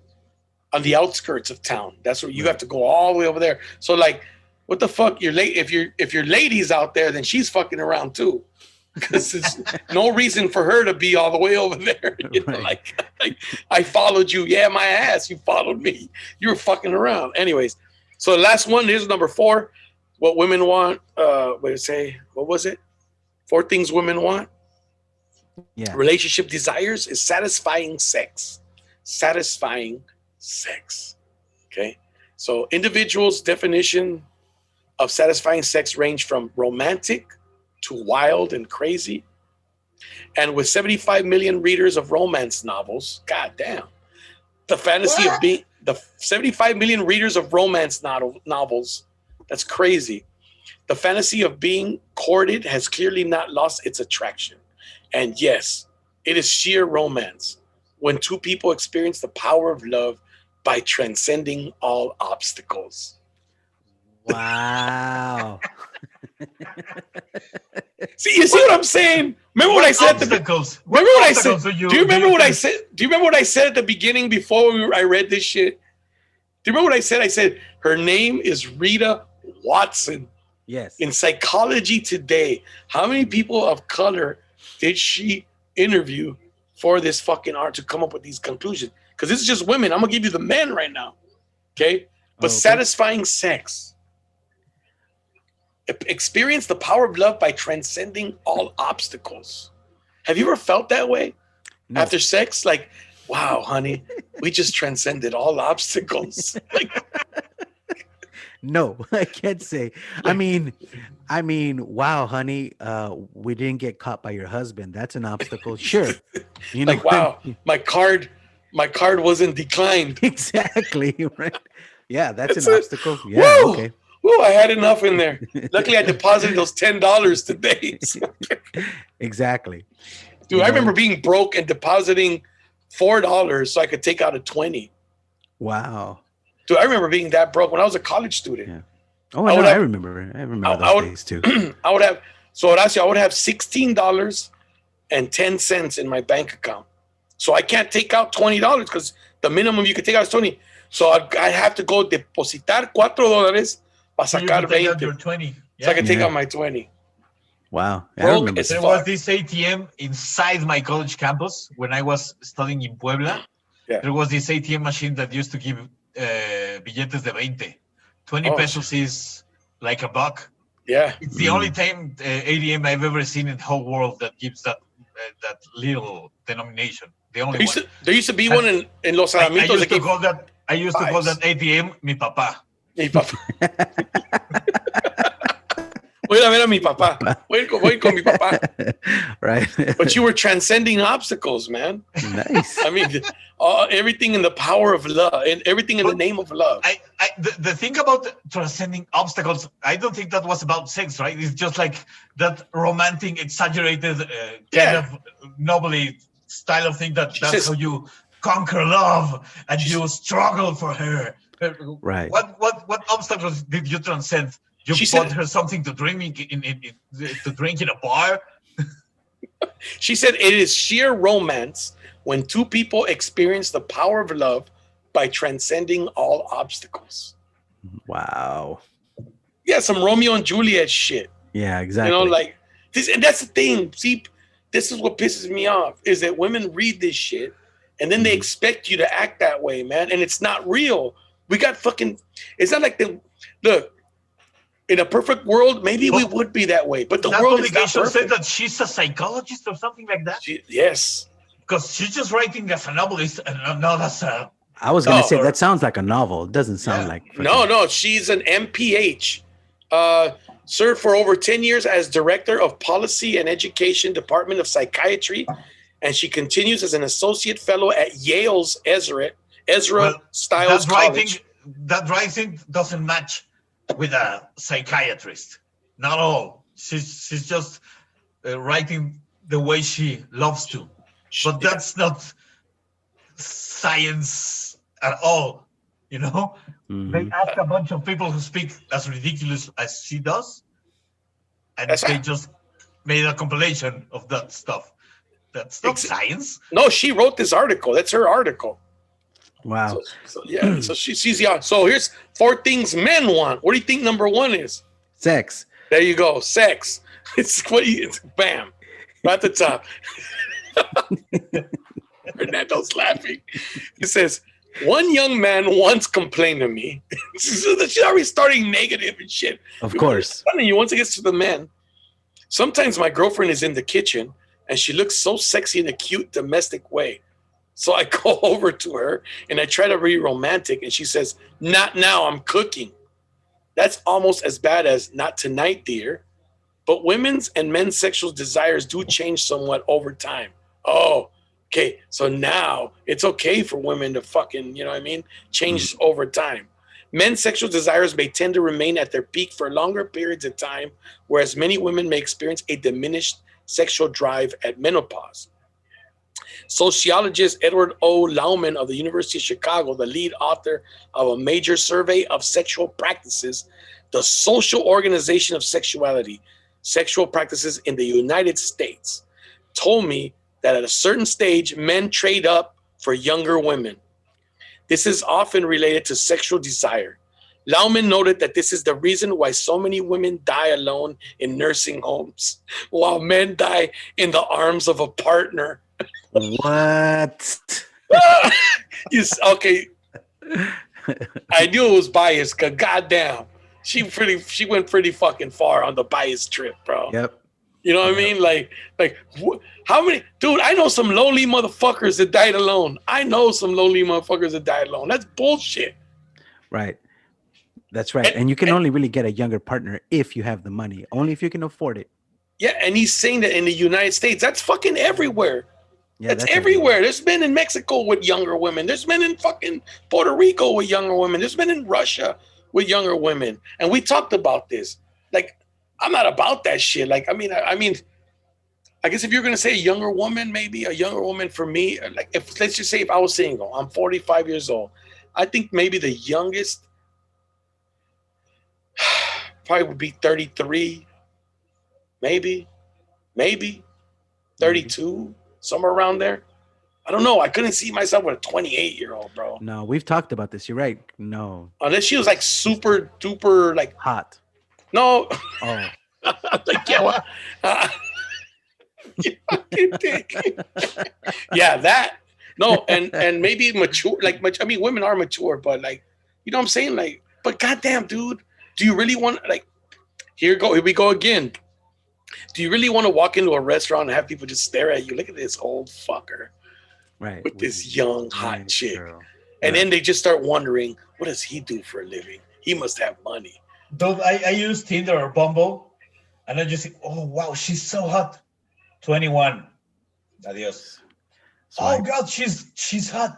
on the outskirts of town. That's where you have to go all the way over there. So like, what the fuck? You're late. If your lady's out there, then she's fucking around too, because there's no reason for her to be all the way over there. You know, Right. like I followed you. Yeah, my ass. You followed me. You were fucking around. Anyways, so the last one. Here's number 4. What women want. What was it? 4 things women want. Yeah. Relationship desires is satisfying sex. Satisfying sex. Okay. So individuals' definition of satisfying sex range from romantic to wild and crazy. And with 75 million readers of romance novels, goddamn, the fantasy of being the 75 million readers of romance novels, that's crazy. The fantasy of being courted has clearly not lost its attraction. And yes, it is sheer romance when 2 people experience the power of love by transcending all obstacles. Wow. See, you see what I'm saying? Remember what I said? Obstacles. Remember what I said? obstacles Do you remember what I face? said? Do you remember what I said at the beginning before I read this shit? Do you remember what I said? I said her name is Rita Watson. Yes. In Psychology Today, how many people of color did she interview for this fucking art to come up with these conclusions? Because this is just women. I'm gonna give you the men right now. Okay? But Okay. satisfying sex. Experience the power of love by transcending all obstacles. Have you ever felt that way? No. After sex? Like, wow, honey, we just transcended all obstacles. Like, No, I can't say. I mean, wow, honey, we didn't get caught by your husband. That's an obstacle. Sure. You know Like, what I wow, mean? my card wasn't declined. Exactly, right? Yeah, that's an That's it. obstacle. Yeah, Woo! okay. Woo! I had enough in there. Luckily, I deposited those $10 today. Exactly. Dude, You I know, remember being broke and depositing $4 so I could take out a 20. wow. Dude, I remember being that broke when I was a college student. Yeah. Oh, I no, would I have, remember. I remember I those would, days too. I would have. So Horacio, I would have $16.10 in my bank account. So I can't take out $20 because the minimum you can take out is 20. So I have to go depositar $4 para So you sacar could take out 20. your 20. So I can take Yeah. out my 20. Wow. I Broke remember as There that. was fuck. this ATM inside my college campus when I was studying in Puebla. Yeah. There was this ATM machine that used to give billetes de 20. 20 Oh, pesos is like a buck. Yeah. It's the only time ATM I've ever seen in the whole world that gives that little denomination. The only one. There used to be one in Los I Alamitos. used to call that. I used to call fives. that ATM mi papá. Mi papá. Voy a ver a mi papá. Voy con mi papá. Right. But you were transcending obstacles, man. Nice. I mean, everything in the power of love and everything in the name of love. The thing about transcending obstacles, I don't think that was about sex, right? It's just like that romantic, exaggerated kind of nobly style of thing that's says- how you conquer love and you struggle for her. Right. What obstacles did you transcend? You She bought said- her something to drink to drink in a bar. She said it is sheer romance when two people experience the power of love by transcending all obstacles. Wow. Yeah, some Romeo and Juliet shit. Yeah, exactly. You know, like this, and that's the thing. See, this is what pisses me off is that women read this shit and then they expect you to act that way, man. And it's not real. We got fucking. It's not like look. In a perfect world, maybe we would be that way, but the that world is not publication said perfect. that she's a psychologist or something like that. Yes. Because she's just writing as a novelist and not as a. I was gonna No, say or- that sounds like a novel. It doesn't sound Yeah. like No, she's an MPH. Served for over 10 years as Director of Policy and Education, Department of Psychiatry, and she continues as an Associate Fellow at Yale's Ezra Well, Stiles College. That writing doesn't match with a psychiatrist. Not all. She's just writing the way she loves to. But that's not science at all. You know? They asked a bunch of people who speak as ridiculous as she does, and they just made a compilation of that stuff. That's not science. No, she wrote this article. That's her article. Wow. So yeah, so she's yeah. So here's 4 things men want. What do you think number 1 is? Sex. There you go. Sex. It's bam. Right at the top. Fernando's laughing. It says, one young man once complained to me. She's already starting negative and shit. Of course. Funny, once it gets to the men. Sometimes my girlfriend is in the kitchen and she looks so sexy in a cute domestic way. So I go over to her and I try to be romantic and she says, not now, I'm cooking. That's almost as bad as not tonight, dear. But women's and men's sexual desires do change somewhat over time. Oh, okay. So now it's okay for women to fucking, you know what I mean? Change over time. Men's sexual desires may tend to remain at their peak for longer periods of time, whereas many women may experience a diminished sexual drive at menopause. Sociologist Edward O. Lauman of the University of Chicago, the lead author of a major survey of sexual practices, the Social Organization of Sexuality, Sexual Practices in the United States, told me that at a certain stage, men trade up for younger women. This is often related to sexual desire. Lauman noted that this is the reason why so many women die alone in nursing homes, while men die in the arms of a partner. What? Okay. I knew it was biased, cause goddamn, she went pretty fucking far on the bias trip, bro. Yep. You know what I mean? Like, how many? Dude, I know some lonely motherfuckers that died alone. That's bullshit. Right. That's right. And you can only really get a younger partner if you have the money, only if you can afford it. Yeah, and he's saying that in the United States, that's fucking everywhere. Yeah, That's everywhere. There's men in Mexico with younger women. There's men in fucking Puerto Rico with younger women. There's men in Russia with younger women. And we talked about this. Like, I'm not about that shit. Like, I mean, I guess if you're gonna say a younger woman, maybe a younger woman for me, like if let's just say if I was single, I'm 45 years old. I think maybe the youngest probably would be 33, maybe 32, somewhere around there. I don't know. I couldn't see myself with a 28-year-old, bro. No, we've talked about this. You're right. No. Unless she was like super duper like hot. No. Oh. Like, yeah, well, you fucking dick. Yeah, that. No, and maybe mature. Like, I mean, women are mature, but like, you know what I'm saying? Like, but goddamn, dude, do you really want like? Here we go again. Do you really want to walk into a restaurant and have people just stare at you? Look at this old fucker, right? With this young hot chick, girl. And then they just start wondering, what does he do for a living? He must have money. Dude, I use Tinder or Bumble, and I just think, oh wow, she's so hot. 21. Adios. Oh God, she's hot.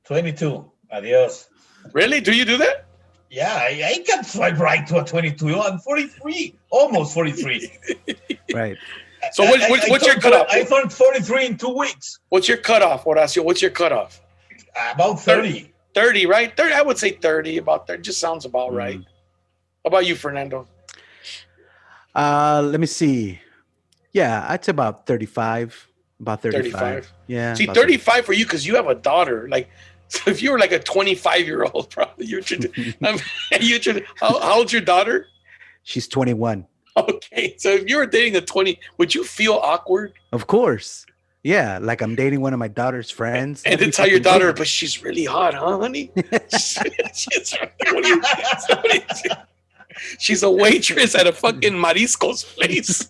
22. Adios. Really? Do you do that? Yeah, I can swipe right to a 22. I'm 43, almost 43. Right. So what's your cutoff? I turned 43 in 2 weeks. What's your cutoff, Horacio? What's your cutoff? About 30. 30, right? 30. I would say 30. About 30. Just sounds about right. How about you, Fernando? Let me see. Yeah, I'd say about 35. About 35. Yeah. See, 35 for you because you have a daughter. Like, so if you were like a 25-year-old, probably how old's your daughter? She's 21. Okay, so if you were dating a 20, would you feel awkward? Of course. Yeah, like I'm dating one of my daughter's friends. And to tell your daughter, but she's really hot, huh, honey? She's a waitress at a fucking mariscos place.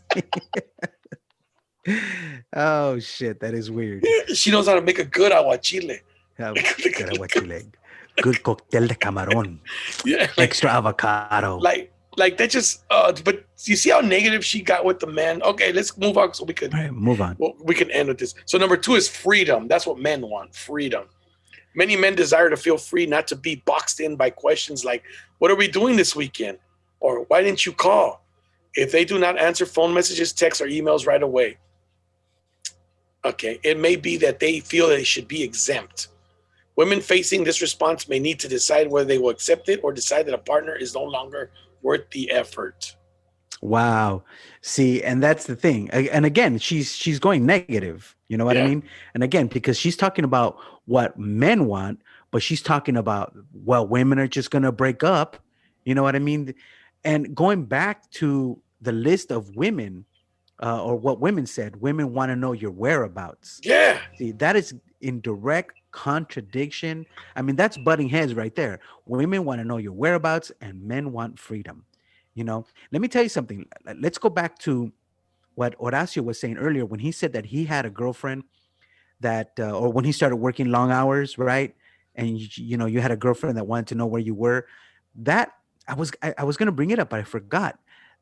Oh shit, that is weird. She knows how to make a good aguachile. Good aguachile. Good cocktail de camarón. Yeah, like, extra avocado. Like that just. But you see how negative she got with the man. Okay, let's move on so we could move on. Well, we can end with this. So number 2 is freedom. That's what men want. Freedom. Many men desire to feel free, not to be boxed in by questions like, "What are we doing this weekend?" or "Why didn't you call?" If they do not answer phone messages, texts, or emails right away. Okay, it may be that they feel they should be exempt. Women facing this response may need to decide whether they will accept it or decide that a partner is no longer worth the effort. Wow. See, and that's the thing. And again, she's going negative. You know what I mean? And again, because she's talking about what men want, but she's talking about, well, women are just going to break up. You know what I mean? And going back to the list of women, or what women said, women want to know your whereabouts. Yeah. See, that is in direct contradiction. I mean, that's butting heads right there. Women want to know your whereabouts and men want freedom. You know, let me tell you something. Let's go back to what Horacio was saying earlier when he said that he had a girlfriend that, or when he started working long hours, right? And, you know, you had a girlfriend that wanted to know where you were. That I was going to bring it up, but I forgot.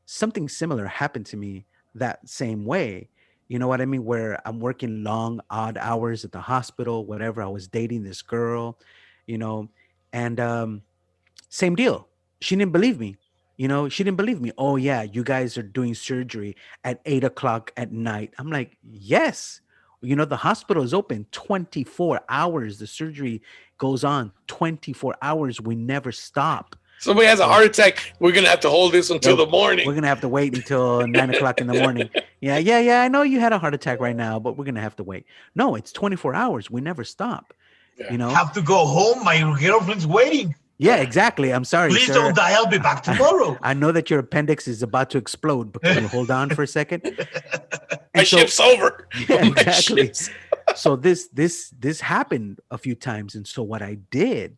Something similar happened to me that same way. You know what I mean? Where I'm working long, odd hours at the hospital, whatever. I was dating this girl, you know, and same deal. She didn't believe me. You know, she didn't believe me. Oh, yeah, you guys are doing surgery at 8:00 at night. I'm like, yes. You know, the hospital is open 24 hours. The surgery goes on 24 hours. We never stop. Somebody has a heart attack. We're going to have to hold this until the morning. We're going to have to wait until 9:00 in the morning. Yeah. I know you had a heart attack right now, but we're going to have to wait. No, it's 24 hours. We never stop. Yeah. You know, have to go home. My girlfriend's waiting. Yeah, exactly. I'm sorry. Please sir. don't die. I'll be back tomorrow. I know that your appendix is about to explode, but can you hold on for a second? My ship's over. Yeah, exactly. So this happened a few times, and so what I did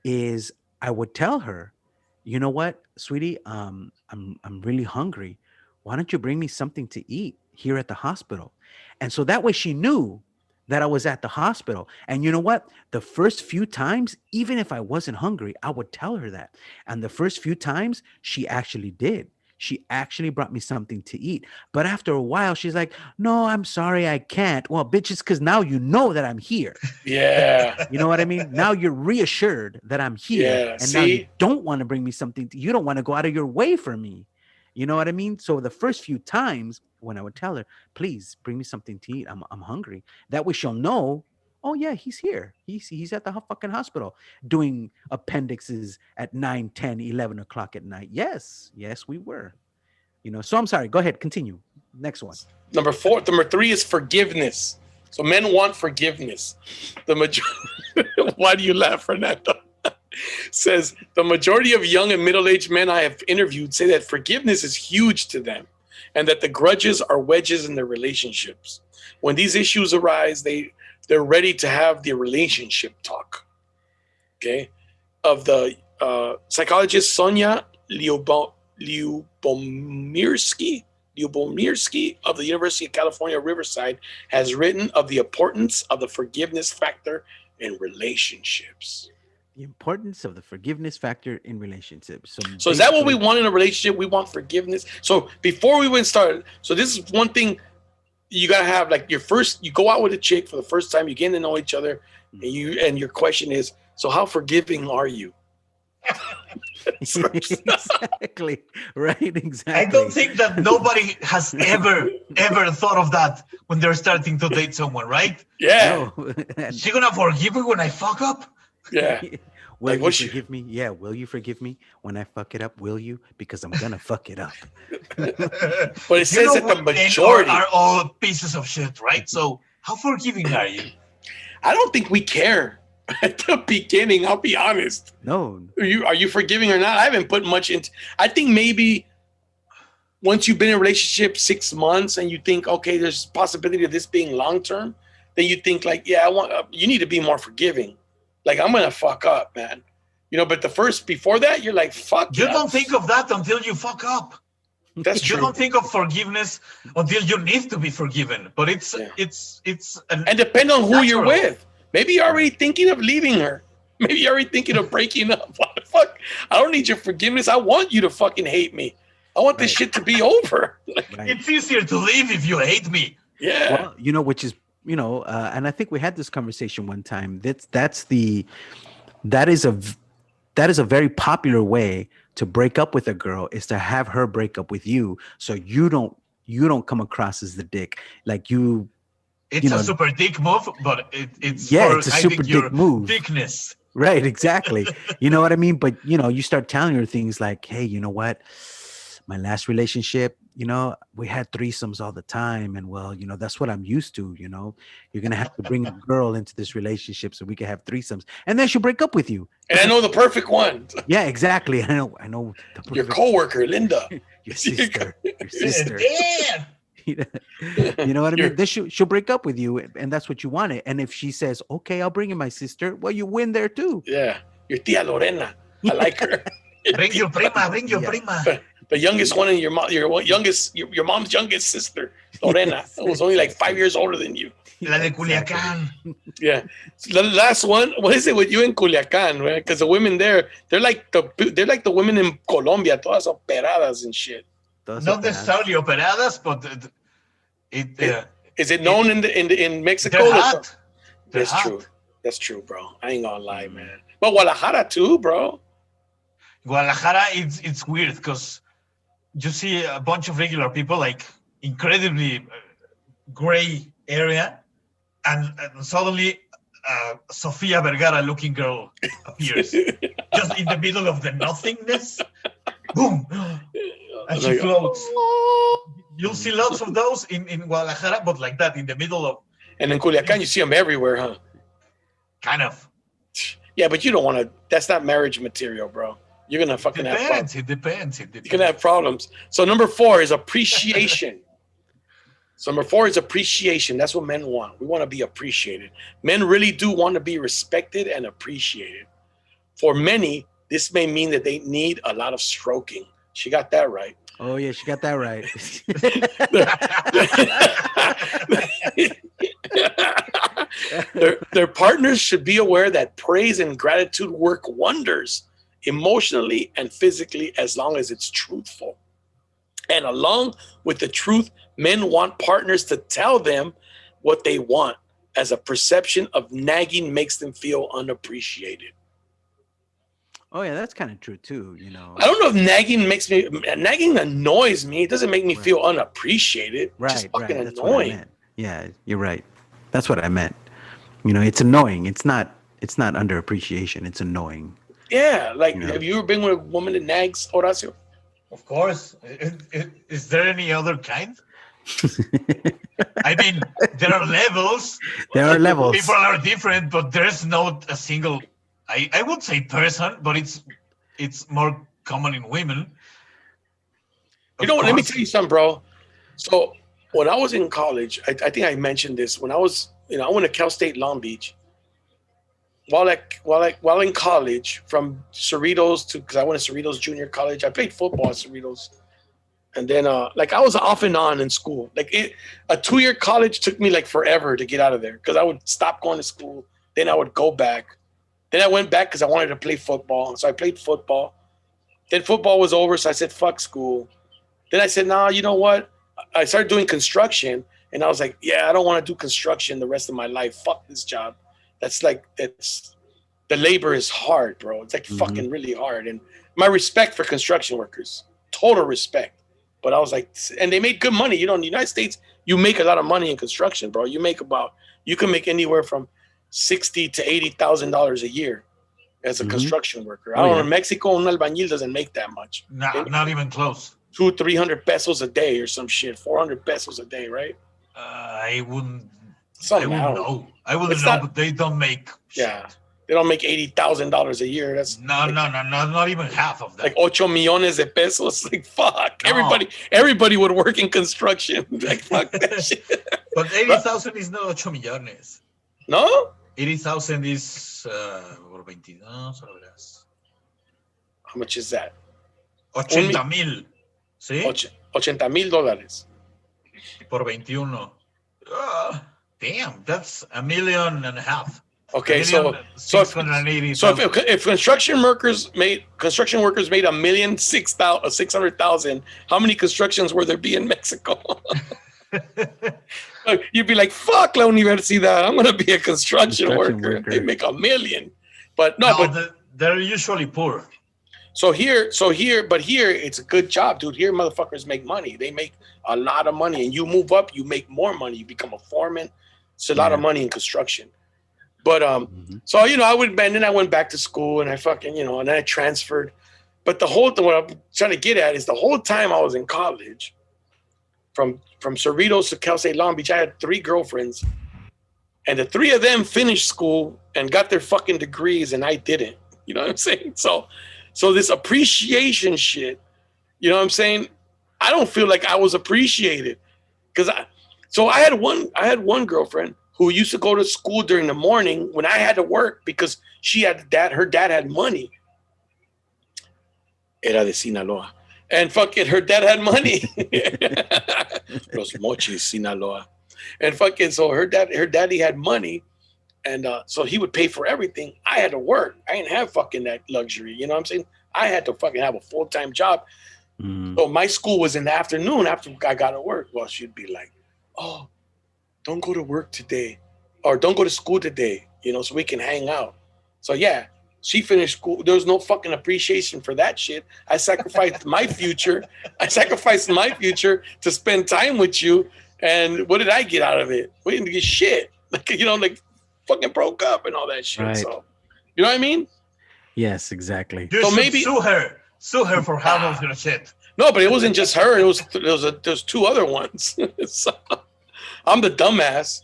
is I would tell her, you know what, sweetie, I'm really hungry. Why don't you bring me something to eat here at the hospital? And so that way she knew that I was at the hospital. And you know what? The first few times, even if I wasn't hungry, I would tell her that. And the first few times, she actually did. She actually brought me something to eat. But after a while, she's like, no, I'm sorry, I can't. Well, bitch, it's because now you know that I'm here. Yeah. You know what I mean? Now you're reassured that I'm here. Yeah. And now you See? don't want to bring me something. You don't want to go out of your way for me. You know what I mean? So the first few times when I would tell her, please bring me something to eat. I'm hungry. That way she'll know, oh yeah, he's here. He's at the fucking hospital doing appendixes at 9, 10, 11 o'clock at night. Yes, we were. You know, so I'm sorry. Go ahead, continue. Next one. Number 3 is forgiveness. So men want forgiveness. The majority. Why do you laugh, Fernando? Says the majority of young and middle-aged men I have interviewed say that forgiveness is huge to them, and that the grudges are wedges in their relationships. When these issues arise, they're ready to have the relationship talk. Okay, of the psychologist Sonia Lyubomirsky of the University of California, Riverside, has written of the importance of the forgiveness factor in relationships. The importance of the forgiveness factor in relationships. So is that what we want in a relationship? We want forgiveness. So before we went started, so this is one thing you gotta have, like you go out with a chick for the first time, you get to know each other, and your question is, so how forgiving are you? Exactly. Right. Exactly. I don't think that nobody has ever thought of that when they're starting to date someone, right? Yeah. No. She gonna forgive me when I fuck up? Yeah. Will Like, you forgive me? Yeah. Will you forgive me when I fuck it up? Will you? Because I'm gonna fuck it up. But it says that the majority are all pieces of shit, right? So how forgiving are you? I don't think we care at the beginning. I'll be honest. No. Are you forgiving or not? I haven't put much into. I think maybe once you've been in a relationship 6 months and you think, okay, there's possibility of this being long term, then you think like, yeah, you need to be more forgiving. Like, I'm gonna fuck up, man. You know, but before that, you're like, fuck. You don't think of that until you fuck up. That's true. You don't think of forgiveness until you need to be forgiven. But it's and depend on who you're with. Maybe you're already thinking of leaving her. Maybe you're already thinking of breaking up. What the fuck? I don't need your forgiveness. I want you to fucking hate me. I want this shit to be over. Right. It's easier to leave if you hate me. Yeah. Well, you know, which is, you know, and I think we had this conversation one time. That is a very popular way to break up with a girl, is to have her break up with you, so you don't come across as the dick. Like you. It's a super dick move, but it's it's a super dick move. Dickness. Right, exactly. You know what I mean? But you know, you start telling her things like, hey, you know what? My last relationship, you know, we had threesomes all the time. And well, you know, that's what I'm used to. You know, you're going to have to bring a girl into this relationship so we can have threesomes. And then she'll break up with you. And I know the perfect one. Yeah, exactly. I know. Your coworker, Linda. Your sister. Damn. You know what I mean? Then she'll break up with you, and that's what you wanted. And if she says, okay, I'll bring in my sister, well, you win there too. Yeah. Your tia Lorena. I like her. Bring your prima. The youngest one in your mom's youngest sister, Lorena, was only like 5 years older than you. La de Culiacán. Yeah. The last one, what is it with you in Culiacán, right? Because the women there, they're like the women in Colombia, todas operadas and shit. Not necessarily operadas, but is it known in Mexico? They're hot. That's true, bro. I ain't gonna lie, man. But Guadalajara too, bro. Guadalajara, it's weird because you see a bunch of regular people, like incredibly gray area, and suddenly Sofia Vergara looking girl appears just in the middle of the nothingness. Boom. And she floats. You'll see lots of those in Guadalajara, but like that, in the middle of... And in Culiacán, you see them everywhere, huh? Kind of. Yeah, but you don't want to... That's not marriage material, bro. You're going to fucking have problems. It depends. You're going to have problems. So number 4 is appreciation. That's what men want. We want to be appreciated. Men really do want to be respected and appreciated. For many, this may mean that they need a lot of stroking. She got that right. Oh, yeah, she got that right. Their partners should be aware that praise and gratitude work wonders emotionally and physically as long as it's truthful. And along with the truth, men want partners to tell them what they want, as a perception of nagging makes them feel unappreciated. Oh yeah, that's kind of true too. I don't know if nagging annoys me. It doesn't make me feel unappreciated. Right, It's just fucking right. That's what I annoying. meant. Yeah, you're right. That's what I meant. It's annoying. It's not underappreciation. It's annoying. Yeah, like have you ever been with a woman that nags, Horacio? Of course. Is there any other kind? I mean, there are levels. There are levels. People are different, but there's not a single. I would say person, but it's more common in women. You know what? Let me tell you something, bro. So when I was in college, I think I mentioned this. When I was, I went to Cal State Long Beach. While in college, from Cerritos because I went to Cerritos Junior College. I played football at Cerritos. And then, I was off and on in school. A 2-year college took me like forever to get out of there because I would stop going to school. Then I would go back. Then I went back because I wanted to play football. So I played football. Then football was over. So I said, fuck school. Then I said, nah, you know what? I started doing construction. And I was like, yeah, I don't want to do construction the rest of my life. Fuck this job. The labor is hard, bro. It's like fucking really hard. And my respect for construction workers, total respect. But I was like, and they made good money. In the United States, you make a lot of money in construction, bro. You can make anywhere from $60,000 to $80,000 a year as a construction worker. I don't know. In Mexico, un albañil doesn't make that much. Not even close. 200-300 pesos a day or some shit. 400 pesos a day, right? I wouldn't know. But they don't make shit. Yeah. They don't make $80,000 a year. That's not even half of that. Like 8 millones de pesos. Like fuck. No. Everybody would work in construction. Like fuck that shit. But 80,000 is not 8 millones. No? 80,000 is por 22. How much is that? 80,000. ¿Sí? $80,000. Por 21. Damn, that's $1.5 million. Okay, so if construction workers made $1,600,000, how many constructions were there be in Mexico? You'd be like, "Fuck la universidad! I'm gonna be a construction worker. They make $1 million." But they're usually poor. So here, it's a good job, dude. Here, motherfuckers make money. They make a lot of money, and you move up, you make more money. You become a foreman. It's a lot of money in construction. But so I went back to school and I fucking and then I transferred. But the whole thing, what I'm trying to get at is the whole time I was in college, from Cerritos to Cal State Long Beach, I had 3 girlfriends, and the 3 of them finished school and got their fucking degrees, and I didn't. You know what I'm saying? So this appreciation shit, you know what I'm saying? I don't feel like I was appreciated because I had one girlfriend who used to go to school during the morning when I had to work because her dad had money. Era de Sinaloa. And fucking her dad had money. Los Mochis, Sinaloa. And fucking so her daddy had money. And so he would pay for everything. I had to work. I didn't have fucking that luxury. You know what I'm saying? I had to fucking have a full-time job. So my school was in the afternoon after I got to work. Well, she'd be like, oh, don't go to work today, or don't go to school today, so we can hang out. So yeah, she finished school. There was no fucking appreciation for that shit. I sacrificed my future. To spend time with you. And what did I get out of it? We didn't get shit. Like fucking broke up and all that shit. Right. So, you know what I mean? Yes, exactly. You should maybe sue her for half of your shit. No, but it wasn't just her. There's 2 other ones. So, I'm the dumbass.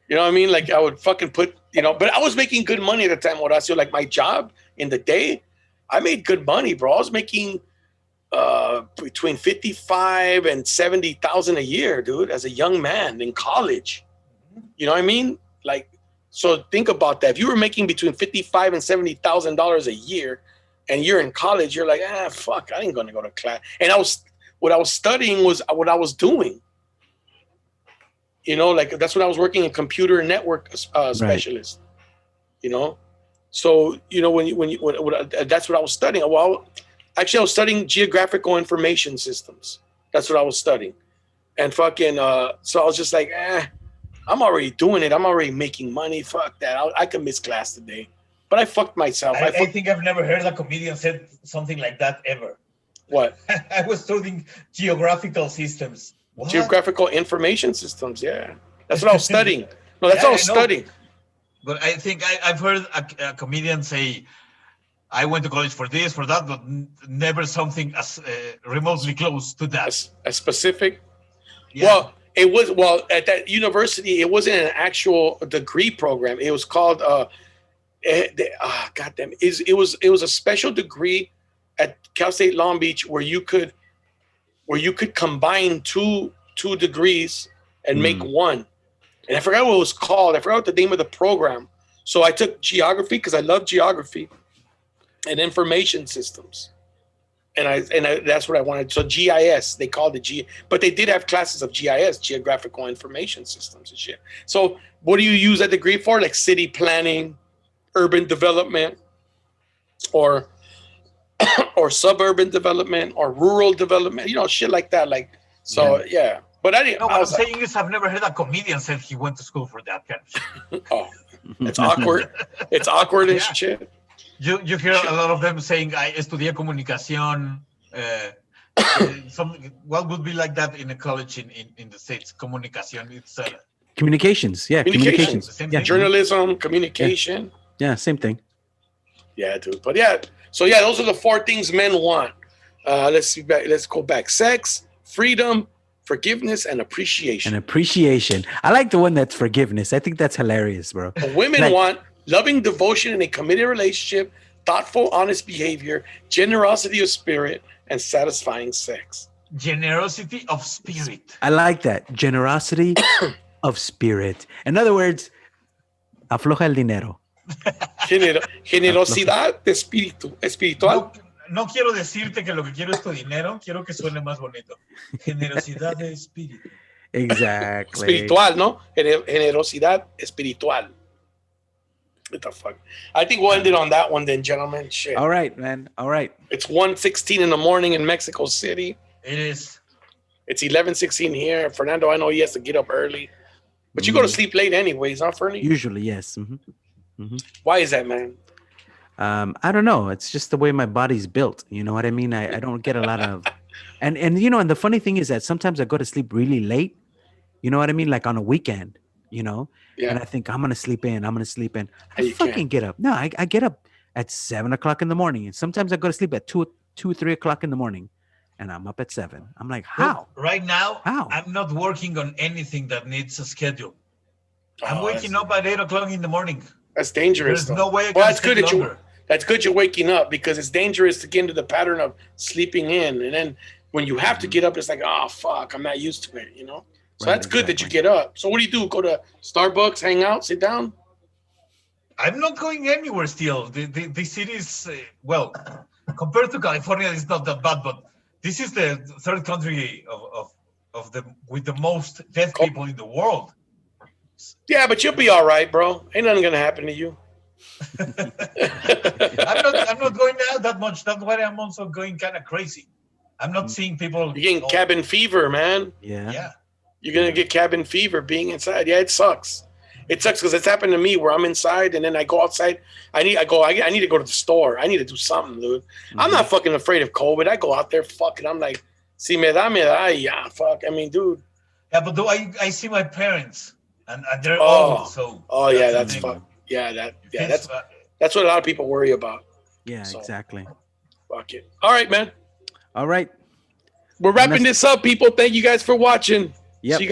You know what I mean? Like I would fucking put, but I was making good money at the time, Horacio. Like my job in the day, I made good money, bro. I was making between 55 and 70,000 a year, dude, as a young man in college. You know what I mean? Like, so think about that. If you were making between $55,000 and $70,000 a year, and you're in college, you're like, fuck, I ain't gonna go to class. And what I was studying was what I was doing. You know, like that's when I was working in computer and network specialist. You know, so you know when that's what I was studying. Well, actually, I was studying geographical information systems. That's what I was studying, and fucking. So I was just like, I'm already doing it. I'm already making money. Fuck that. I can miss class today, but I fucked myself. I think I've never heard a comedian said something like that ever. What? I was studying geographical systems. What? Geographical information systems. Yeah, that's what I was studying. No, that's what I was studying. But I think I've heard a comedian say, I went to college for this, for that, but never something as remotely close to that. A specific? Yeah. Well, it was, at that university, it wasn't an actual degree program. It was called, goddamn, it was a special degree at Cal State Long Beach where you could combine two degrees and make one. And I forgot what it was called. I forgot what the name of the program. So I took geography because I love geography and information systems. And I that's what I wanted. So GIS, they called it but they did have classes of GIS, geographical information systems and shit. So what do you use that degree for? Like city planning, urban development, or suburban development or rural development, you know, shit like that. Like, so yeah. But I didn't. No, what I'm saying is I've never heard a comedian say he went to school for that kind of shit. Oh, it's awkward. It's awkward and shit. You hear a lot of them saying, I estudié comunicación. What would be like that in a college in the States? Comunicación. It's communications. Yeah, communications. Yeah. Journalism, communication. Yeah, same thing. Yeah, dude. But yeah, so yeah, those are the 4 things men want. Let's go back. Sex, freedom, forgiveness, and appreciation. I like the one that's forgiveness. I think that's hilarious, bro. Women want loving devotion in a committed relationship, thoughtful, honest behavior, generosity of spirit, and satisfying sex. Generosity of spirit. I like that. Generosity of spirit. In other words, afloja el dinero. Generosidad de espiritual. No quiero decirte que lo que quiero es tu dinero, quiero que suene más bonito. Generosidad de espíritu. Exactly. Espiritual, ¿no? Generosidad espiritual. What the fuck? I think we'll end it on that one then, gentlemen. Shit. All right, man. All right. It's 1:16 in the morning in Mexico City. It is. It's 11:16 here. Fernando, I know he has to get up early. But you go to sleep late anyways, huh, Fernie? Usually, yes. Why is that, man? I don't know. It's just the way my body's built. You know what I mean? I don't get a lot of, and you know, and the funny thing is that sometimes I go to sleep really late. You know what I mean? Like on a weekend, you know, and I think I'm going to sleep in. I fucking get up. No, I get up at 7 o'clock in the morning. And sometimes I go to sleep at 2, 3 o'clock in the morning. And I'm up at 7. I'm like, how? Look, right now, how? I'm not working on anything that needs a schedule. I'm waking up at 8 o'clock in the morning. That's dangerous. There's no way I can sleep longer. That's good you're waking up because it's dangerous to get into the pattern of sleeping in. And then when you have to get up, it's like, oh, fuck, I'm not used to it, you know? So that's good that you get up. So what do? Go to Starbucks, hang out, sit down? I'm not going anywhere still. The city is, well, compared to California, it's not that bad, but this is the third country with the most deaf people in the world. Yeah, but you'll be all right, bro. Ain't nothing gonna happen to you. I'm not going out that much. That's why I'm also going kind of crazy. I'm not seeing people. You're getting cabin fever, man. Yeah. You're gonna get cabin fever being inside. Yeah, it sucks. It sucks because it's happened to me where I'm inside and then I go outside. I need to go to the store. I need to do something, dude. I'm not fucking afraid of COVID. I go out there, fucking. I'm like, si me da, yeah, fuck. I mean, dude. Yeah, but I see my parents and they're old, so. Oh yeah, that's fuck. That's what a lot of people worry about. Yeah, exactly. Fuck it. All right, man. All right. We're wrapping this up, people. Thank you guys for watching. Yep. See you guys